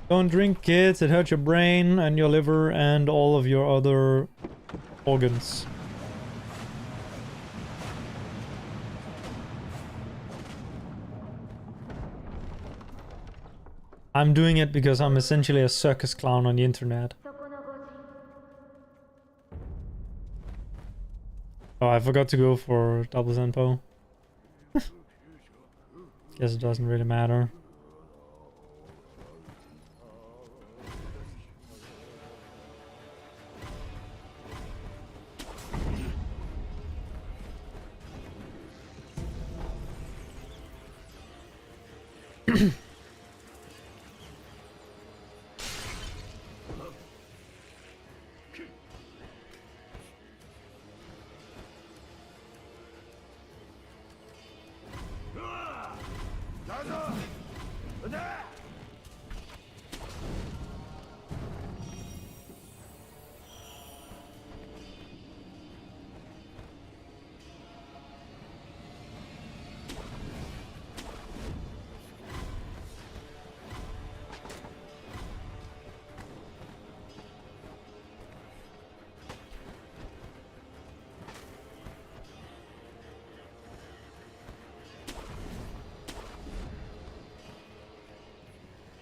Don't drink, kids, it hurts your brain and your liver and all of your other organs. I'm doing it because I'm essentially a circus clown on the internet. Oh, I forgot to go for double Zenpo. Guess it doesn't really matter.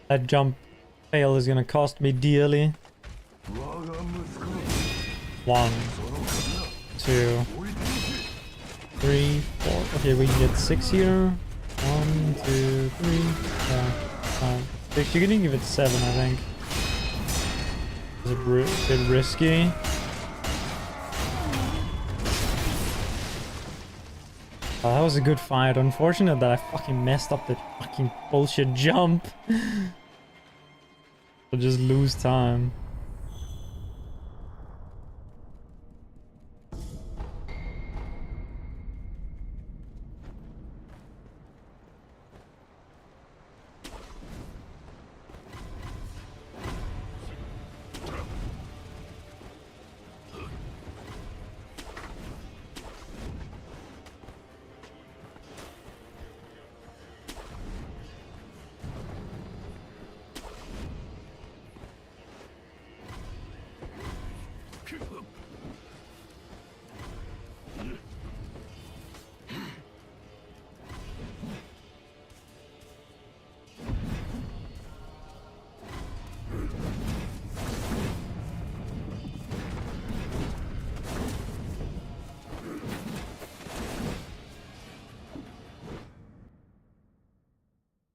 That jump fail is gonna cost me dearly. 1, 2, 3, 4. Okay, we can get 6 here. 1, 2, 3, 4, 5, 6. You can give it 7, I think. It's a bit risky. Oh, that was a good fight. Unfortunate that I fucking messed up the fucking bullshit jump. I'll just lose time.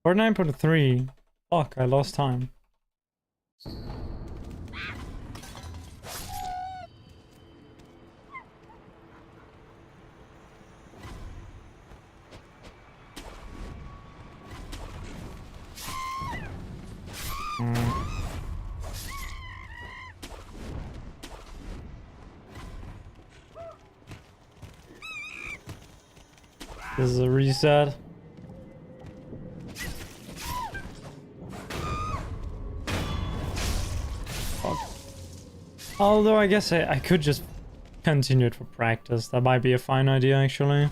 Or 9.3. Fuck, I lost time. This is a reset. Fuck. Although I guess I could just continue it for practice. That might be a fine idea, actually.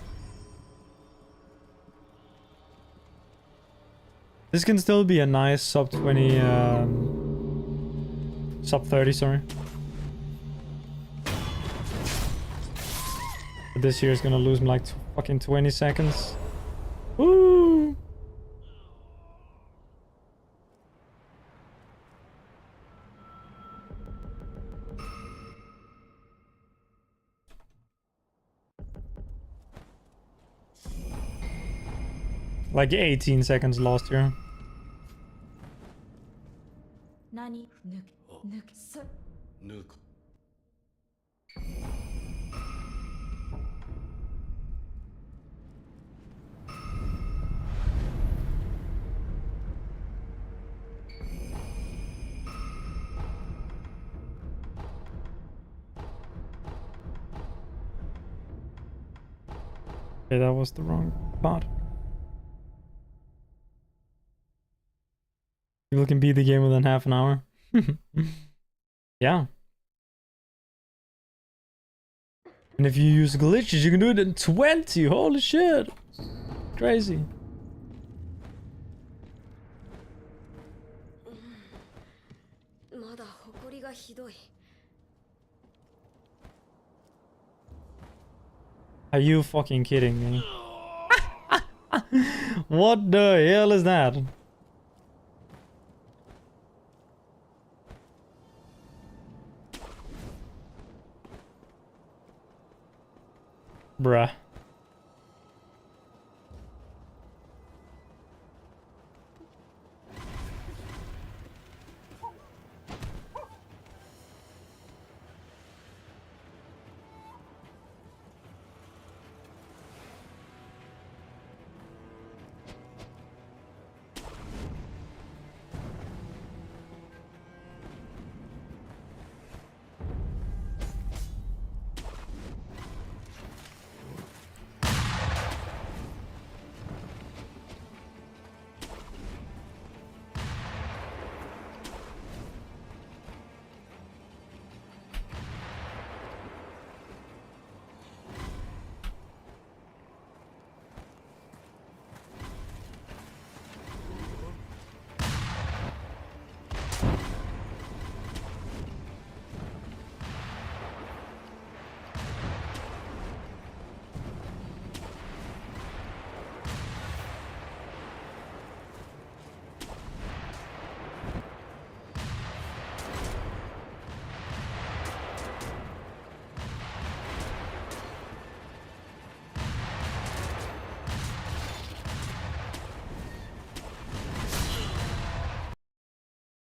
This can still be a nice sub 20, sub 30, sorry. But this year is gonna lose me like fucking 20 seconds. Woo! Like 18 seconds lost here. Okay, that was the wrong part. People can beat the game within half an hour. Yeah. And if you use glitches, you can do it in 20. Holy shit. Crazy. Are you fucking kidding me? What the hell is that? Bruh.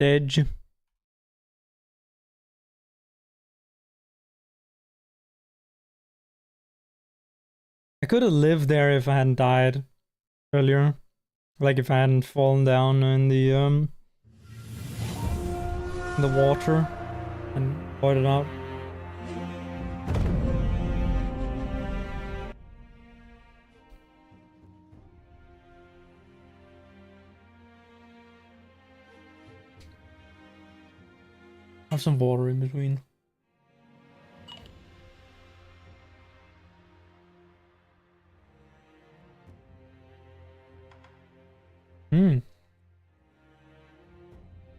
Edge. I could have lived there if I hadn't died earlier. Like if I hadn't fallen down in the water and voided out. Have some water in between.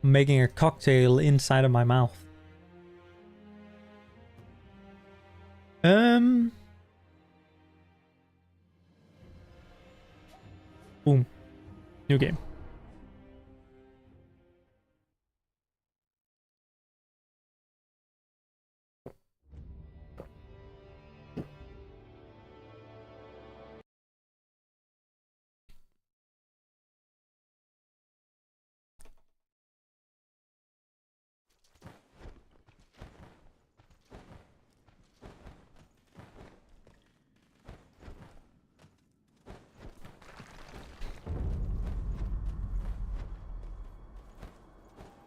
I'm making a cocktail inside of my mouth. Boom. New game.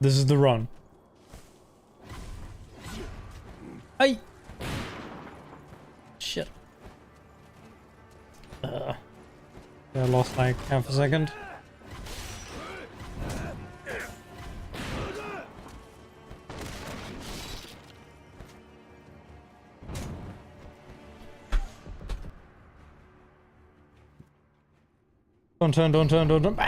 This is the run. Hey! Shit. I lost like half a second. Don't turn, don't turn, don't turn.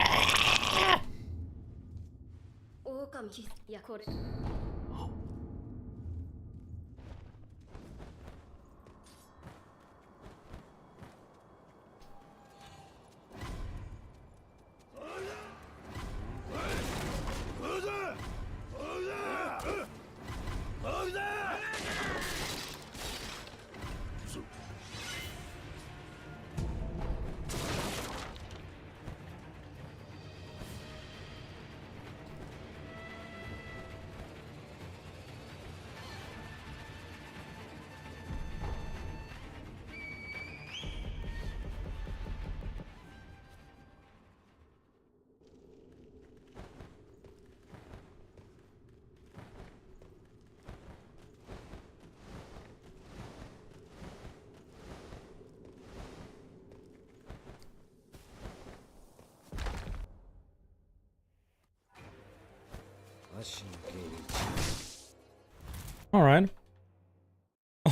All right.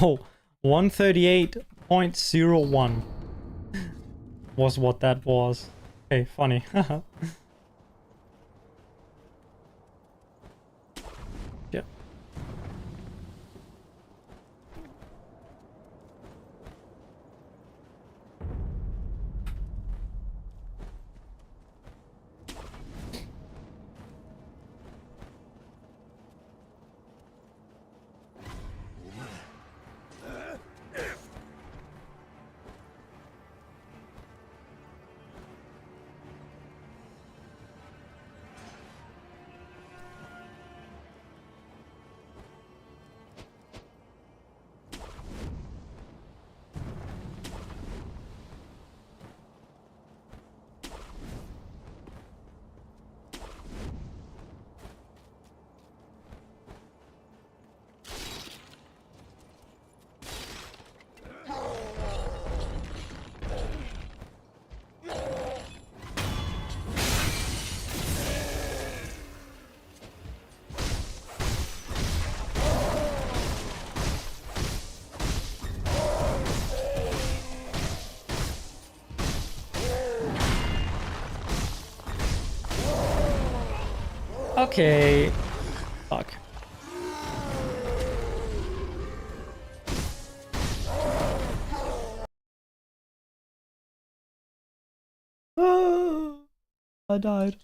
Oh, 138.01 was what that was. Okay, funny. Yeah. Okay. Fuck. I died.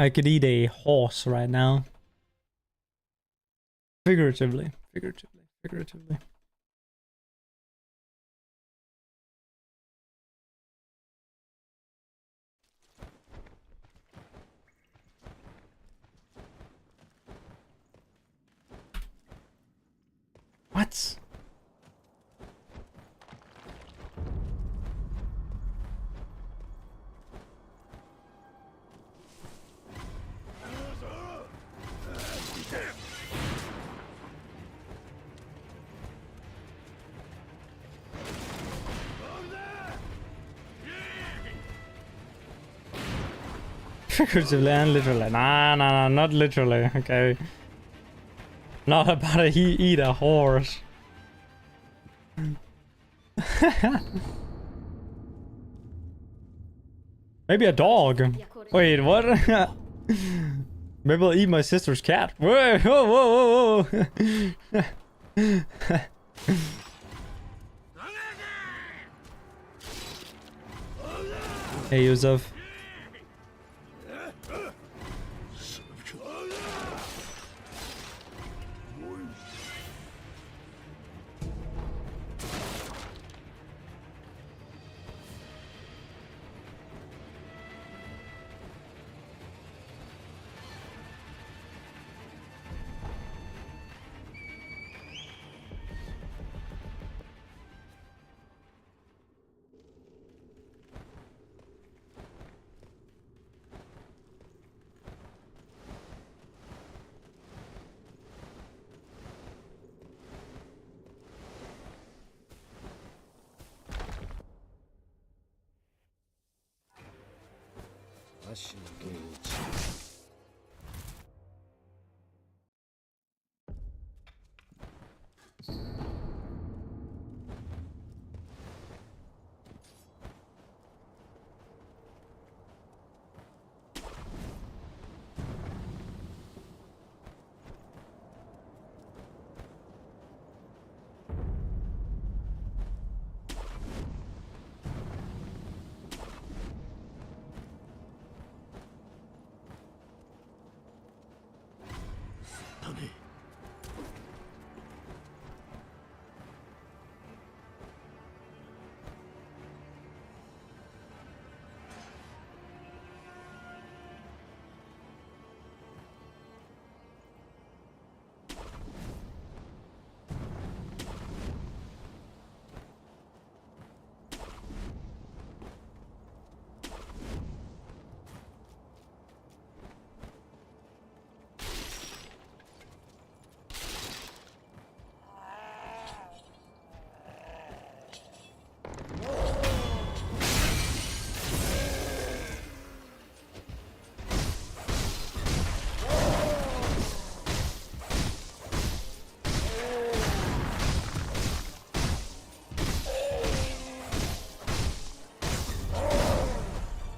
I could eat a horse right now. Figuratively. Figuratively. What? Figuratively and literally. Nah, not literally, okay. Not about to eat a horse. Maybe a dog. Wait, what? Maybe I'll eat my sister's cat. Whoa, whoa, whoa, whoa. Hey, Yusuf.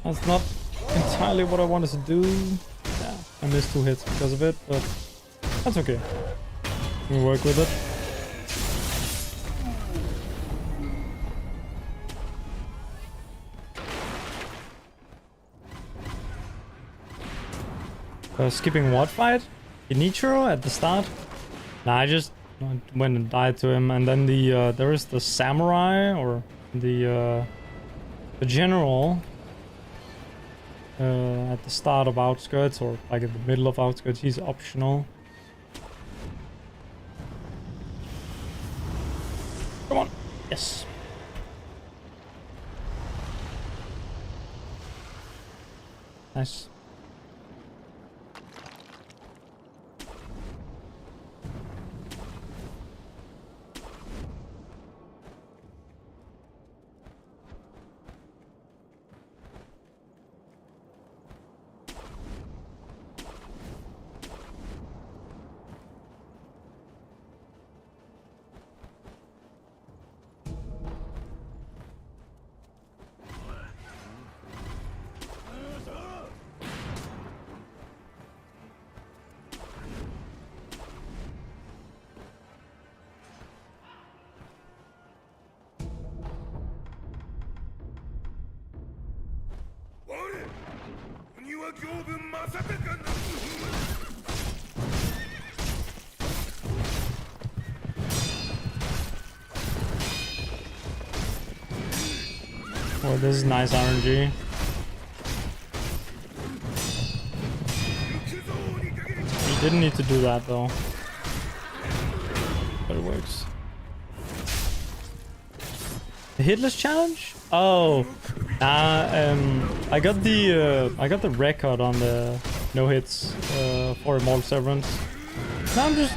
That's not entirely what I wanted to do. Yeah, I missed 2 hits because of it, but that's okay. We'll work with it. Skipping what fight? Inichiro at the start? Nah, I just went and died to him, and then the there is the samurai or the general at the start of Outskirts, or like in the middle of Outskirts. He's optional. Come on. Yes. Nice. Oh, this is nice RNG. You didn't need to do that though. But it works. The hitless challenge? Oh, I got the record on the no hits for Immortal Severance. Now I'm just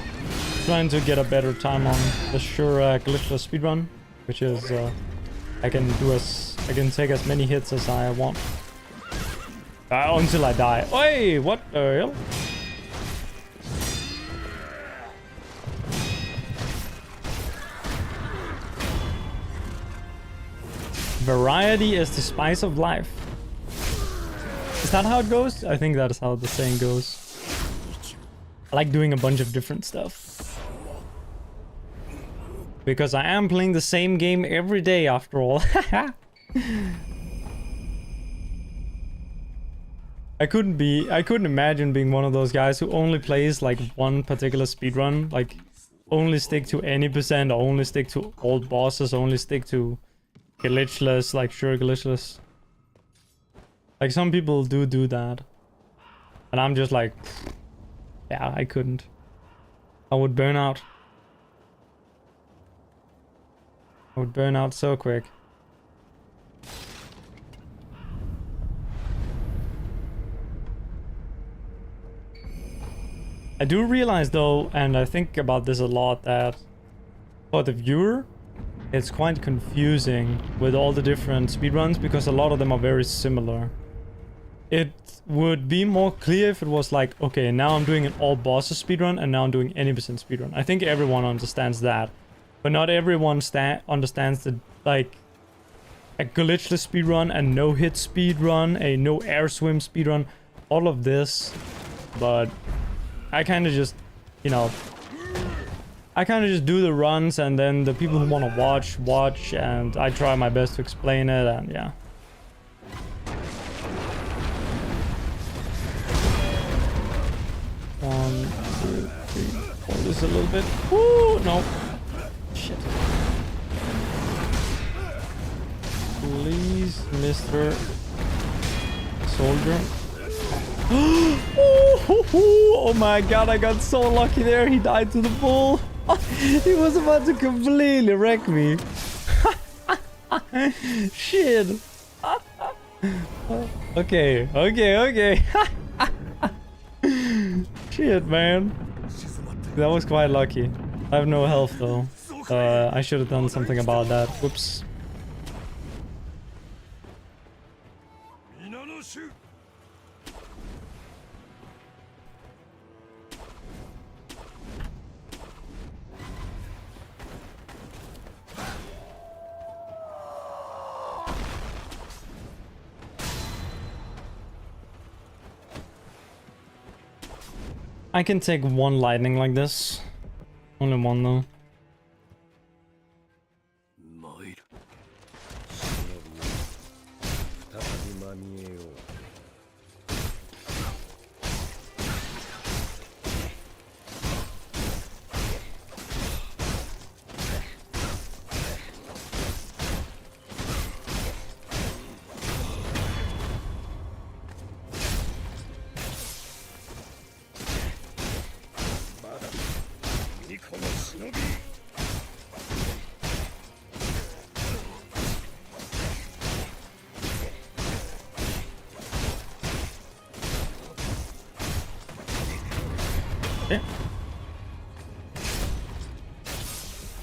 trying to get a better time on the Shura Glitchless speedrun, which is I can take as many hits as I want until I die. Oi, what the hell? Variety is the spice of life. Is that how it goes? I think that is how the saying goes. I like doing a bunch of different stuff. Because I am playing the same game every day after all. I couldn't imagine being one of those guys who only plays like one particular speedrun. Like only stick to any percent, or only stick to old bosses, only stick to glitchless, like sure glitchless. Like some people do that. And I'm just like, yeah, I couldn't. I would burn out. I would burn out so quick. I do realize though, and I think about this a lot, that for the viewer, it's quite confusing with all the different speedruns because a lot of them are very similar. It would be more clear if it was like, okay, now I'm doing an all bosses speedrun and now I'm doing any percent speedrun. I think everyone understands that. But not everyone understands the, like, a glitchless speedrun, a no-hit speedrun, a no-air swim speedrun, all of this. But I kind of just, you know, I kind of just do the runs, and then the people who want to watch, and I try my best to explain it, and yeah. One, two, three, four. This a little bit. Woo! No. Shit. Please, Mr. Soldier. Oh my god, I got so lucky there. He died to the bull. He was about to completely wreck me. Shit. Okay. Shit, man. That was quite lucky. I have no health though. I should have done something about that. Whoops. I can take one lightning like this. Only one though.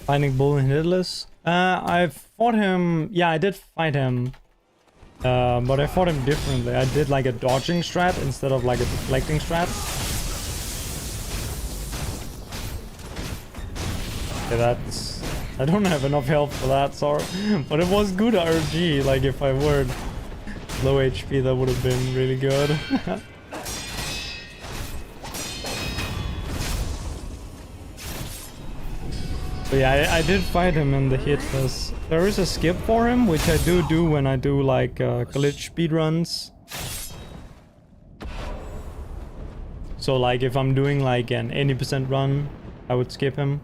Finding Bull and Hitless. I fought him. Yeah, I did fight him. But I fought him differently. I did like a dodging strat instead of like a deflecting strat. Okay, that's... I don't have enough health for that, sorry. But it was good RG. Like if I were low HP, that would have been really good. But yeah, I did fight him in the hitless. There is a skip for him, which I do when I do like glitch speedruns. So like if I'm doing like an 80% run, I would skip him.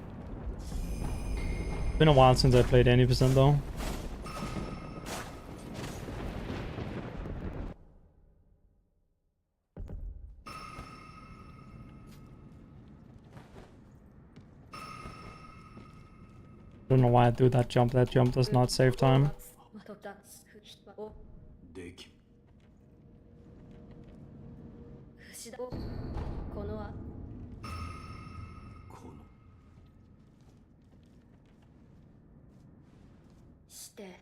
Been a while since I played 80% though. Don't know why I do that jump. That jump does not save time. できこのこのして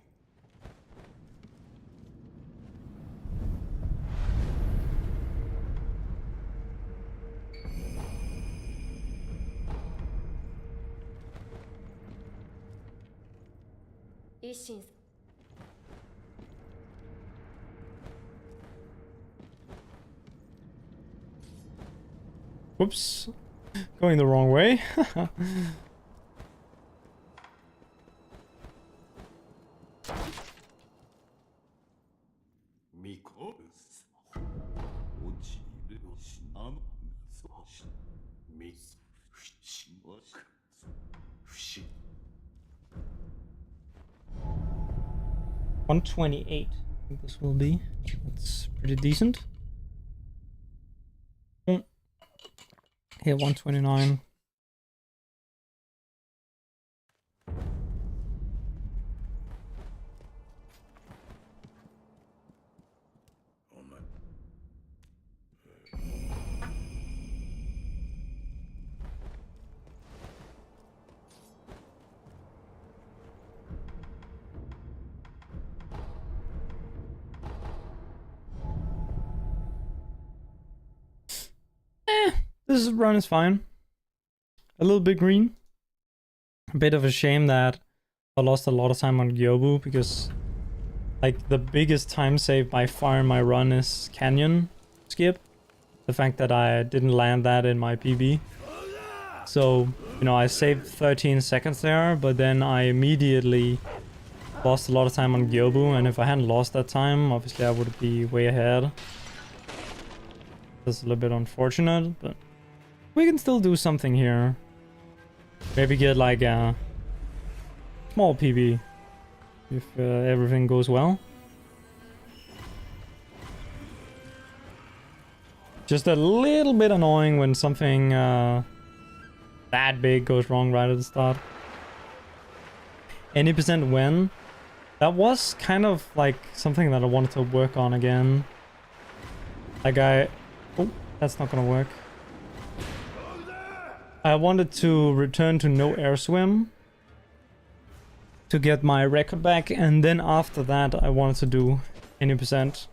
一心 Whoops. Going the wrong way. みこ落ちるしなむそしみふしまくふし128. I think this will be. That's pretty decent. Hit 129. This run is fine. A little bit green. A bit of a shame that I lost a lot of time on Gyobu because like the biggest time save by far in my run is Canyon skip. The fact that I didn't land that in my PB. So, you know, I saved 13 seconds there, but then I immediately lost a lot of time on Gyobu, and if I hadn't lost that time, obviously I would be way ahead. That's a little bit unfortunate, but we can still do something here. Maybe get like a small PB if everything goes well. Just a little bit annoying when something that big goes wrong right at the start. Any percent when? That was kind of like something that I wanted to work on again. Like oh, that's not gonna work. I wanted to return to no air swim to get my record back, and then after that I wanted to do any percent.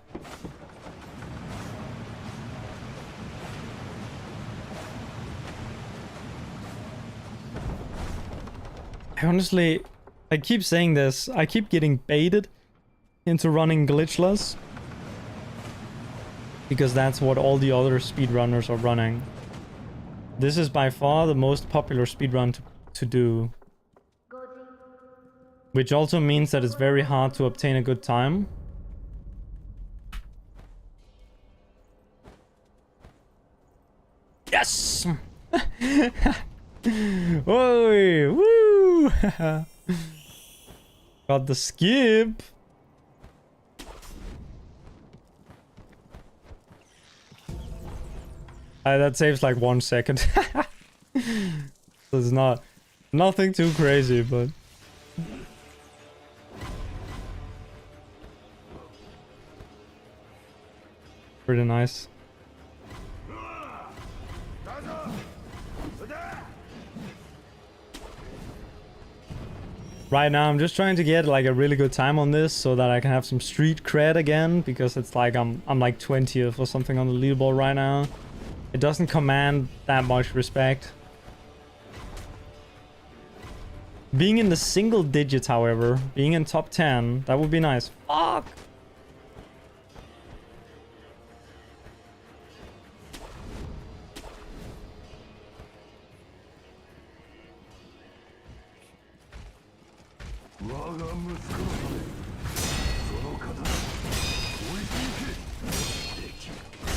I keep saying this, I keep getting baited into running glitchless because that's what all the other speedrunners are running. This is by far the most popular speedrun to do. Which also means that it's very hard to obtain a good time. Yes! Oi! Woo! Got the skip! That saves like 1 second. So it's nothing too crazy, but pretty nice. Right now I'm just trying to get like a really good time on this so that I can have some street cred again, because it's like I'm like 20th or something on the leaderboard right now. It doesn't command that much respect. Being in the single digits, however, being in top 10, that would be nice. Fuck!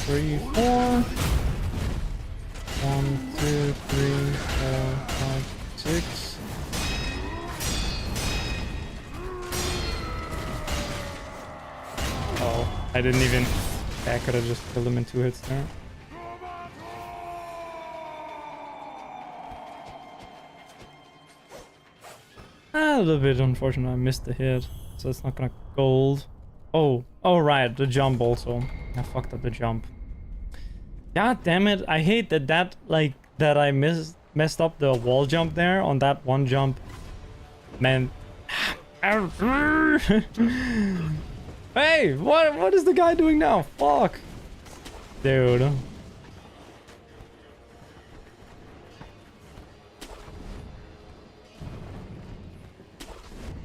Three, four. 1, 2, 3, 4, 5, 6. Oh, I didn't even... I could have just killed him in 2 hits there. A little bit unfortunate, I missed the hit, so it's not gonna gold. Oh, right, the jump also. I fucked up the jump. God damn it! I hate that I messed up the wall jump there on that one jump. Man. Hey, what is the guy doing now? Fuck, dude.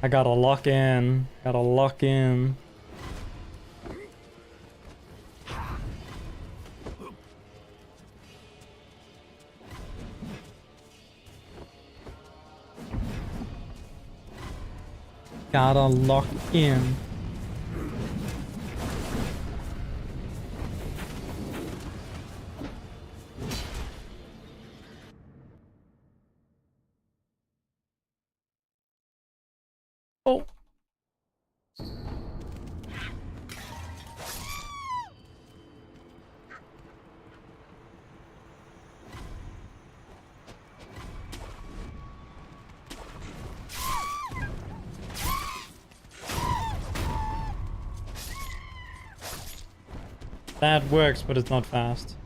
I gotta lock in. Gotta lock in. Gotta lock in. Oh. That works, but it's not fast.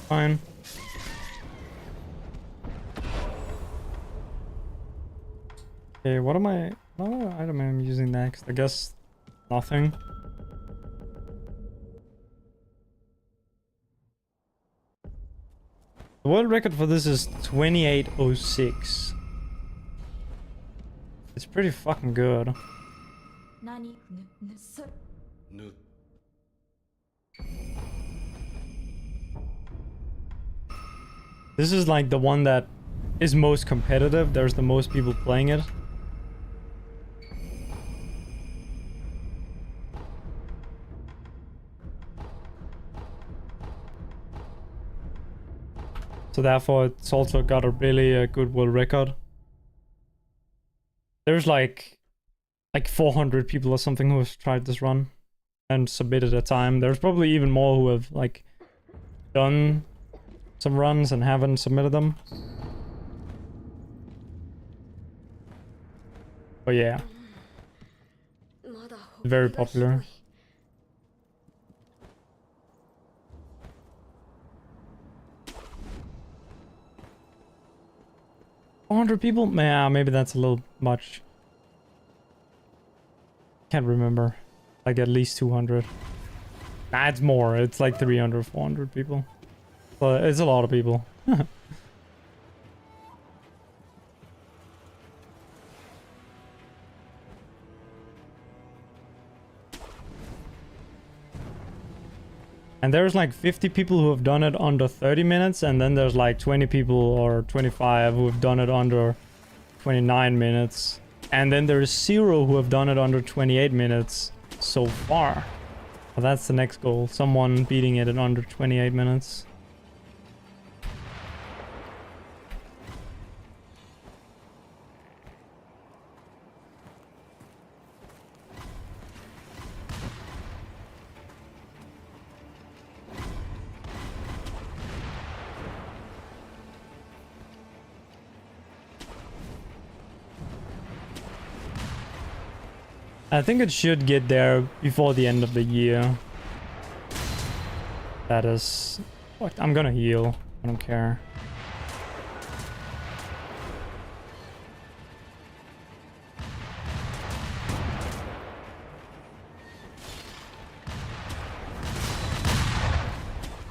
Fine. Okay, what item am I using next? I guess nothing. The world record for this is 2806. It's pretty fucking good. Nu. This is like the one that is most competitive. There's the most people playing it. So therefore it's also got a really good world record. There's like 400 people or something who have tried this run and submitted a time. There's probably even more who have like done some runs and haven't submitted them. But yeah, very popular. 400 people? Yeah, maybe that's a little much. Can't remember. Like at least 200. Nah, it's more. It's like 300, 400 people. But it's a lot of people. And there's like 50 people who have done it under 30 minutes, and then there's like 20 people or 25 who have done it under 29 minutes. And then there's 0 who have done it under 28 minutes so far. Well, that's the next goal. Someone beating it in under 28 minutes. I think it should get there before the end of the year. That is... What? I'm gonna heal. I don't care.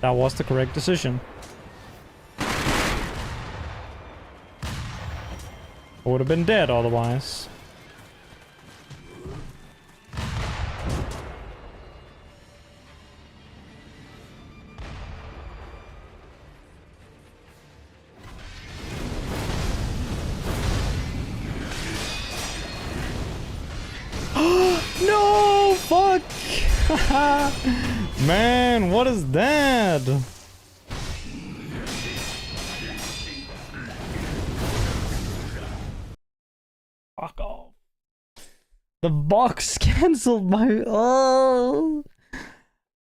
That was the correct decision. I would have been dead otherwise. fuck? Man, what is that? Fuck off. The box cancelled my... Oh.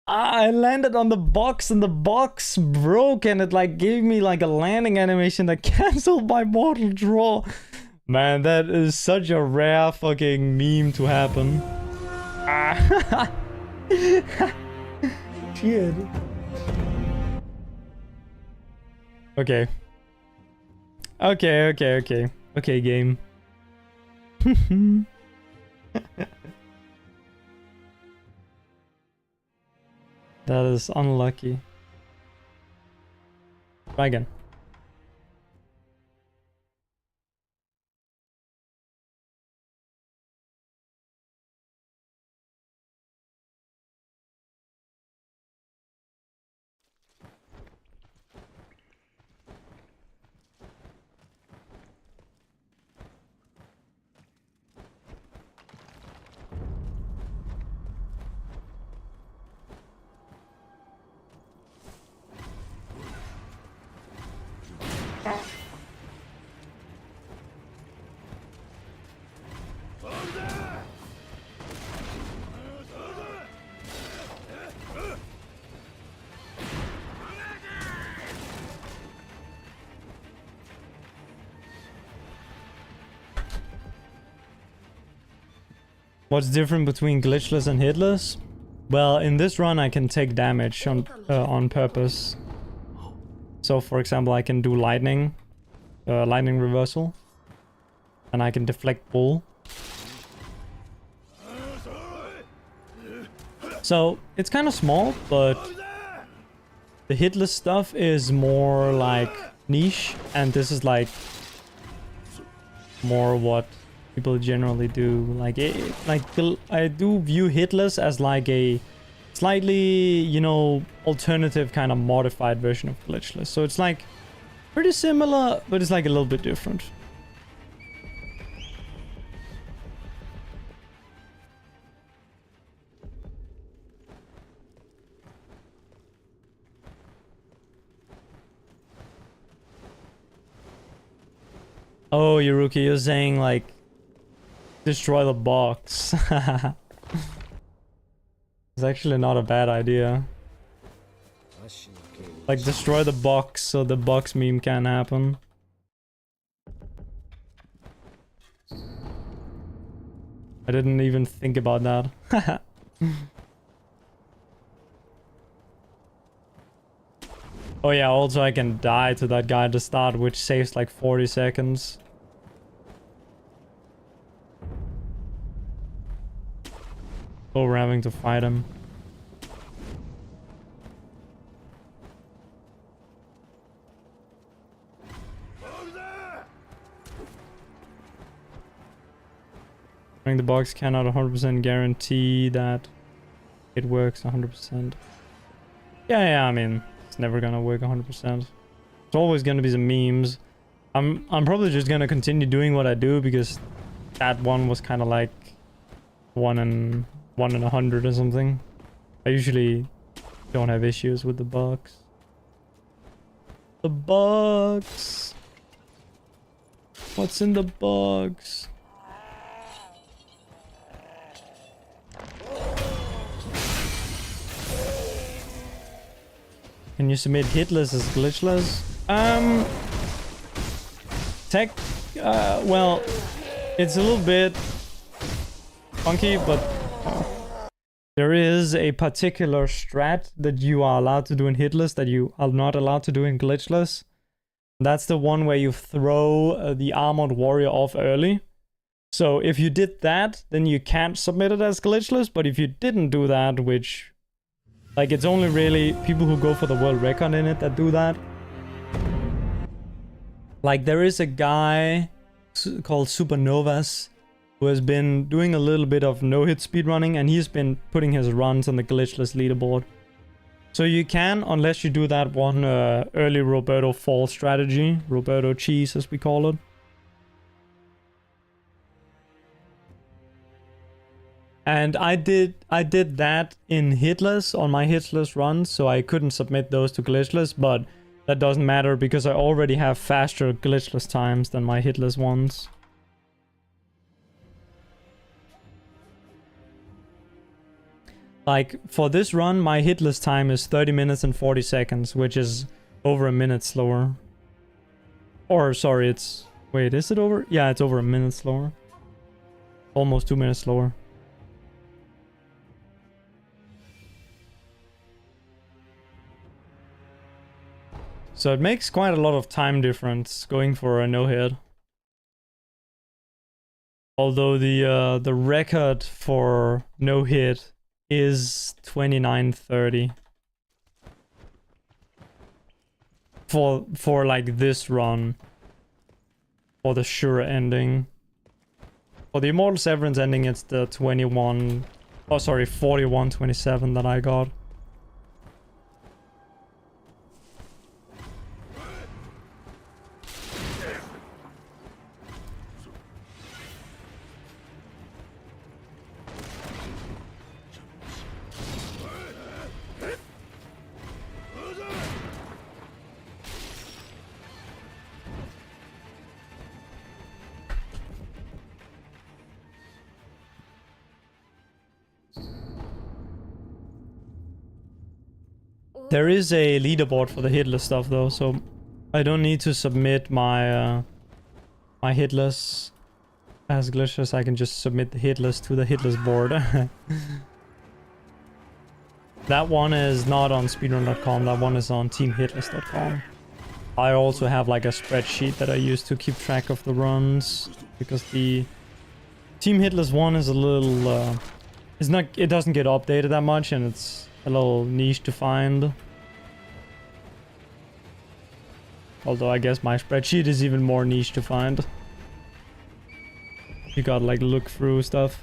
I landed on the box and the box broke and it like gave me like a landing animation that cancelled my mortal draw. Man, that is such a rare fucking meme to happen. Shit. Okay. Okay, game. That is unlucky. Try again. What's different between glitchless and hitless? Well, in this run I can take damage on purpose. So for example, I can do lightning reversal, and I can deflect bull. So it's kind of small, but the hitless stuff is more like niche, and this is like more what people generally do. Like I do view hitless as like a slightly, you know, alternative kind of modified version of glitchless. So it's like pretty similar, but it's like a little bit different. Oh, Yuruki, you're saying like destroy the box. It's actually not a bad idea. Like destroy the box so the box meme can happen. I didn't even think about that. Oh yeah, also I can die to that guy at the start, which saves like 40 seconds. Oh, we're having to fight him. Running the box cannot 100% guarantee that it works 100%. Yeah, I mean, it's never gonna work 100%. It's always gonna be some memes. I'm probably just gonna continue doing what I do because that one was kind of like 1 in 100 or something. I usually don't have issues with the box. The box. What's in the box? Can you submit hitless as glitchless? Well, it's a little bit funky, but there is a particular strat that you are allowed to do in hitless that you are not allowed to do in glitchless. That's the one where you throw the armored warrior off early. So if you did that, then you can't submit it as glitchless, but if you didn't do that, which... like, it's only really people who go for the world record in it that do that. Like, there is a guy called Supernovas who has been doing a little bit of no-hit speedrunning, and he's been putting his runs on the glitchless leaderboard. So you can, unless you do that one early Roberto fall strategy, Roberto cheese as we call it. And I did that in hitless on my hitless runs, so I couldn't submit those to glitchless, but that doesn't matter because I already have faster glitchless times than my hitless ones. Like, for this run, my hitless time is 30 minutes and 40 seconds, which is over a minute slower. Or, sorry, it's... Wait, is it over? Yeah, it's over a minute slower. Almost 2 minutes slower. So it makes quite a lot of time difference going for a no-hit. Although the record for no-hit is 29:30 for like this run, for the Shura ending. For the Immortal Severance ending, it's the 41:27 that I got. There is a leaderboard for the hitless stuff though, so I don't need to submit my my hitless as glitchless. I can just submit the hitless to the hitless board. That one is not on speedrun.com, that one is on teamhitless.com. I also have like a spreadsheet that I use to keep track of the runs, because the Team Hitless one is a little it doesn't get updated that much, and it's a little niche to find. Although I guess my spreadsheet is even more niche to find. You gotta like look through stuff.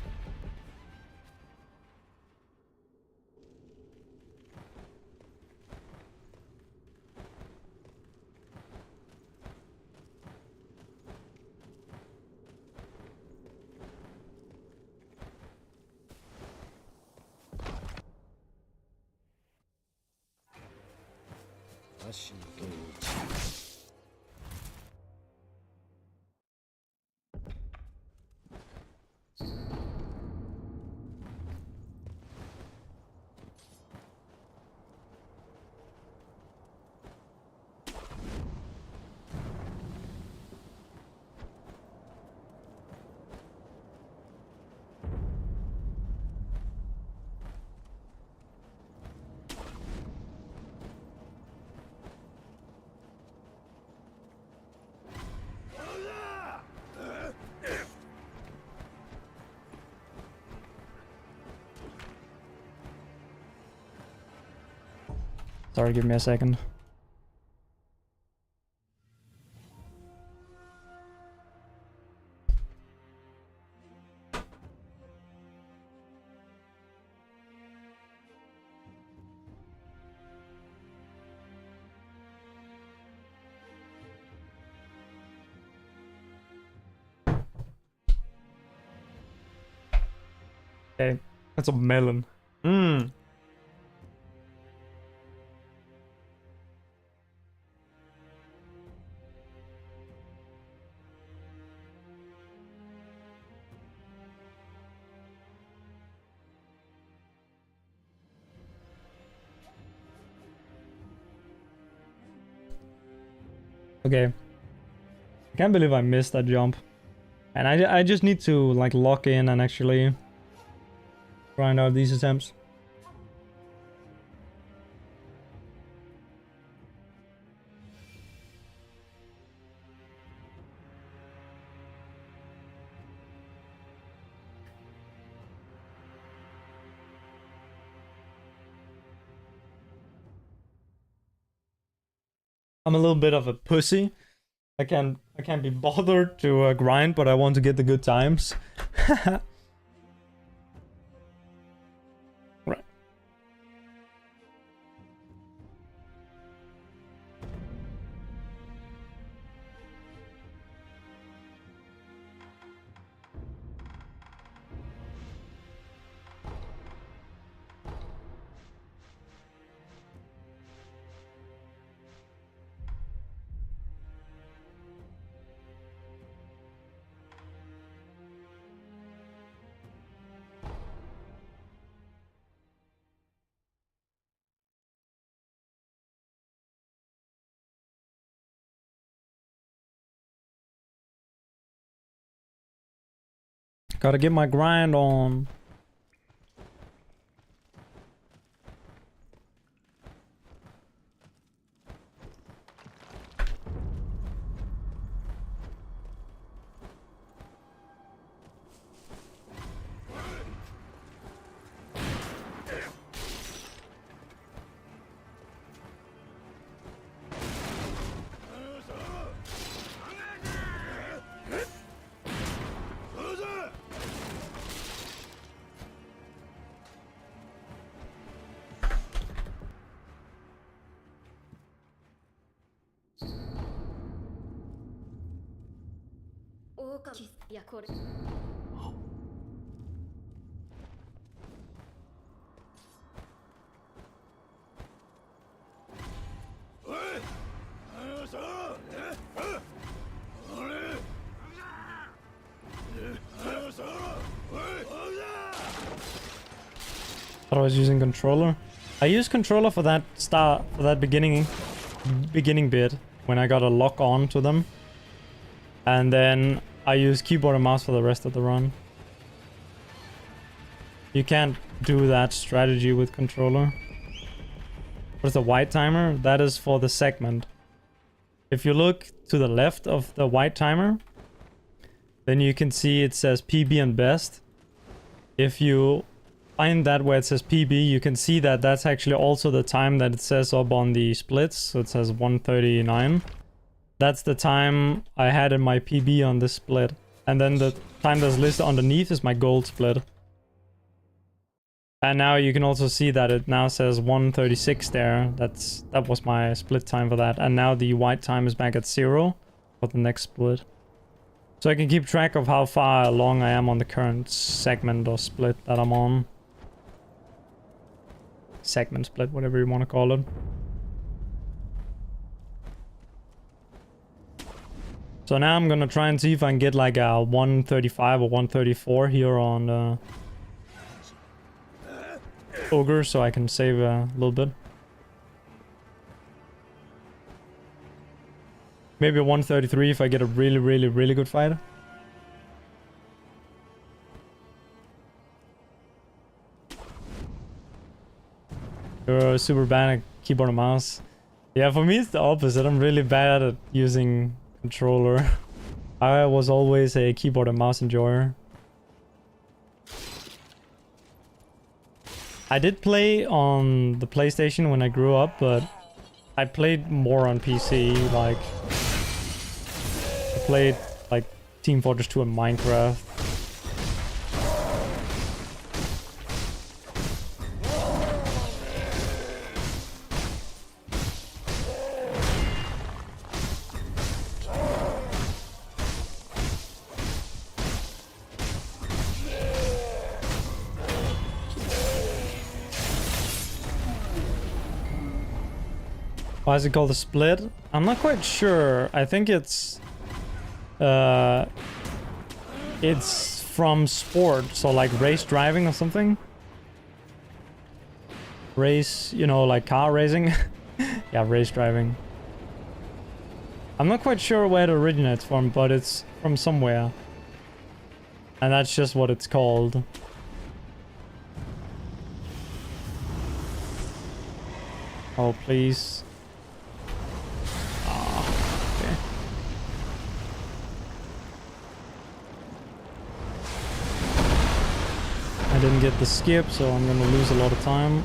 Sorry, give me a second. Okay, that's a melon. Mmm. Okay. I can't believe I missed that jump. And I just need to like lock in and actually grind out these attempts. I'm a little bit of a pussy. I can't be bothered to grind, but I want to get the good times. Right. Gotta get my grind on. Thought I was using controller. I used controller for that beginning bit when I got a lock on to them. And then I use keyboard and mouse for the rest of the run. You can't do that strategy with controller. What's the white timer? That is for the segment. If you look to the left of the white timer, then you can see it says PB and best. If you find that where it says PB, you can see that that's actually also the time that it says up on the splits. So it says 1:39. That's the time I had in my PB on this split. And then the time that's listed underneath is my gold split. And now you can also see that it now says 1:36 there. That was my split time for that. And now the white time is back at 0 for the next split. So I can keep track of how far along I am on the current segment or split that I'm on. Segment split, whatever you want to call it. So now I'm gonna try and see if I can get like a 135 or 134 here on Ogre, so I can save a little bit. Maybe a 133 if I get a really good fight. You're super bad at keyboard and mouse. Yeah, for me it's the opposite. I'm really bad at using controller. I was always a keyboard and mouse enjoyer. I did play on the PlayStation when I grew up, but I played more on PC. Like, I played like Team Fortress 2 and Minecraft. Why is it called a split? I'm not quite sure. I think it's from sport, so like race driving or something. Race, you know, like car racing. Yeah, race driving. I'm not quite sure where it originates from, but it's from somewhere. And that's just what it's called. Oh, please. I didn't get the skip, so I'm gonna lose a lot of time.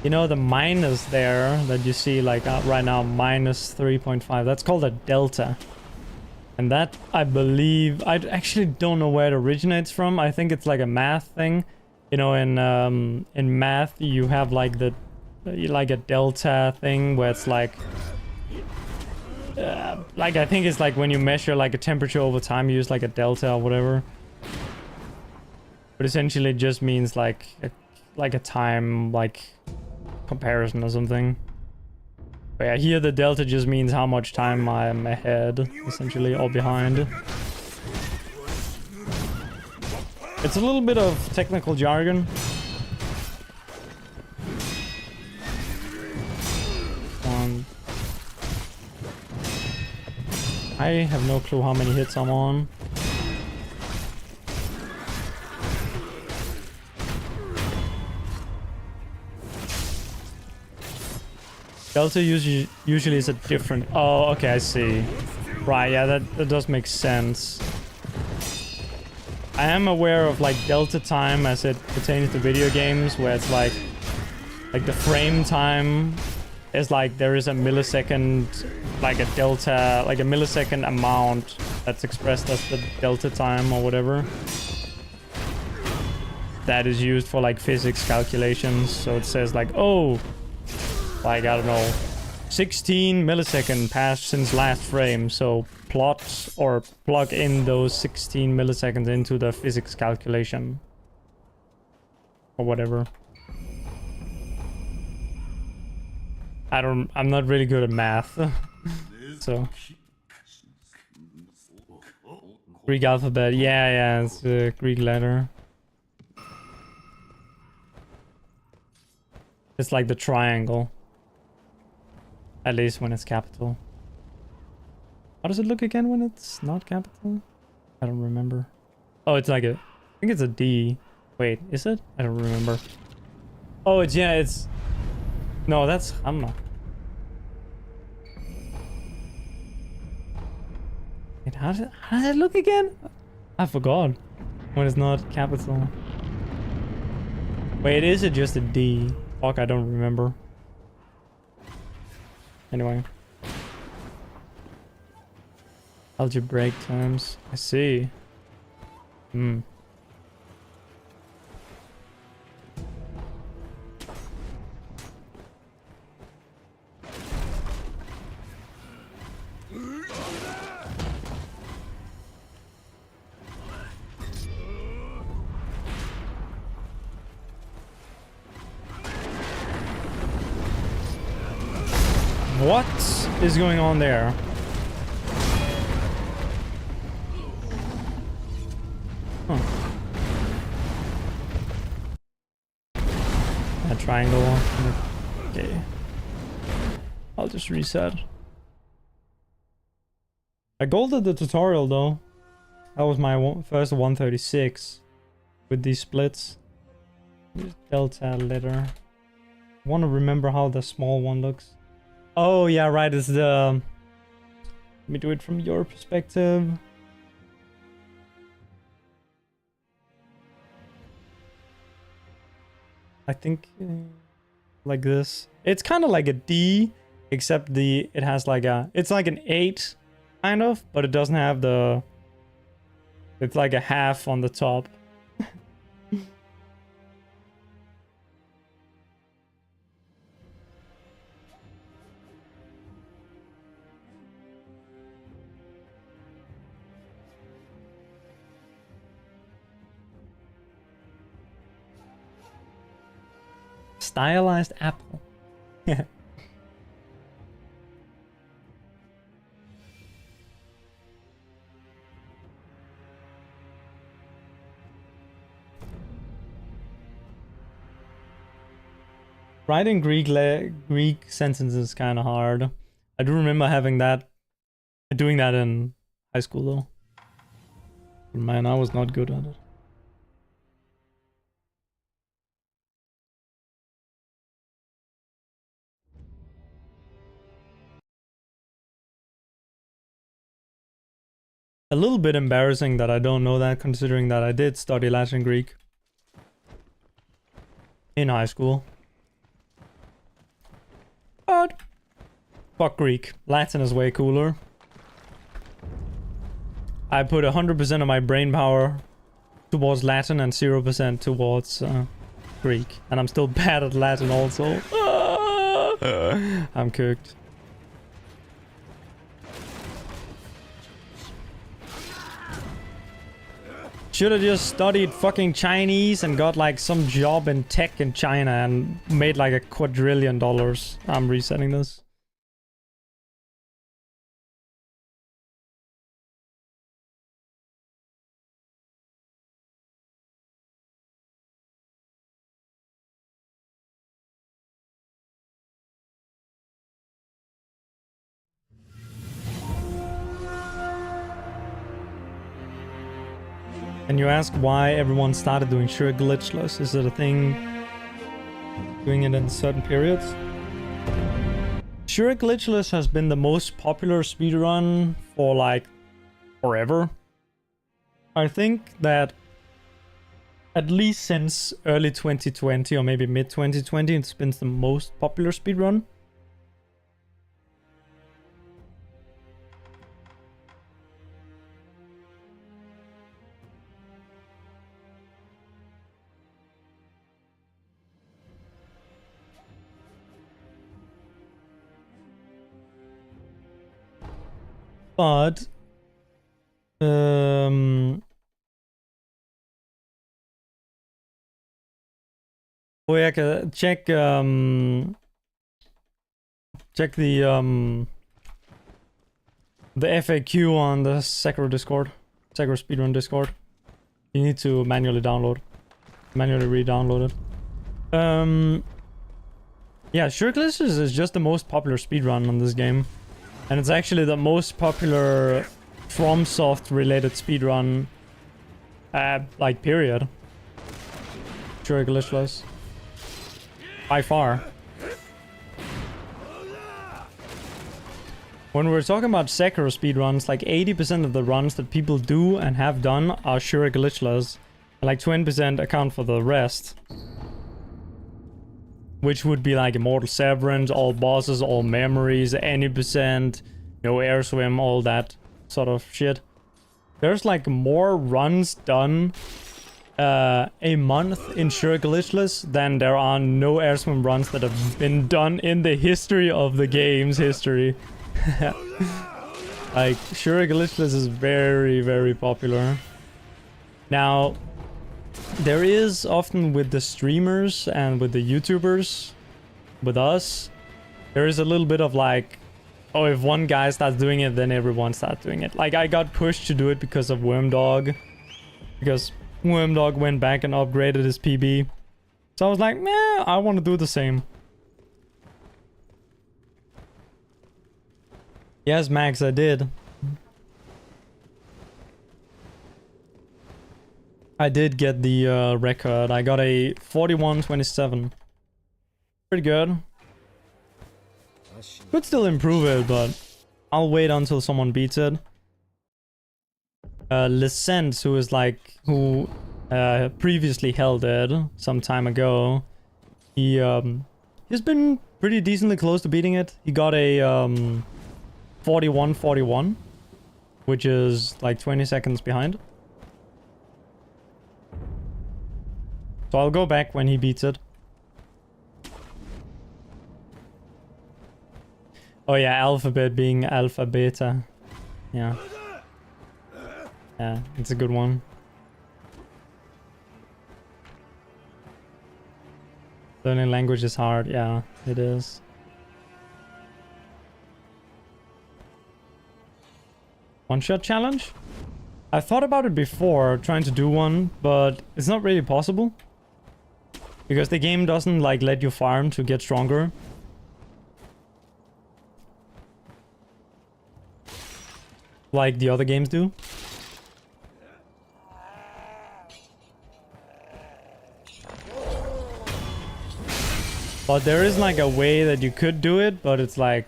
You know, the minus there that you see like right now, minus 3.5, that's called a delta. And that, I believe, I actually don't know where it originates from. I think it's like a math thing. You know, in math, you have like like a delta thing where it's like I think it's like when you measure like a temperature over time, you use like a delta or whatever. But essentially it just means like a time like comparison or something. But yeah, here the delta just means how much time I'm ahead, essentially, or behind. It's a little bit of technical jargon. I have no clue how many hits I'm on. Delta usually is a different... Oh, okay, I see. Right, yeah, that does make sense. I am aware of like delta time as it pertains to video games, where it's like the frame time is like there is a millisecond, like a delta, like a millisecond amount that's expressed as the delta time or whatever. That is used for like physics calculations. So it says like, oh, like, I don't know, 16 millisecond passed since last frame, so plot or plug in those 16 milliseconds into the physics calculation. Or whatever. I'm not really good at math. So. Greek alphabet, yeah, it's a Greek letter. It's like the triangle. At least when it's capital. How does it look again when it's not capital? I don't remember. Oh, it's like a... I think it's a D. Wait, is it? I don't remember. Oh, it's... Yeah, it's... No, that's Hamma. Wait, how does it look again? I forgot. When it's not capital. Wait, is it just a D? Fuck, I don't remember. Anyway. Algebraic terms. I see. Hmm. What is going on there? Huh. A triangle. Okay. I'll just reset. I golded the tutorial though. That was my first 136 with these splits. Delta letter. I want to remember how the small one looks. Oh yeah, right, it's the... Let me do it from your perspective. I think like this. It's kind of like a D, except it has like a... It's like an 8, kind of, but it doesn't have the... It's like a half on the top. Stylized apple. Writing Greek sentences is kind of hard. I do remember doing that in high school though. Man, I was not good at it. A little bit embarrassing that I don't know that, considering that I did study Latin Greek in high school. But fuck Greek. Latin is way cooler. I put 100% of my brain power towards Latin and 0% towards Greek. And I'm still bad at Latin also. I'm cooked. Should have just studied fucking Chinese and got like some job in tech in China and made like $1 quadrillion. I'm resetting this. And you ask why everyone started doing Shura Glitchless. Is it a thing doing it in certain periods? Shura Glitchless has been the most popular speedrun for like forever. I think that at least since early 2020 or maybe mid 2020 it's been the most popular speedrun. But check check the FAQ on the Sekiro Discord, Sekiro Speedrun Discord. You need to manually re-download it. Yeah, Shura Glitchless is just the most popular speedrun on this game. And it's actually the most popular FromSoft related speedrun, like period. Shura Glitchless. By far. When we're talking about Sekiro speedruns, like 80% of the runs that people do and have done are Shura Glitchless. And like 20% account for the rest. Which would be like Immortal Severance, all bosses, all memories, any percent, no air swim, all that sort of shit. There's like more runs done a month in Shura Glitchless than there are no air swim runs that have been done in the history of the game's history. Like, Shura Glitchless is very, very popular. Now, there is often with the streamers and with the YouTubers, with us, there is a little bit of like, oh, if one guy starts doing it, then everyone starts doing it. Like, I got pushed to do it because of Wormdog. Because Wormdog went back and upgraded his PB. So I was like, meh, I want to do the same. Yes, Max, I did. I did get the record. I got a 41.27. Pretty good. Could still improve it, but I'll wait until someone beats it. Lissent, who previously held it some time ago, he's been pretty decently close to beating it. He got a 41.41, which is like 20 seconds behind. So I'll go back when he beats it. Oh yeah, alphabet being alpha beta. Yeah. Yeah, it's a good one. Learning language is hard. Yeah, it is. One-shot challenge? I thought about it before, trying to do one, but it's not really possible. Because the game doesn't like let you farm to get stronger. Like the other games do. But there is like a way that you could do it, but it's like...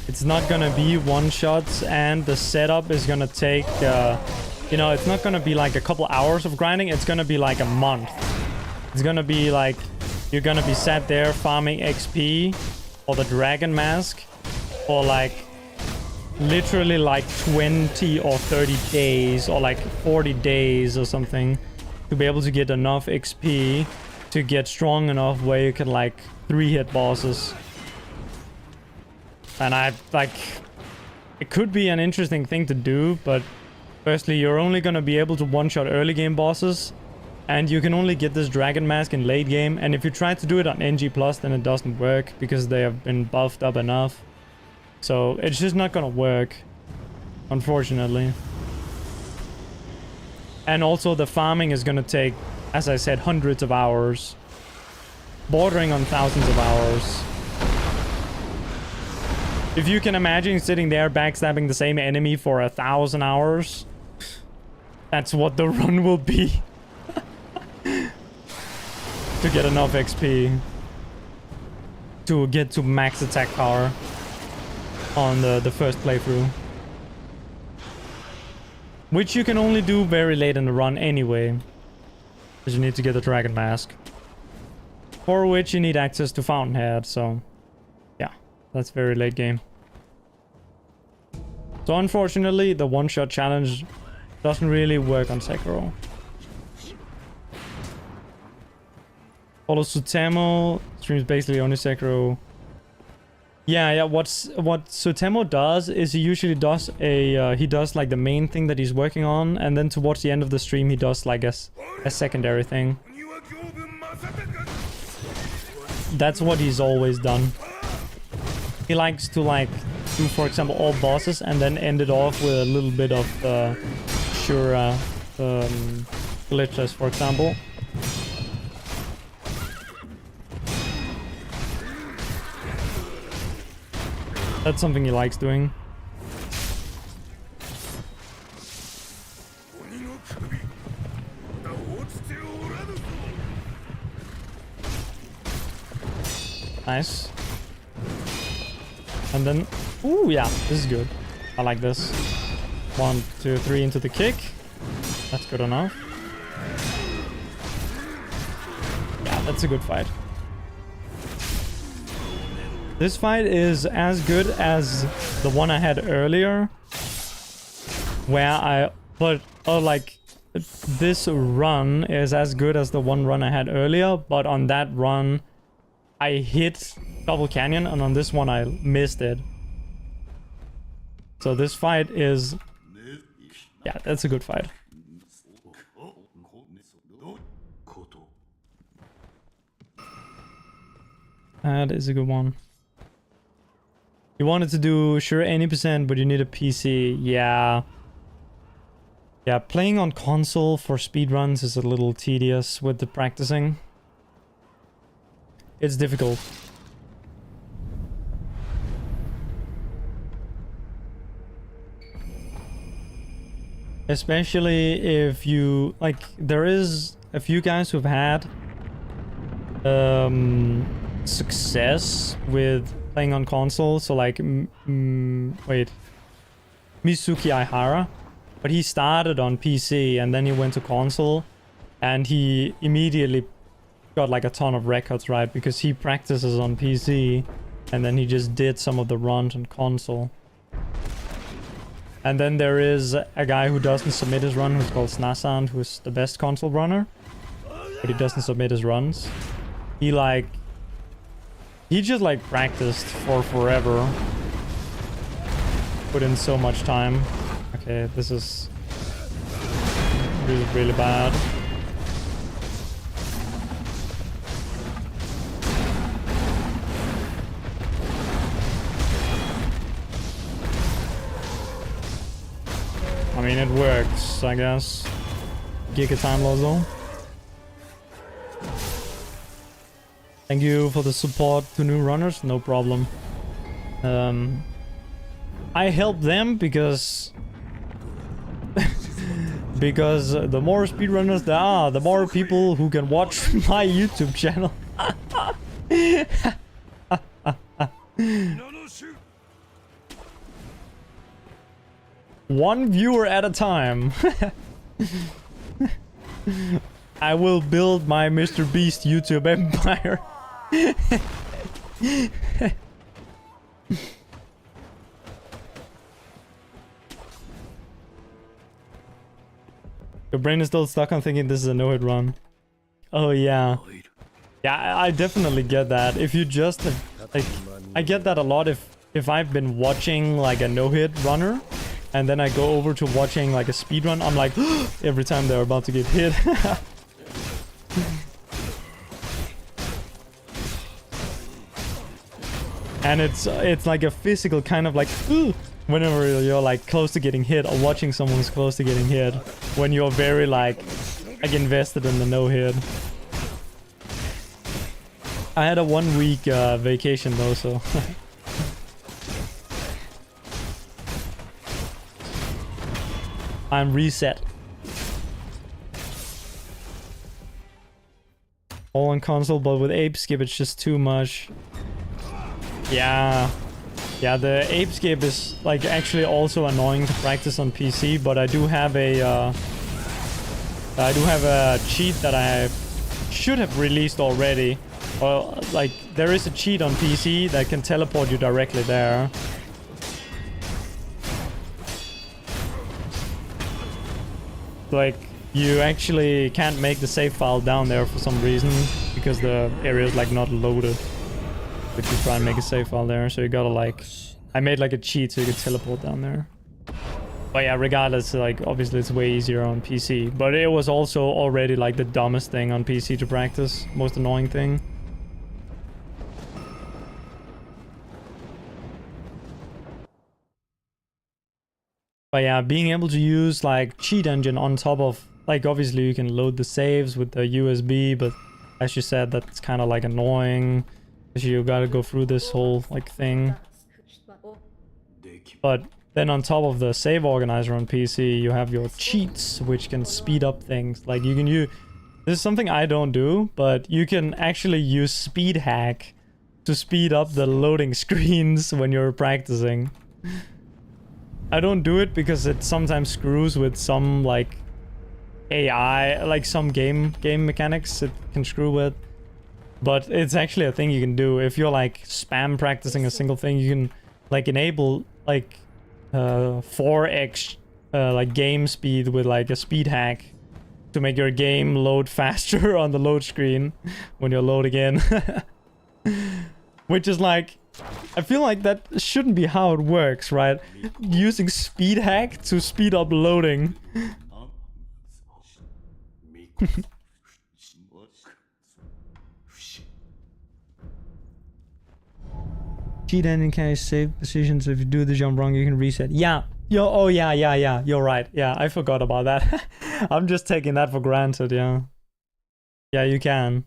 It's not gonna be one-shots, and the setup is gonna take... you know, it's not gonna be like a couple hours of grinding, it's gonna be like a month. It's gonna be like, you're gonna be sat there farming XP for the dragon mask for like literally like 20 or 30 days or like 40 days or something to be able to get enough XP to get strong enough where you can like 3-hit bosses. And I like, it could be an interesting thing to do, but firstly, you're only gonna be able to one-shot early game bosses. And you can only get this dragon mask in late game, and if you try to do it on NG+, then it doesn't work, because they have been buffed up enough. So, it's just not gonna work, unfortunately. And also, the farming is gonna take, as I said, hundreds of hours. Bordering on thousands of hours. If you can imagine sitting there backstabbing the same enemy for 1,000 hours, That's what the run will be. To get enough XP. To get to max attack power. On the first playthrough. Which you can only do very late in the run anyway. Because you need to get the Dragon Mask. For which you need access to Fountainhead, so... yeah, that's very late game. So unfortunately, the one-shot challenge doesn't really work on Sekiro. Follow Sutemo, streams basically only Sekiro. Yeah, what Sutemo does is he usually does he does like the main thing that he's working on, and then towards the end of the stream he does like a secondary thing. That's what he's always done. He likes to like do, for example, all bosses and then end it off with a little bit of Shura, Glitchless, for example. That's something he likes doing. Nice. And then... ooh, yeah, this is good. I like this. 1, 2, 3 into the kick. That's good enough. Yeah, that's a good fight. This fight is as good as the one I had earlier, where I put, like, this run is as good as the one run I had earlier, but on that run I hit Double Canyon and on this one I missed it. So this fight is, yeah, that's a good fight. That is a good one. You wanted to do sure any percent, but you need a PC. Yeah. Yeah, playing on console for speedruns is a little tedious with the practicing. It's difficult. Especially if you... like, there is a few guys who've had success with playing on console, so like wait, Mizuki Aihara, but he started on PC and then he went to console and he immediately got like a ton of records, right? Because he practices on PC and then he just did some of the runs on console. And then there is a guy who doesn't submit his run, who's called Snasand, who's the best console runner, but he doesn't submit his runs. He just like practiced for forever. Put in so much time. Okay, this is really bad. I mean, it works, I guess. Giga time Lozo. Thank you for the support to new runners, no problem. I help them because... because the more speedrunners there are, the more people who can watch my YouTube channel. One viewer at a time. I will build my Mr. Beast YouTube empire. Your brain is still stuck on thinking this is a no-hit run. Oh yeah. Yeah, I definitely get that. If you just like, I get that a lot if I've been watching like a no-hit runner and then I go over to watching like a speedrun, I'm like every time they're about to get hit. And it's like a physical kind of like whenever you're like close to getting hit or watching someone's close to getting hit, when you're very like invested in the no hit. I had a 1 week vacation though, so I'm reset. all on console, but with ape skip it's just too much. Yeah. Yeah, the ape skip is like actually also annoying to practice on PC, but I do have a cheat that I should have released already. Or like there is a cheat on PC that can teleport you directly there. Like you actually can't make the save file down there for some reason because the area is like not loaded. But you try and make a save file there, so you gotta like... I made like a cheat so you could teleport down there. But yeah, regardless, like obviously it's way easier on PC. But it was also already like the dumbest thing on PC to practice. Most annoying thing. But yeah, being able to use like cheat engine on top of... Like obviously you can load the saves with the USB, but as you said, that's kind of like annoying. You gotta go through this whole like thing. But then on top of the save organizer on PC, you have your cheats, which can speed up things. Like you can use... This is something I don't do, but you can actually use speed hack to speed up the loading screens when you're practicing. I don't do it because it sometimes screws with some like AI, like some game mechanics it can screw with. But it's actually a thing you can do. If you're like spam practicing a single thing, you can like enable like 4x like game speed with like a speed hack to make your game load faster on the load screen when you're loading in. Which is like, I feel like that shouldn't be how it works, right? Using speed hack to speed up loading. Cheat ending can save positions. If you do the jump wrong, you can reset. Yeah. Oh yeah. You're right. Yeah, I forgot about that. I'm just taking that for granted, yeah. Yeah, you can.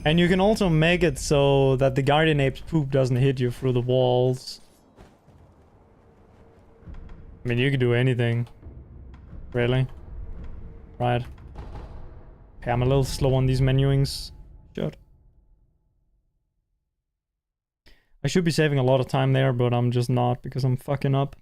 And you can also make it so that the Guardian Ape's poop doesn't hit you through the walls. I mean, you could do anything. Really? Right. Okay, I'm a little slow on these menuings. Shit. I should be saving a lot of time there, but I'm just not because I'm fucking up.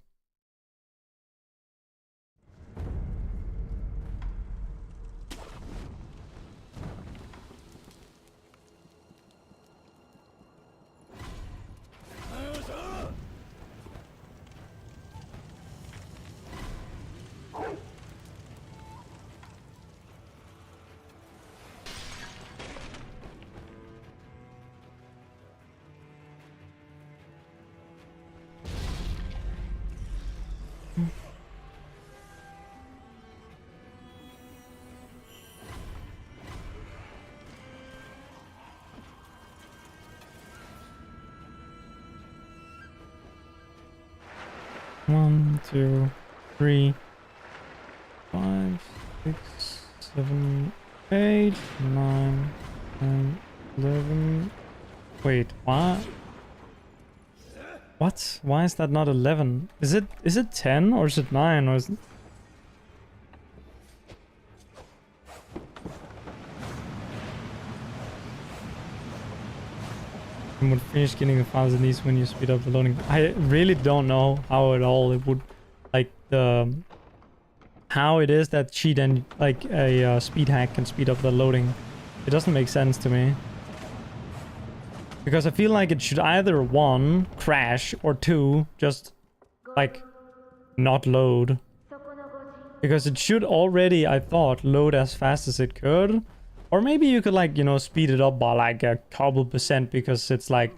One, 2, 3, 5, 6, 7, 8, 9, 10, 11. Wait, what? What? Why is that not 11? Is it 10 or is it 9 or is it... You would finish getting the files in these when you speed up the loading. I really don't know how at all it would, like the how it is that cheat and like a speed hack can speed up the loading. It doesn't make sense to me. Because I feel like it should either 1 crash or 2 just like not load. Because it should already, I thought, load as fast as it could. Or maybe you could like, you know, speed it up by like a couple percent because it's like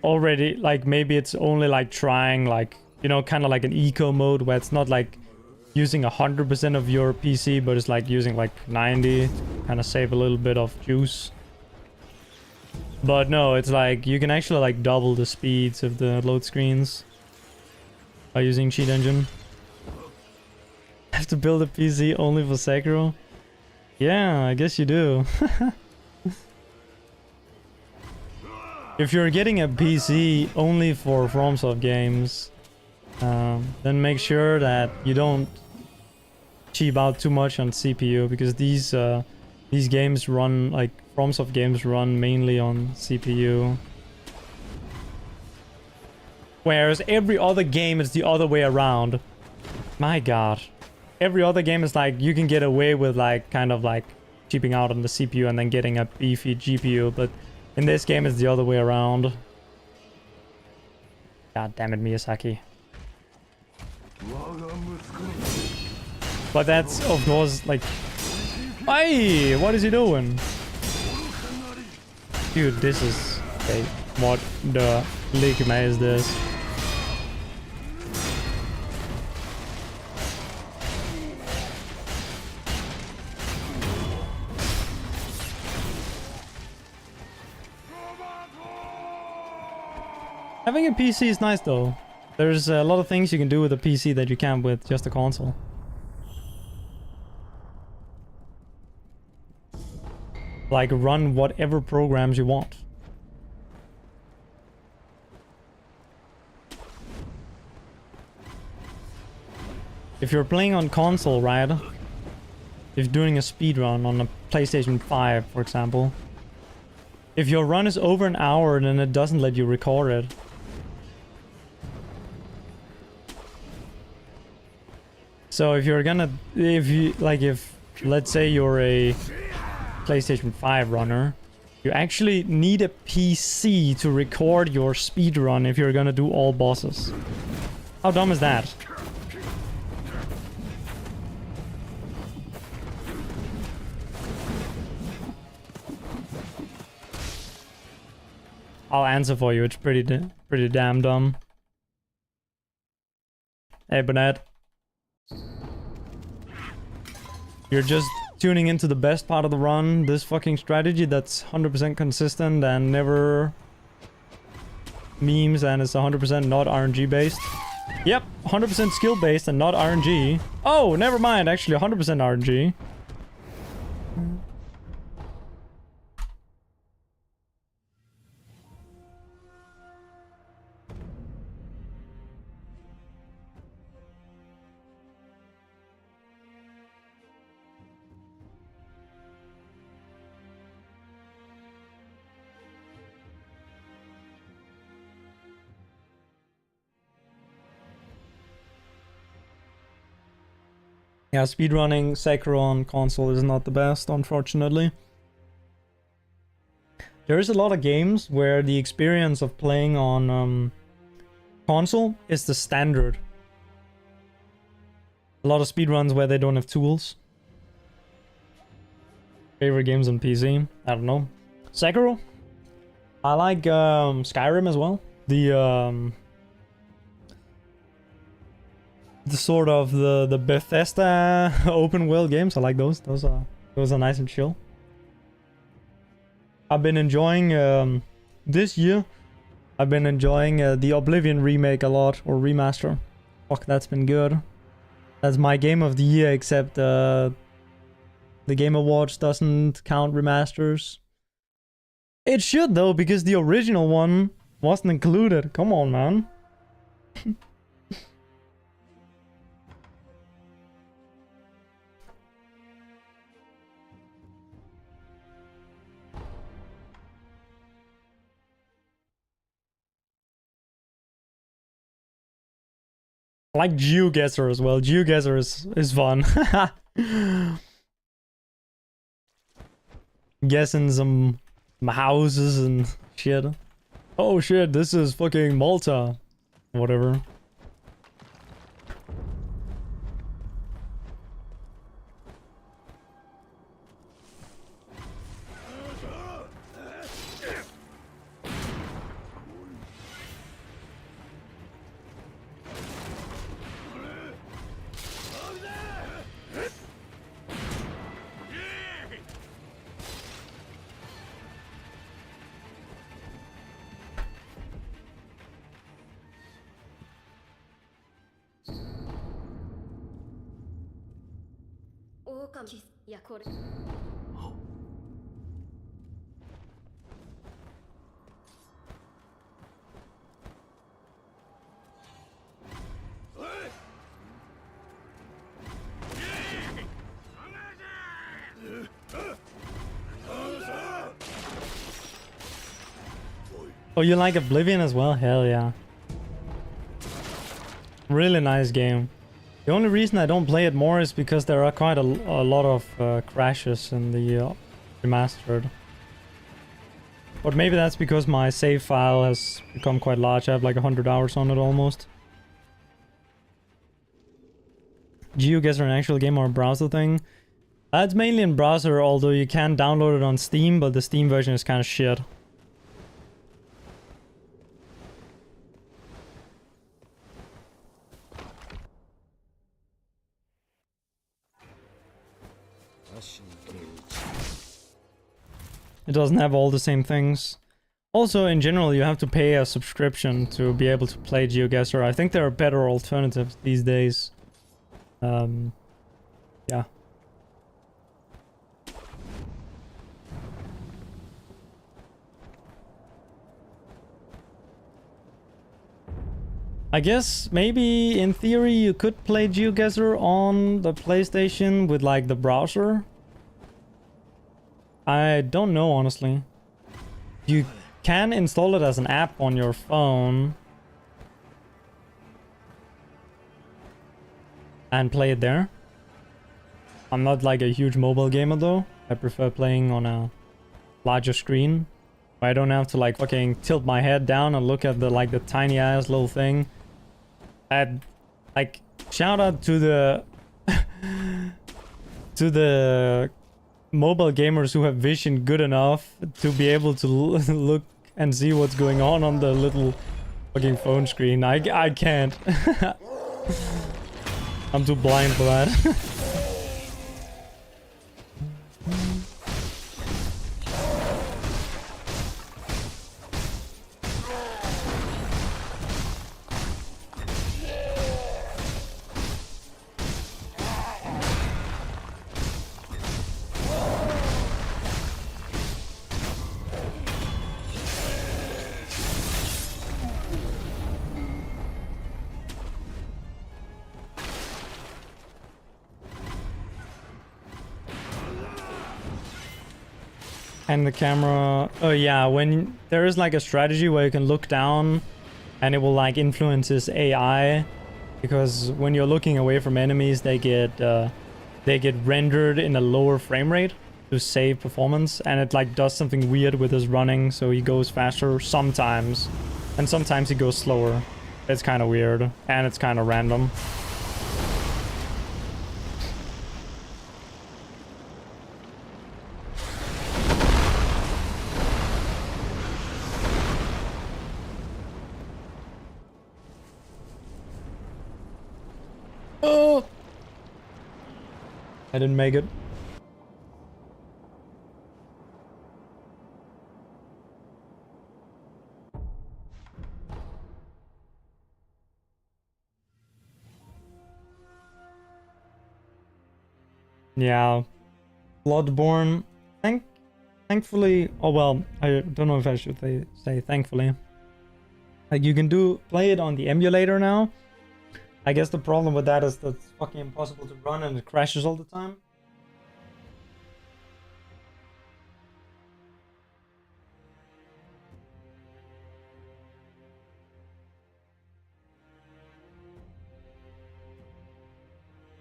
already like maybe it's only like trying like, you know, kind of like an eco mode where it's not like using 100% of your PC, but it's like using like 90 to kind of save a little bit of juice. But no, it's like you can actually like double the speeds of the load screens by using cheat engine. Have to build a PC only for Sekiro? Yeah, I guess you do. If you're getting a PC only for FromSoft games, then make sure that you don't cheap out too much on CPU, because these games run, like FromSoft games run mainly on CPU. Whereas every other game is the other way around. My god. Every other game is like, you can get away with like, kind of like cheaping out on the CPU and then getting a beefy GPU, but in this game it's the other way around. God damn it, Miyazaki. But that's, of course, like... Hey, what is he doing? Dude, this is... Okay, what the ligma is this? Having a PC is nice though. There's a lot of things you can do with a PC that you can't with just a console. Like run whatever programs you want. If you're playing on console, right? If you're doing a speedrun on a PlayStation 5, for example. If your run is over an hour, then it doesn't let you record it. So if you're gonna, if let's say you're a PlayStation 5 runner, you actually need a PC to record your speedrun if you're gonna do all bosses. How dumb is that? I'll answer for you, it's pretty damn dumb. Hey, Burnett. You're just tuning into the best part of the run, this fucking strategy that's 100% consistent and never memes, and it's 100% not RNG based. Yep, 100% skill based and not RNG. Oh, never mind, actually 100% RNG. Yeah, speedrunning Sekiro on console is not the best, unfortunately. There's a lot of games where the experience of playing on console is the standard. A lot of speedruns where they don't have tools. Favorite games on PC? I don't know. Sekiro? I like Skyrim as well. The sort of the Bethesda open world games. I like those. Those are nice and chill. I've been enjoying this year. I've been enjoying the Oblivion remake a lot, or remaster. Fuck, that's been good. That's my game of the year, except the Game Awards doesn't count remasters. It should though, because the original one wasn't included. Come on, man. I like GeoGuessr as well. GeoGuessr is fun. Guessing some houses and shit. Oh shit, this is fucking Malta. Whatever. Oh, you like Oblivion as well? Hell yeah. Really nice game. The only reason I don't play it more is because there are quite a lot of crashes in the remastered. But maybe that's because my save file has become quite large. I have like 100 hours on it almost. GeoGuessr an actual game or a browser thing? It's mainly in browser, although you can download it on Steam, but the Steam version is kind of shit. It doesn't have all the same things. Also, in general, you have to pay a subscription to be able to play GeoGuessr. I think there are better alternatives these days. Yeah. I guess maybe in theory you could play GeoGuessr on the PlayStation with like the browser. I don't know, honestly. You can install it as an app on your phone and play it there. I'm not like a huge mobile gamer though. I prefer playing on a larger screen. I don't have to like fucking tilt my head down and look at the like the tiny ass little thing. And like shout out to the to the mobile gamers who have vision good enough to be able to look and see what's going on the little fucking phone screen. I can't. I'm too blind for that. And the camera, oh yeah, when there is like a strategy where you can look down and it will like influence his AI, because when you're looking away from enemies they get rendered in a lower frame rate to save performance, and it like does something weird with his running, so he goes faster sometimes and sometimes he goes slower. It's kind of weird and it's kind of random. Oh! I didn't make it. Yeah. Bloodborne. Thankfully, oh well, I don't know if I should say thankfully. Like you can play it on the emulator now. I guess the problem with that is that it's fucking impossible to run and it crashes all the time.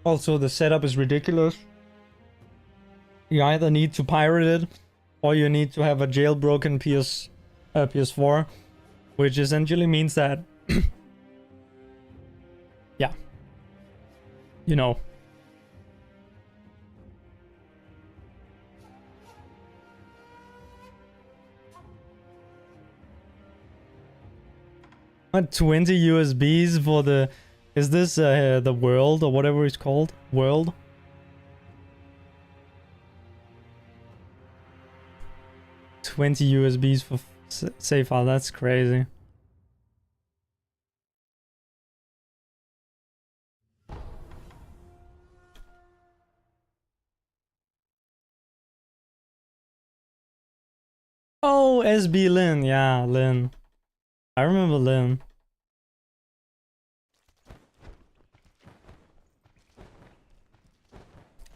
Also, the setup is ridiculous. You either need to pirate it, or you need to have a jailbroken PS4, which essentially means that, yeah, you know. What, 20 USBs for the, is this the world or whatever it's called? World? $20 USBs for save file, that's crazy. Oh, SB Lin, yeah, Lin. I remember Lin.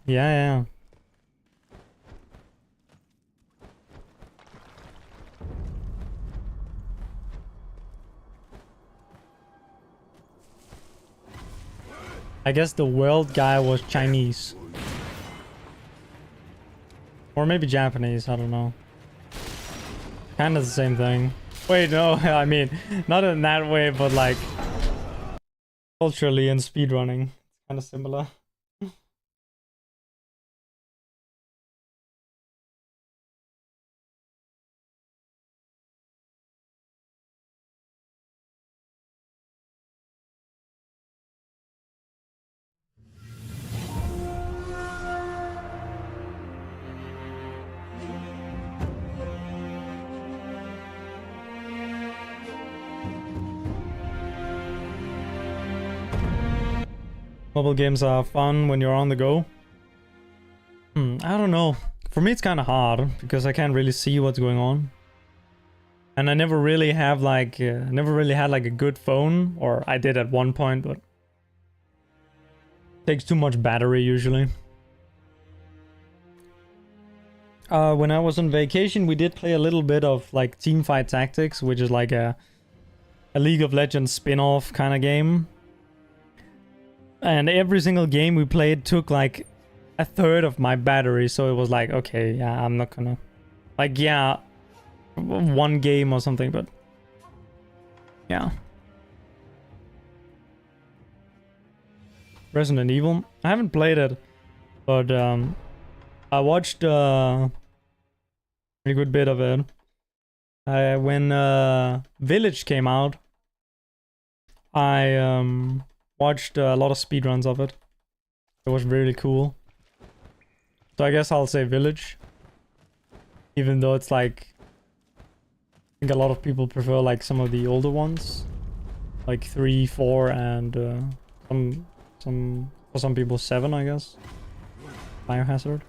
Yeah, yeah. I guess the world guy was Chinese. Or maybe Japanese, I don't know. Kind of the same thing. Wait, no, I mean, not in that way, but like culturally in speedrunning. Kind of similar. Mobile games are fun when you're on the go. I don't know. For me, it's kind of hard because I can't really see what's going on. And I never really have like, never really had like a good phone, or I did at one point, but takes too much battery usually. When I was on vacation, we did play a little bit of like Teamfight Tactics, which is like a League of Legends spin-off kind of game. And every single game we played took like a third of my battery, so it was like, okay, yeah, I'm not gonna... Like, yeah, one game or something, but... Yeah. Resident Evil. I haven't played it, but I watched a good bit of it. When Village came out, I watched a lot of speedruns of it. It was really cool. So I guess I'll say Village. Even though it's like... I think a lot of people prefer like some of the older ones. Like 3, 4 and for some people 7, I guess. Biohazard.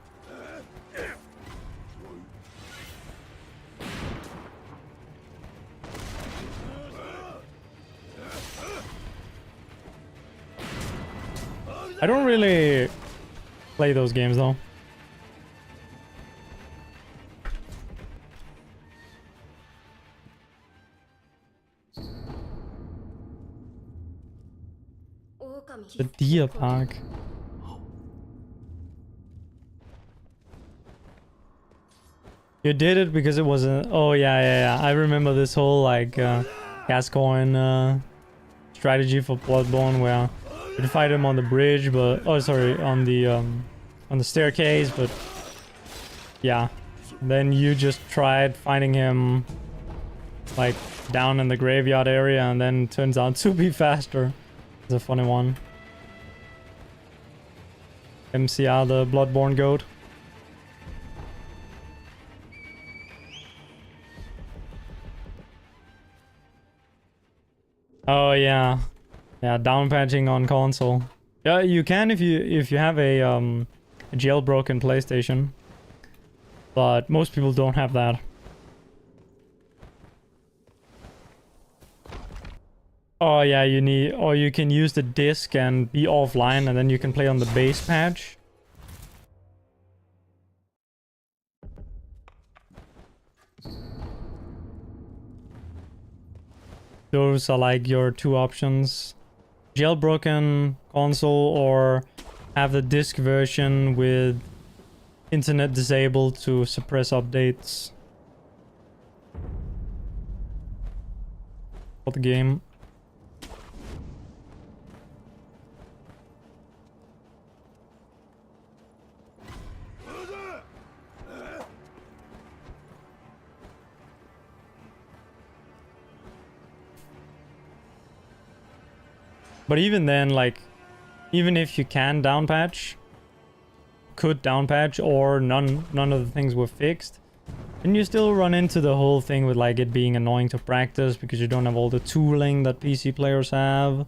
I don't really play those games though. The deer park. You did it because it was a... Oh yeah. I remember this whole like Gascoigne strategy for Bloodborne where you fight him on the bridge, but on the staircase, but yeah. Then you just tried finding him like down in the graveyard area, and then it turns out to be faster. It's a funny one. MCR, the Bloodborne goat. Oh yeah. Yeah, down patching on console. Yeah, you can if you have a jailbroken PlayStation. But most people don't have that. Oh yeah, you need, or you can use the disc and be offline, and then you can play on the base patch. Those are like your two options. Jailbroken console, or have the disc version with internet disabled to suppress updates for the game. But even then, like, even if you can downpatch, could downpatch, or none of the things were fixed, then you still run into the whole thing with like it being annoying to practice because you don't have all the tooling that PC players have.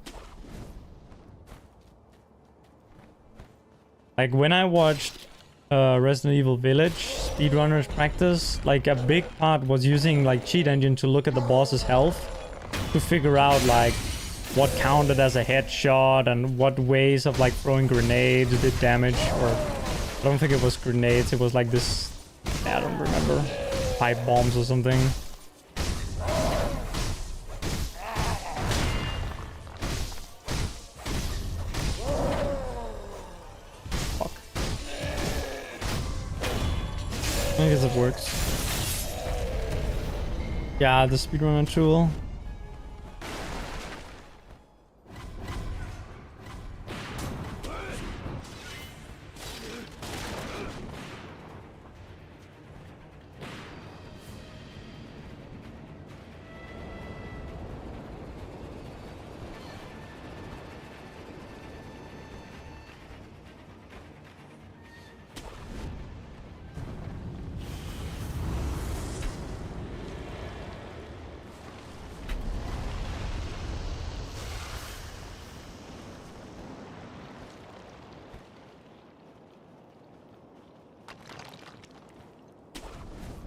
Like when I watched Resident Evil Village speedrunners practice, like a big part was using like cheat engine to look at the boss's health to figure out like what counted as a headshot and what ways of like throwing grenades did damage. Or I don't think it was grenades, it was like this, I don't remember, pipe bombs or something. guess it works. Yeah, the speedrunner tool.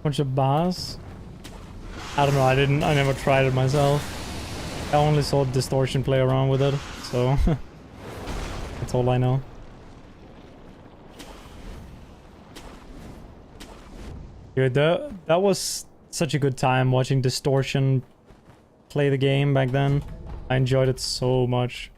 Bunch of bars. I don't know, I never tried it myself. I only saw Distortion play around with it, so that's all I know. Dude, that was such a good time watching Distortion play the game back then. I enjoyed it so much.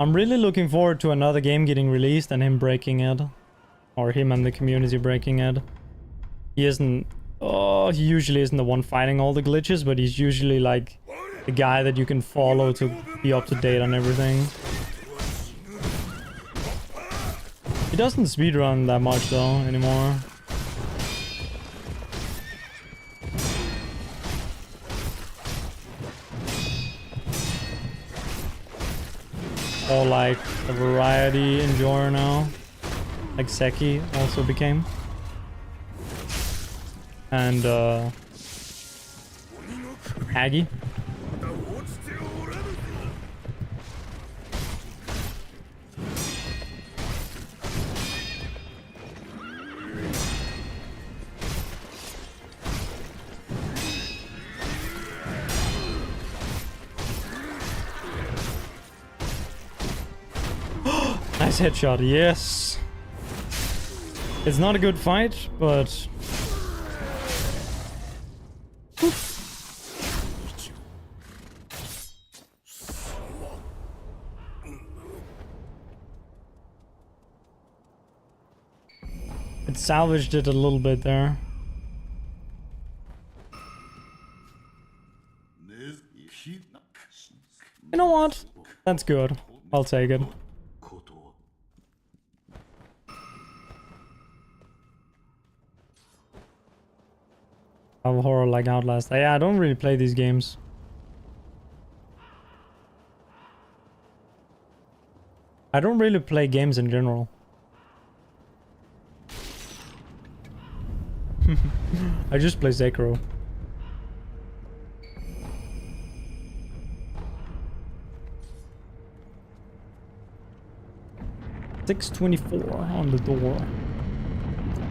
I'm really looking forward to another game getting released and him breaking it. Or him and the community breaking it. He isn't... Oh, he usually isn't the one fighting all the glitches, but he's usually like the guy that you can follow to be up to date on everything. He doesn't speedrun that much though, anymore. Or like a variety enjoyer now. Like Seki also became. And Aggie. Nice headshot, yes. It's not a good fight, but... It salvaged it a little bit there. You know what? That's good. I'll take it. Survival horror like Outlast. Yeah, I don't really play these games. I don't really play games in general. I just play Sekiro. $6.24 on the door.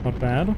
Not bad.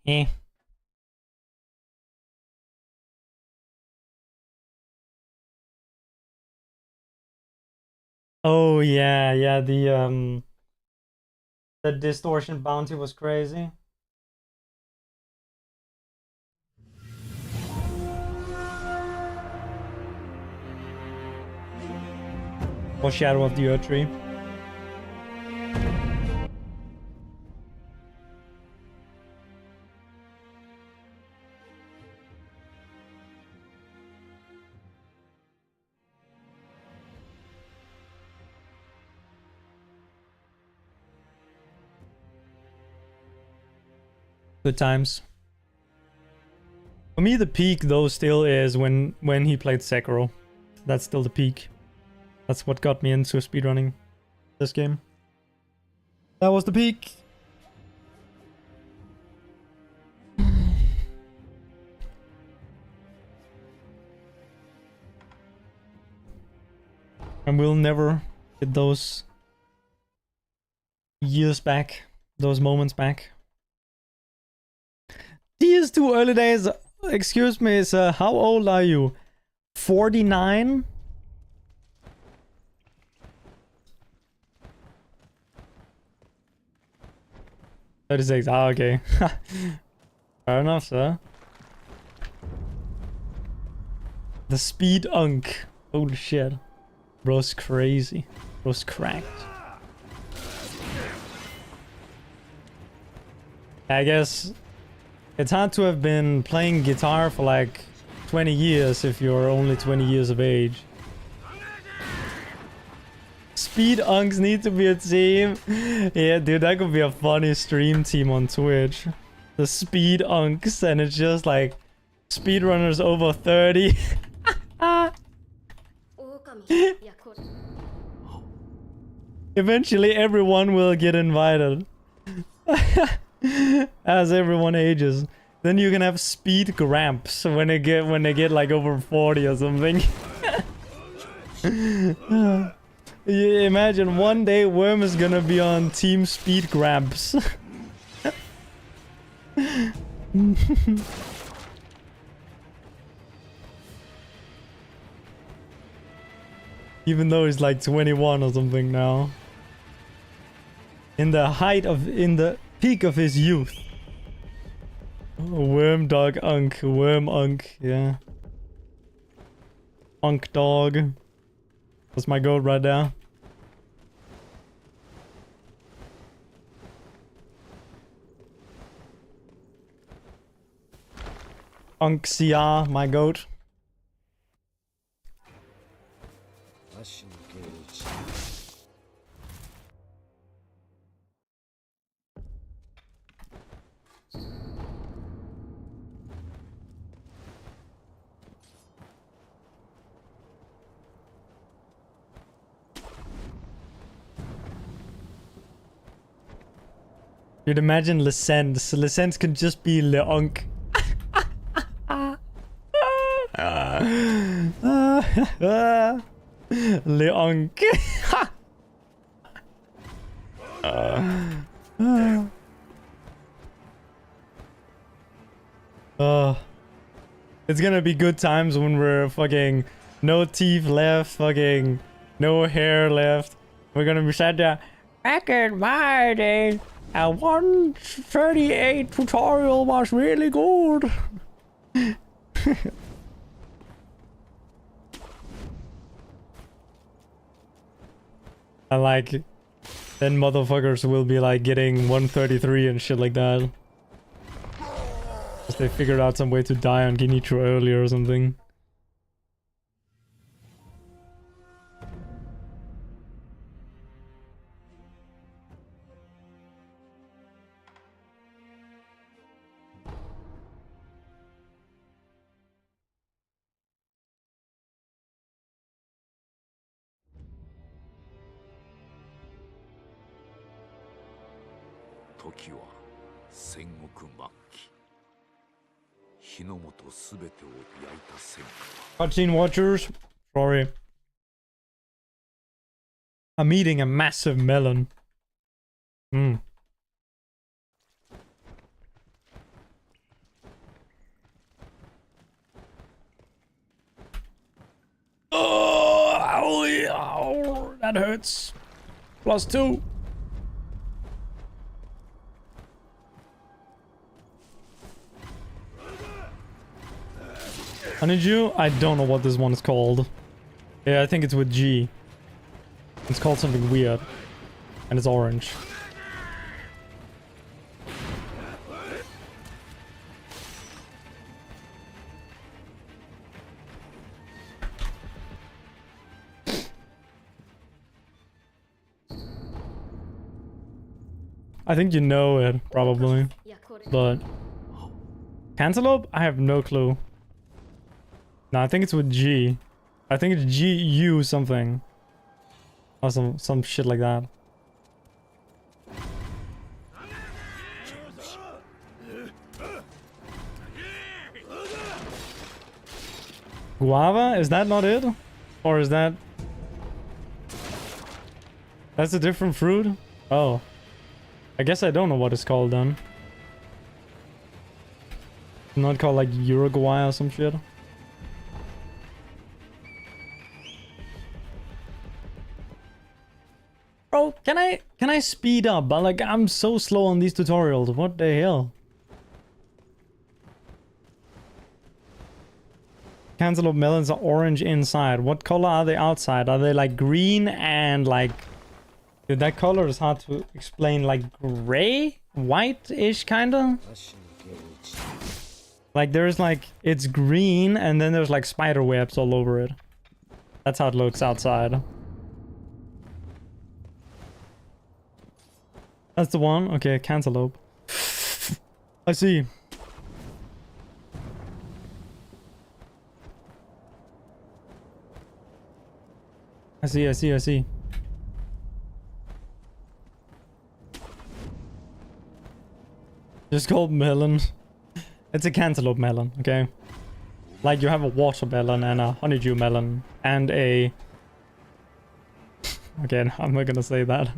Eh. Oh yeah, yeah, the distortion bounty was crazy. Or Shadow of the Earth Tree. Good times. For me, the peak though still is when he played Sekiro. That's still the peak. That's what got me into speedrunning this game. That was the peak. And we'll never get those years back, those moments back. These two early days, excuse me, sir, how old are you? 49? $36, ah, okay. Fair enough, sir. The speed unk. Holy shit. Bro's crazy. Bro's cracked. I guess it's hard to have been playing guitar for like 20 years if you're only 20 years of age. Speed unks need to be a team. Yeah, dude, that could be a funny stream team on Twitch. The speed unks, and it's just like speedrunners over 30. Eventually everyone will get invited. As everyone ages. Then you can have speed gramps when they get like over 40 or something. You imagine one day Worm is gonna be on Team Speed Gramps. Even though he's like 21 or something now. In the peak of his youth. Worm dog unk, worm unk, yeah. Unk dog. That's my goat right there. Unk CR, my goat. You'd imagine Lescens. Lescens can just be Leonk. Leonk. It's gonna be good times when we're fucking no teeth left, fucking no hair left. We're gonna be sat there. Back in my day, a 138 tutorial was really good. And like, then motherfuckers will be like getting 133 and shit like that. Because they figured out some way to die on Ginitro earlier or something. Cutscene watchers, sorry. I'm eating a massive melon. Oh, ow, that hurts. +2. Honeydew? I don't know what this one is called. Yeah, I think it's with G. It's called something weird. And it's orange. I think you know it, probably. But Cantaloupe? I have no clue. No, I think it's with G. I think it's GU something. Or some shit like that. Guava? Is that not it? Or is that... That's a different fruit? Oh. I guess I don't know what it's called then. Not called like Uruguay or some shit. Bro, can I speed up? But like I'm so slow on these tutorials. What the hell? Cantaloupe melons are orange inside. What color are they outside? Are they like green and like... Dude, that color is hard to explain. Like gray? White-ish kinda? Like there's like... It's green and then there's like spider webs all over it. That's how it looks outside. That's the one? Okay, cantaloupe. I see. I see. Just called melon. It's a cantaloupe melon, okay? Like you have a watermelon and a honeydew melon and a... Okay, I'm not gonna say that.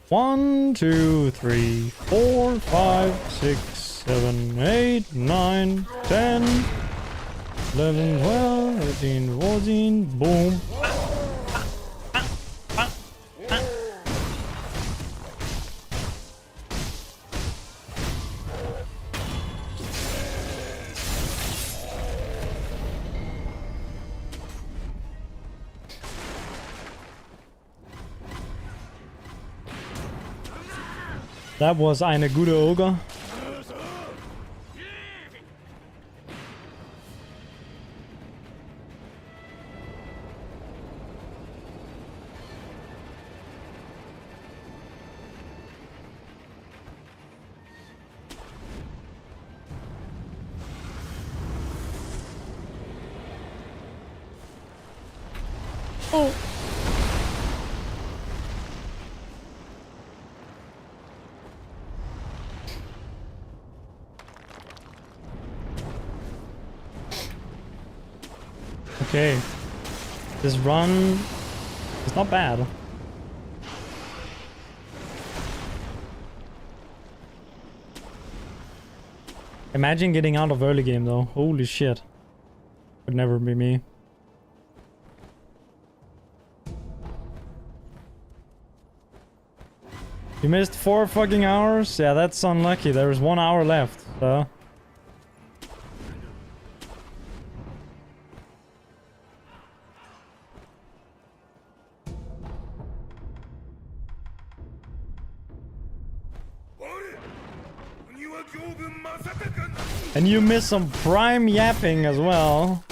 One, 2, 3, 4, 5, 6, 7, 8, 9, 10, 11, 12, 13, 14, boom. That was eine gute Ogre. Oh. Okay, this run is not bad. Imagine getting out of early game though. Holy shit. Would never be me. You missed 4 fucking hours? Yeah, that's unlucky. There was 1 hour left, so... And you missed some prime yapping as well.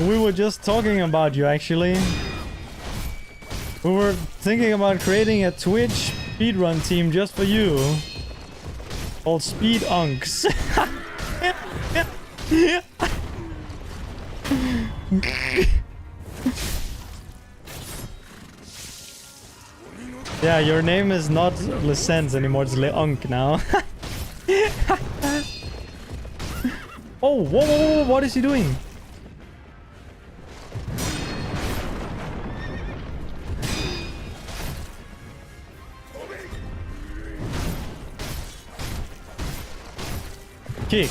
We were just talking about you actually. We were thinking about creating a Twitch speedrun team just for you. Called Speed Unks. Yeah, your name is not Lesens anymore, it's Leunk now. Oh, whoa, what is he doing? Kick.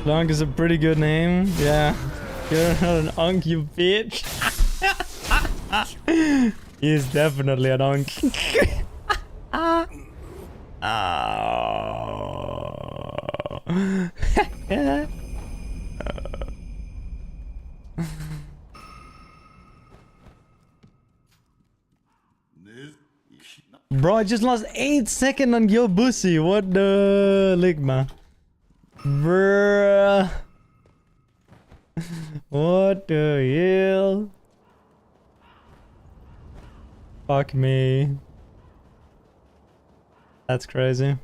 Leunk is a pretty good name, yeah. You're not an unk, you bitch. He's definitely an unk. Oh. Bro, I just lost 8 seconds on your pussy. What the ligma? Bruh. What the hell? Fuck me. That's crazy.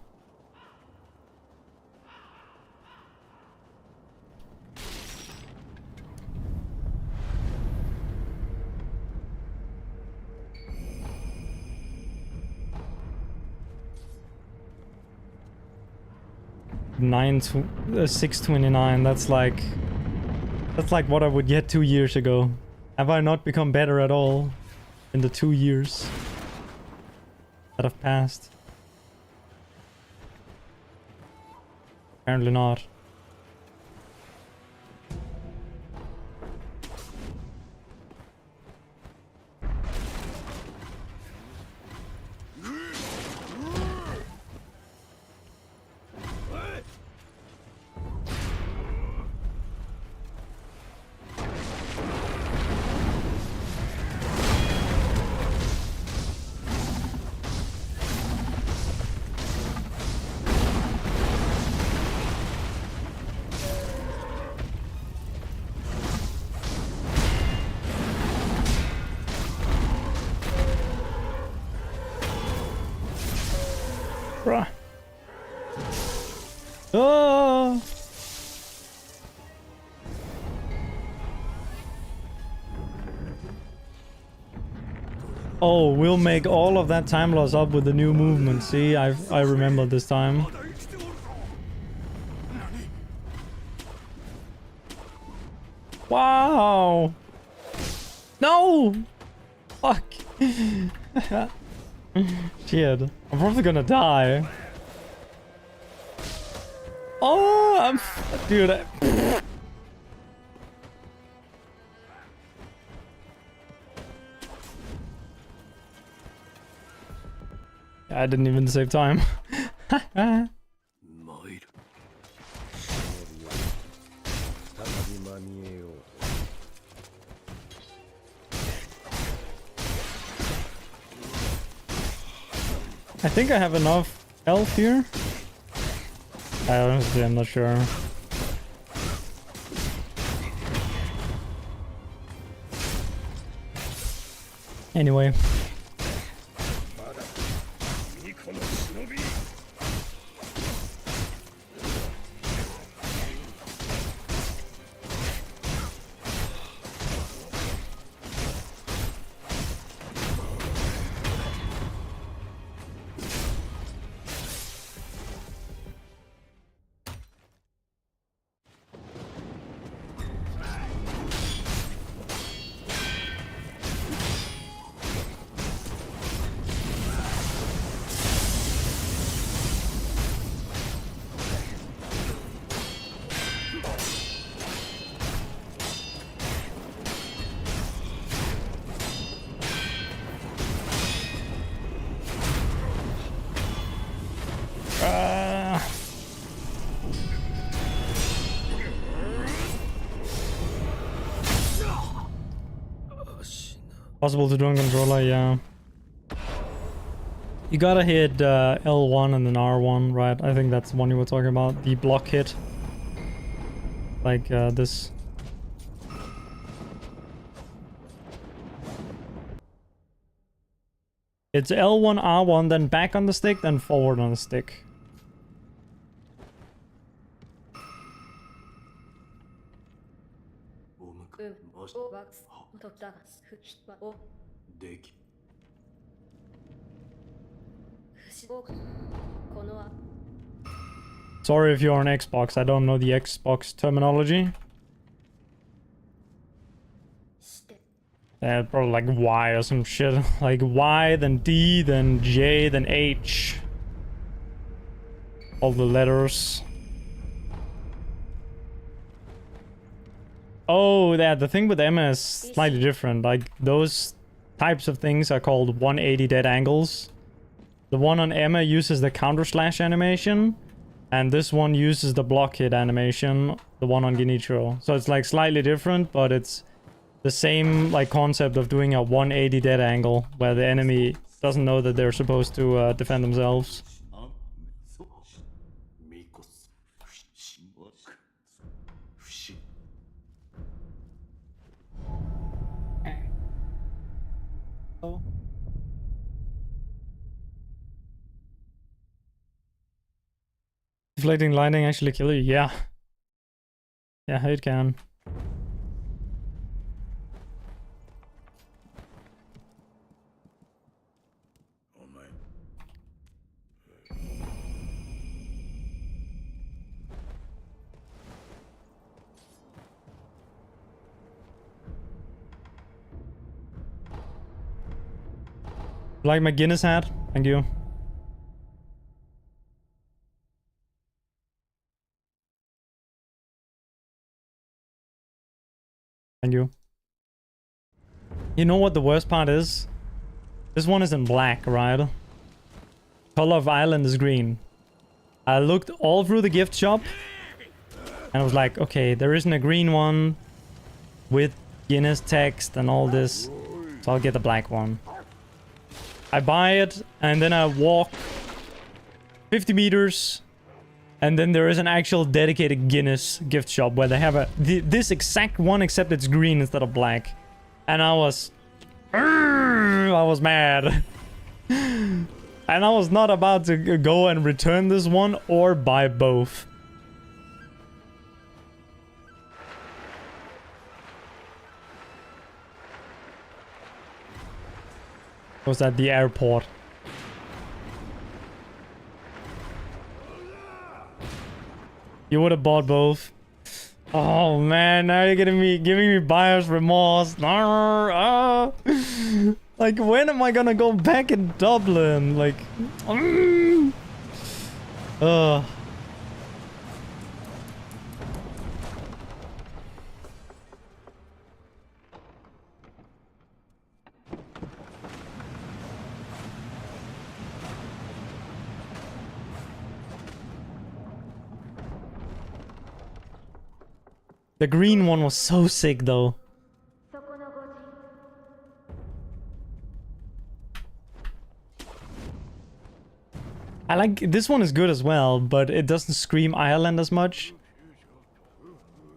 Nine 629. That's like what I would get 2 years ago. Have I not become better at all in the 2 years that have passed? Apparently not. Bruh. Oh! Oh, we'll make all of that time loss up with the new movement. See, I remember this time. Wow! No! Fuck! Shit. I'm probably gonna die. Oh, I'm... Dude, I didn't even save time. I think I have enough health here. Honestly, I'm not sure. Anyway. Possible to do on controller, yeah. You gotta hit L1 and then R1, right? I think that's the one you were talking about. The block hit. Like this. It's L1, R1, then back on the stick, then forward on the stick. Sorry if you're on Xbox, I don't know the Xbox terminology. Probably like Y or some shit. Like Y, then D, then J, then H. All the letters. Oh, yeah, the thing with Emma is slightly different. Like, those types of things are called 180 dead angles. The one on Emma uses the counter slash animation, and this one uses the block hit animation, the one on Genichiro. So it's like slightly different, but it's the same like concept of doing a 180 dead angle, where the enemy doesn't know that they're supposed to defend themselves. Deflecting lightning actually kill you? Yeah. Yeah, it can. Like my Guinness hat? Thank you. Thank you. You know what the worst part is? This one is in black, right? Color of island is green. I looked all through the gift shop and I was like, okay, there isn't a green one with Guinness text and all this, so I'll get the black one. I buy it and then I walk 50 meters and then there is an actual dedicated Guinness gift shop where they have this exact one, except it's green instead of black. And I was mad. And I was not about to go and return this one or buy both. Was at the airport. You would have bought both. Oh man, now you're giving me buyer's remorse. Like, when am I gonna go back in Dublin? Like, the green one was so sick though. I like this one is good as well, but it doesn't scream Ireland as much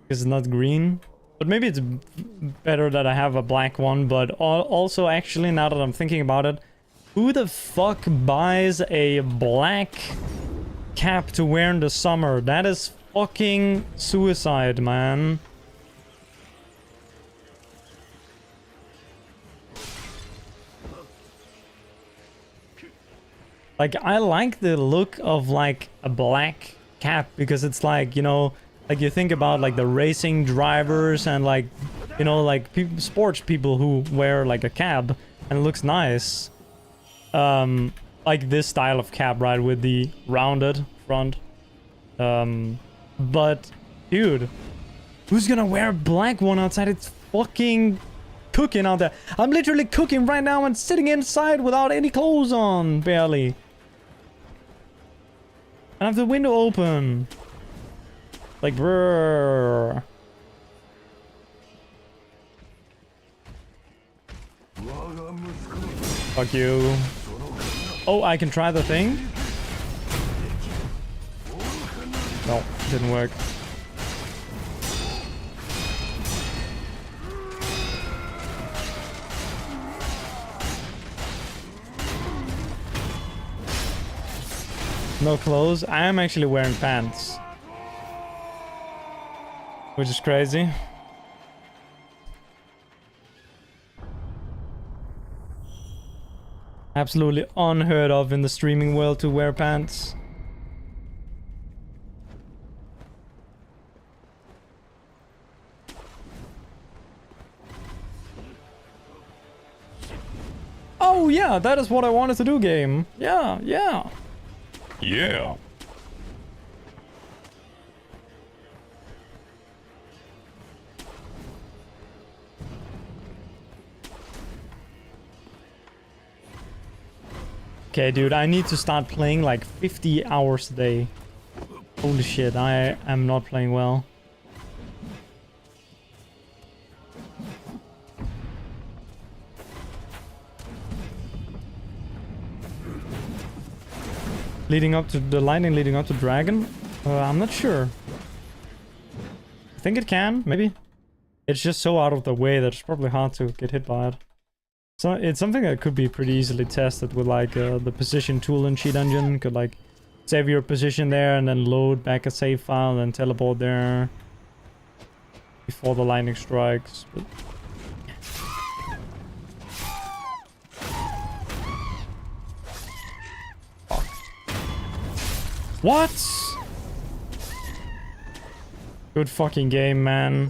because it's not green. But maybe it's better that I have a black one. But also, actually, now that I'm thinking about it, who the fuck buys a black cap to wear in the summer? That is fucking suicide, man. Like, I like the look of like a black cap because it's like, you know, like you think about like the racing drivers and like, you know, like sports people who wear like a cap and it looks nice. Like this style of cap, right, with the rounded front. But dude, who's gonna wear a black one outside? It's fucking cooking out there. I'm literally cooking right now and sitting inside without any clothes on, barely. I have the window open. Like, brrr. Fuck you. Oh, I can try the thing? No, didn't work. No clothes. I am actually wearing pants. Which is crazy. Absolutely unheard of in the streaming world to wear pants. Oh yeah, that is what I wanted to do, game. Yeah, yeah. Yeah. Okay, dude, I need to start playing like 50 hours a day. Holy shit, I am not playing well. Leading up to the lightning, leading up to dragon? I'm not sure. I think it can, maybe. It's just so out of the way that it's probably hard to get hit by it. So it's something that could be pretty easily tested with like the position tool in Cheat Engine. Could like save your position there and then load back a save file and then teleport there before the lightning strikes. But what? Good fucking game, man.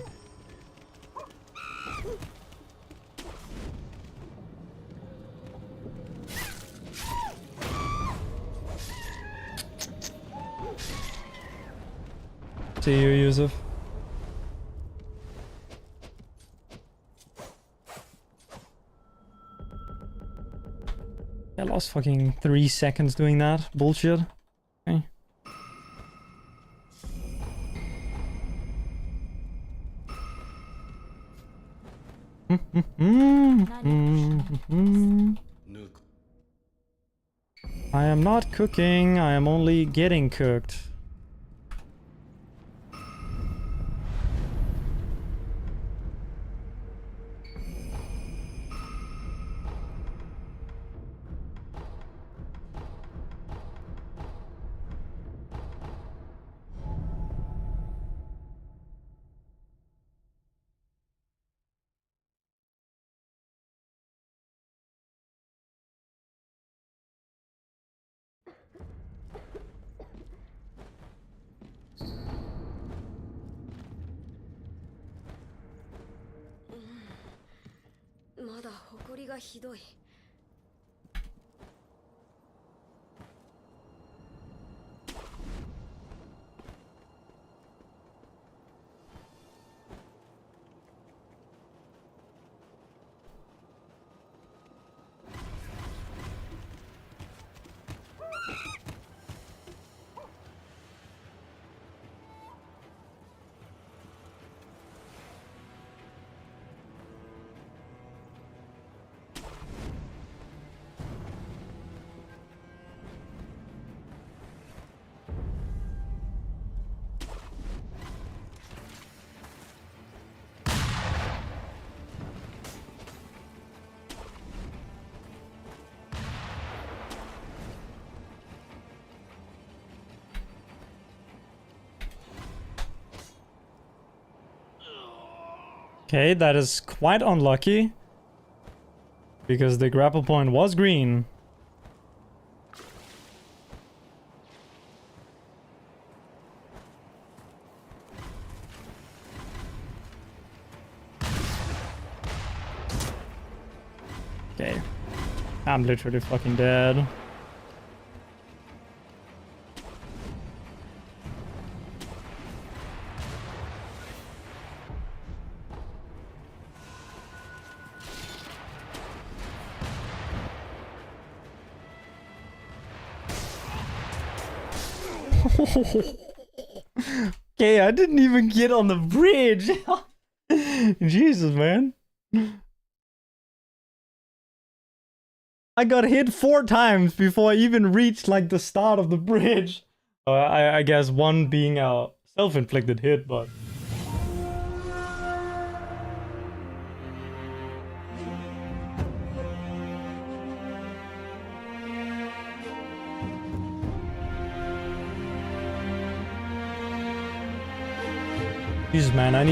See you, Yusuf. I lost fucking 3 seconds doing that. Bullshit. Okay. I am not cooking, I am only getting cooked. Okay, that is quite unlucky. Because the grapple point was green. Okay. I'm literally fucking dead. Okay, I didn't even get on the bridge. Jesus, man. I got hit 4 times before I even reached like the start of the bridge. I guess one being a self-inflicted hit, but... Jesus, man, I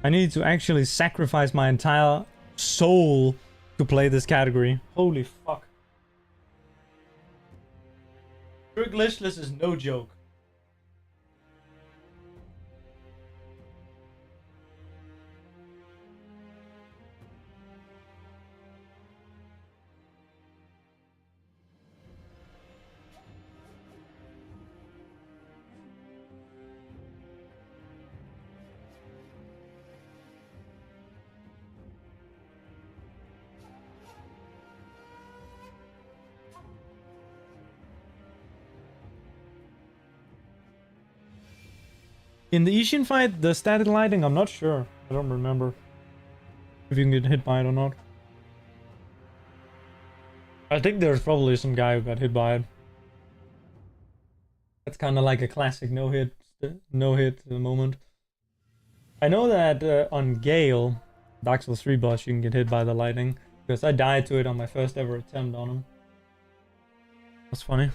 need to actually sacrifice my entire soul to play this category. Holy fuck. Glitchless is no joke. In the Ishin fight, the static lighting, I'm not sure. I don't remember if you can get hit by it or not. I think there's probably some guy who got hit by it. That's kind of like a classic no-hit moment. I know that on Gale, Dark Souls 3 boss, you can get hit by the lightning. Because I died to it on my first ever attempt on him. That's funny.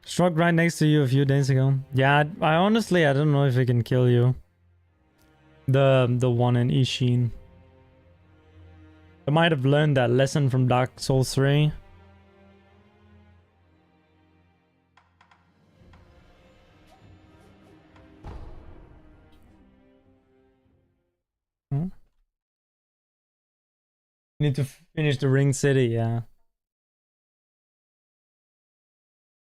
Struck right next to you a few days ago. Yeah, I honestly, I don't know if it can kill you. The one in Ishin. I might have learned that lesson from Dark Souls 3. Need to finish the Ring City, yeah.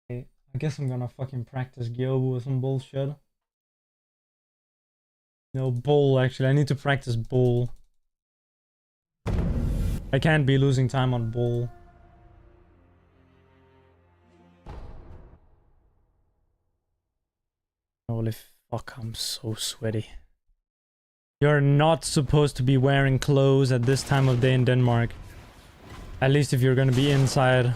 I guess I'm gonna fucking practice Gyobu or some bullshit. No, Bull, actually. I need to practice Bull. I can't be losing time on Bull. Holy fuck, I'm so sweaty. You're not supposed to be wearing clothes at this time of day in Denmark. At least if you're gonna be inside.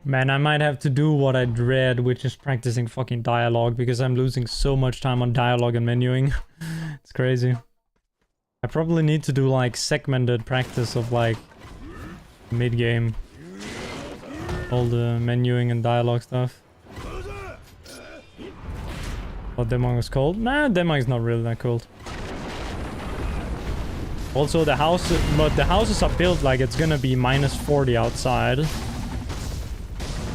Man, I might have to do what I dread, which is practicing fucking dialogue, because I'm losing so much time on dialogue and menuing. It's crazy. I probably need to do like segmented practice of like mid-game. All the menuing and dialogue stuff. Oh, Denmark was cold? Nah, Denmark's not really that cold. Also, the house, but the houses are built like it's gonna be -40 outside.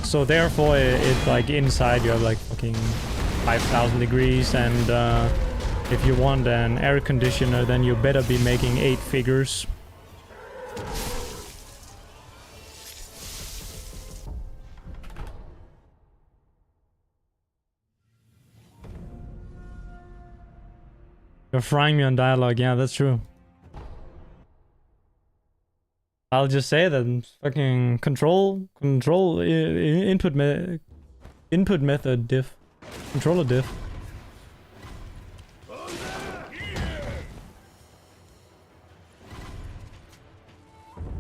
So therefore, it's like inside you have like fucking 5,000 degrees, and if you want an air conditioner, then you better be making 8 figures. You're frying me on dialogue, yeah, that's true. I'll just say that fucking control input method diff, controller diff.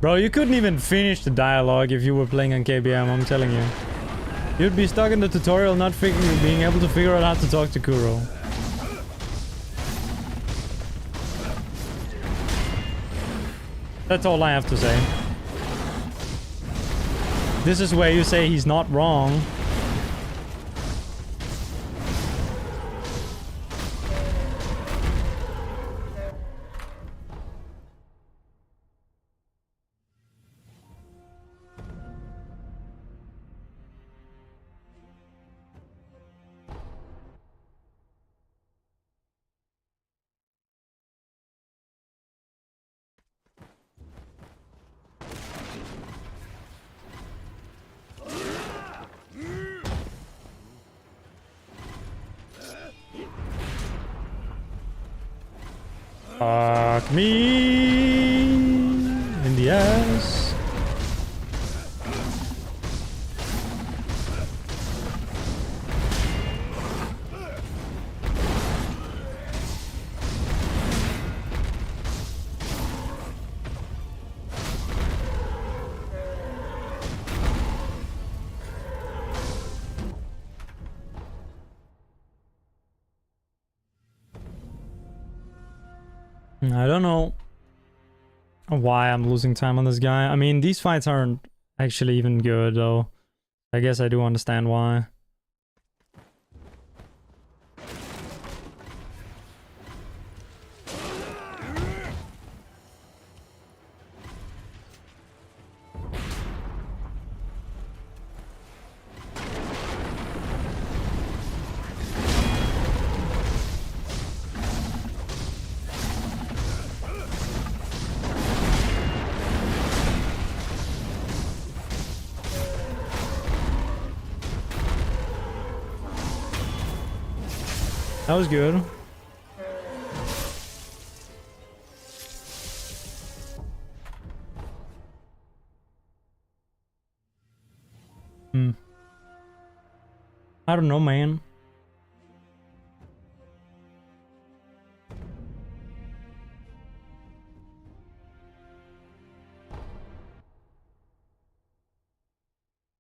Bro, you couldn't even finish the dialogue if you were playing on KBM, I'm telling you. You'd be stuck in the tutorial not being able to figure out how to talk to Kuro. That's all I have to say. This is where you say he's not wrong. Fuck me in the ass. I don't know why I'm losing time on this guy. I mean, these fights aren't actually even good, though. I guess I do understand why. That was good. I don't know, man.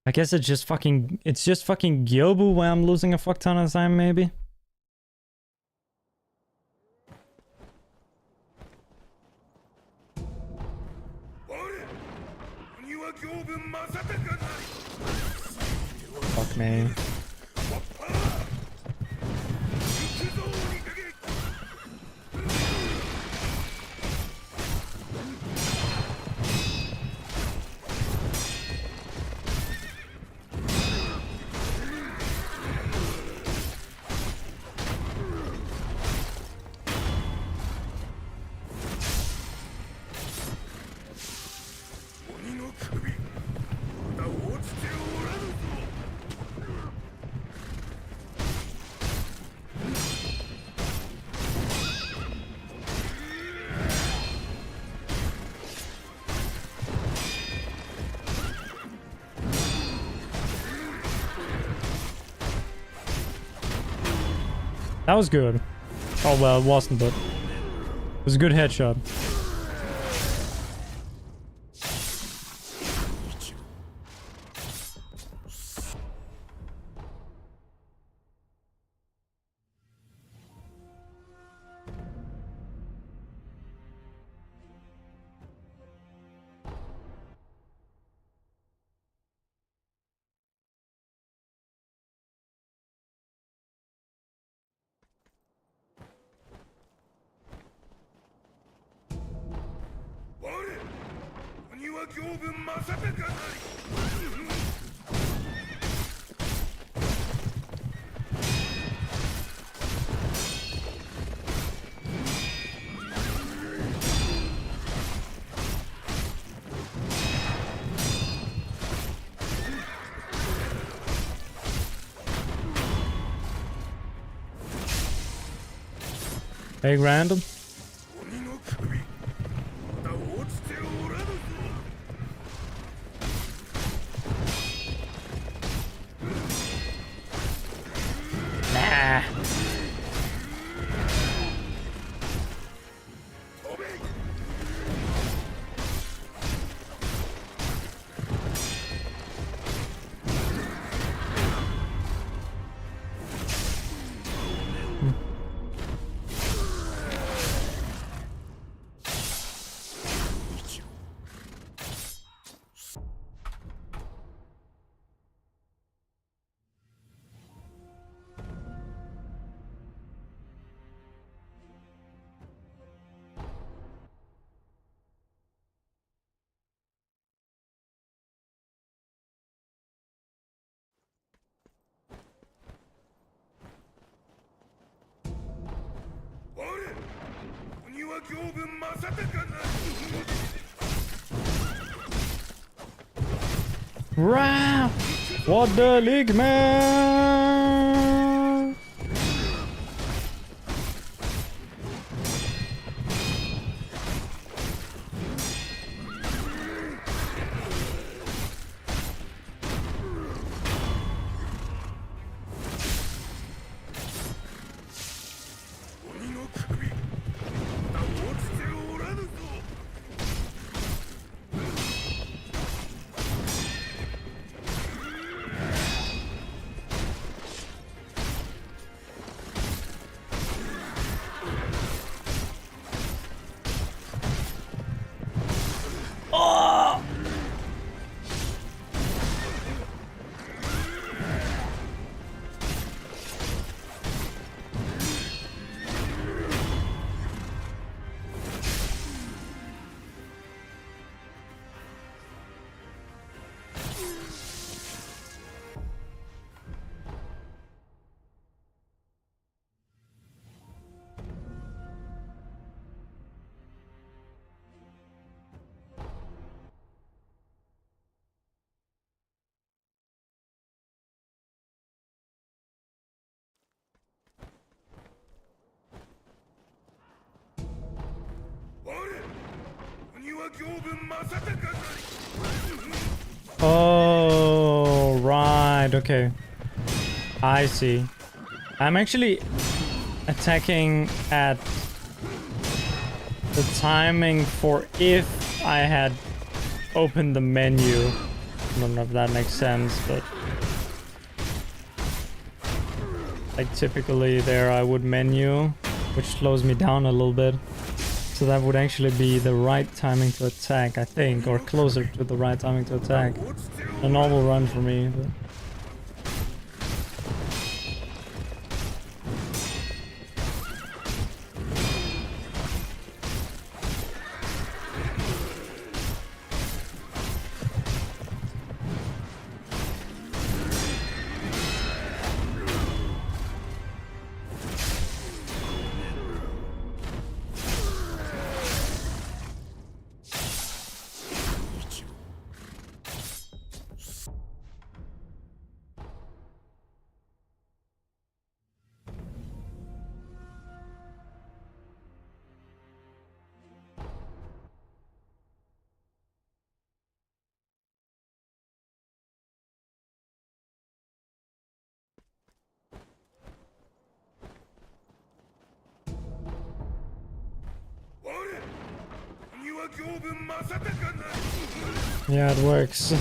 I guess it's just fucking Gyobu where I'm losing a fuck ton of time, maybe. Fuck me. That was good. Oh, well, it wasn't, but it was a good headshot. Big random. Nah. Wow! What the league, man? Oh, right, okay. I see. I'm actually attacking at the timing for if I had opened the menu. I don't know if that makes sense, but like typically there I would menu, which slows me down a little bit. So that would actually be the right timing to attack, I think, or closer to the right timing to attack. A normal run for me, but... Yeah, it works.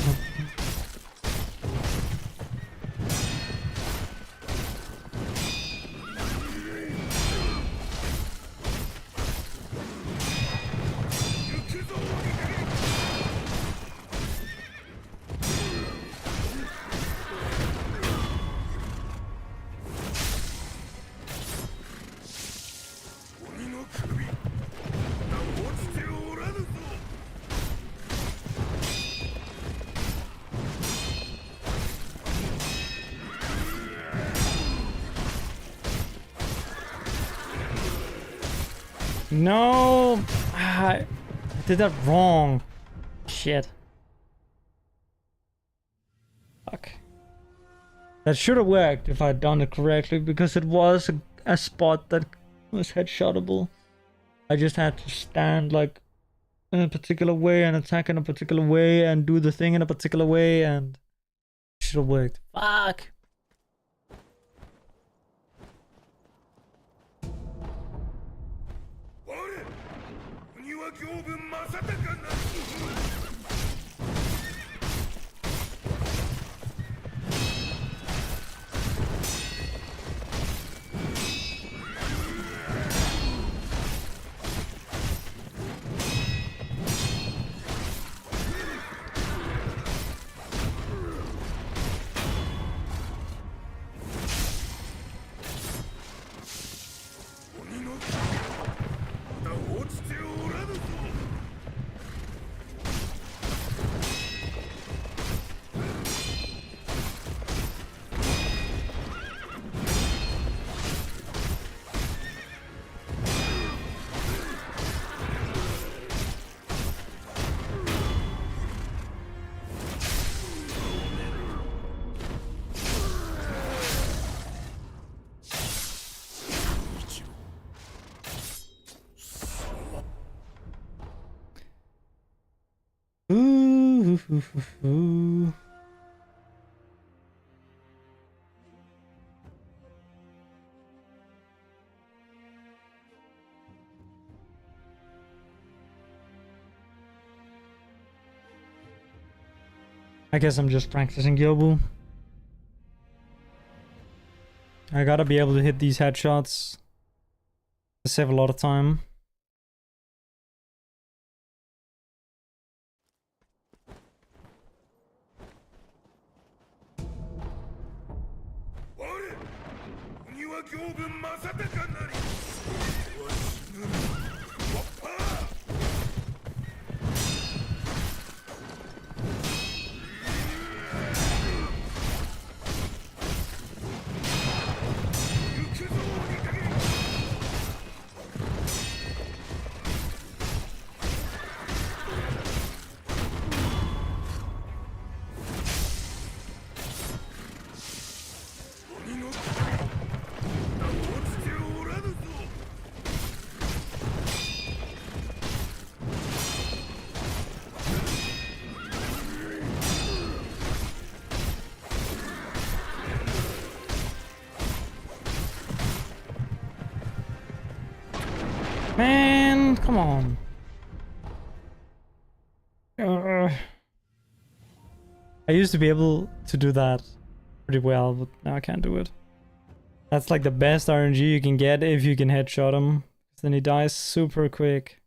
No! I did that wrong. Shit. Fuck. That should have worked if I'd done it correctly, because it was a spot that was headshotable. I just had to stand like in a particular way and attack in a particular way and do the thing in a particular way, and it should have worked. Fuck! Ooh. I guess I'm just practicing Yobu. I gotta be able to hit these headshots to save a lot of time. Man, come on. I used to be able to do that pretty well, but now I can't do it. That's like the best RNG you can get if you can headshot him. Then he dies super quick.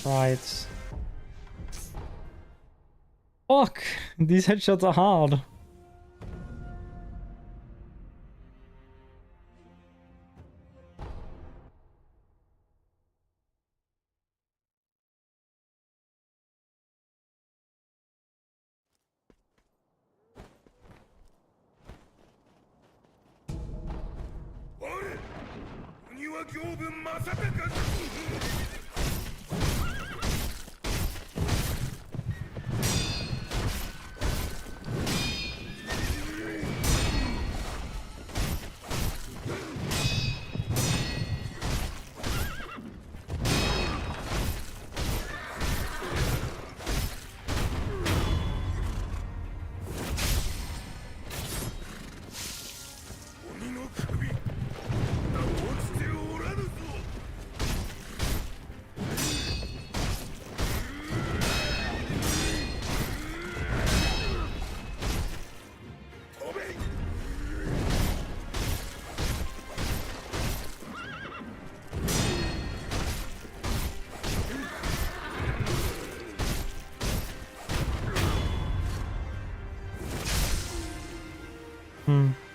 Right. Fuck! These headshots are hard.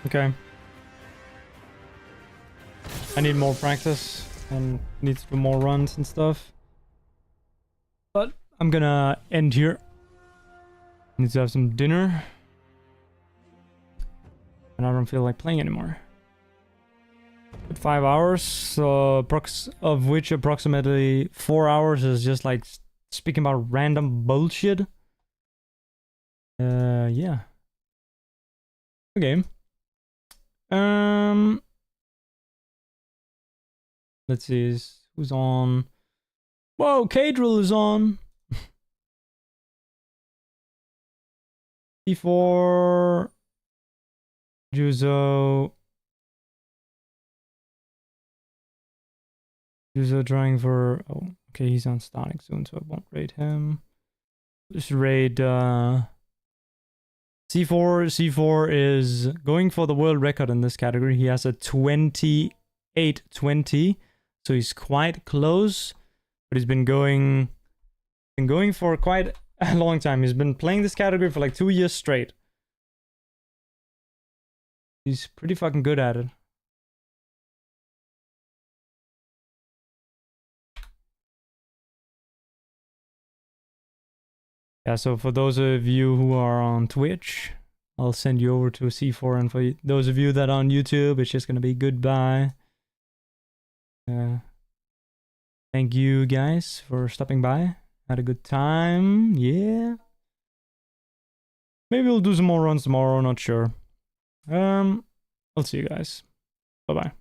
Okay. I need more practice and need to do more runs and stuff. But I'm gonna end here. Need to have some dinner. And I don't feel like playing anymore. But 5 hours, so of which approximately 4 hours is just like speaking about random bullshit. Yeah. Okay. Let's see, who's on? Whoa, Cadrill is on. P4, Juzo trying for, oh, okay, he's on starting soon, so I won't raid him. Just raid, C4 is going for the world record in this category. He has a 28:20, so he's quite close, but he's been going for quite a long time. He's been playing this category for like 2 years straight. He's pretty fucking good at it. Yeah, so for those of you who are on Twitch, I'll send you over to C4, and for those of you that are on YouTube, it's just gonna be goodbye. Thank you guys for stopping by. Had a good time. Yeah. Maybe we'll do some more runs tomorrow, not sure. I'll see you guys. Bye-bye.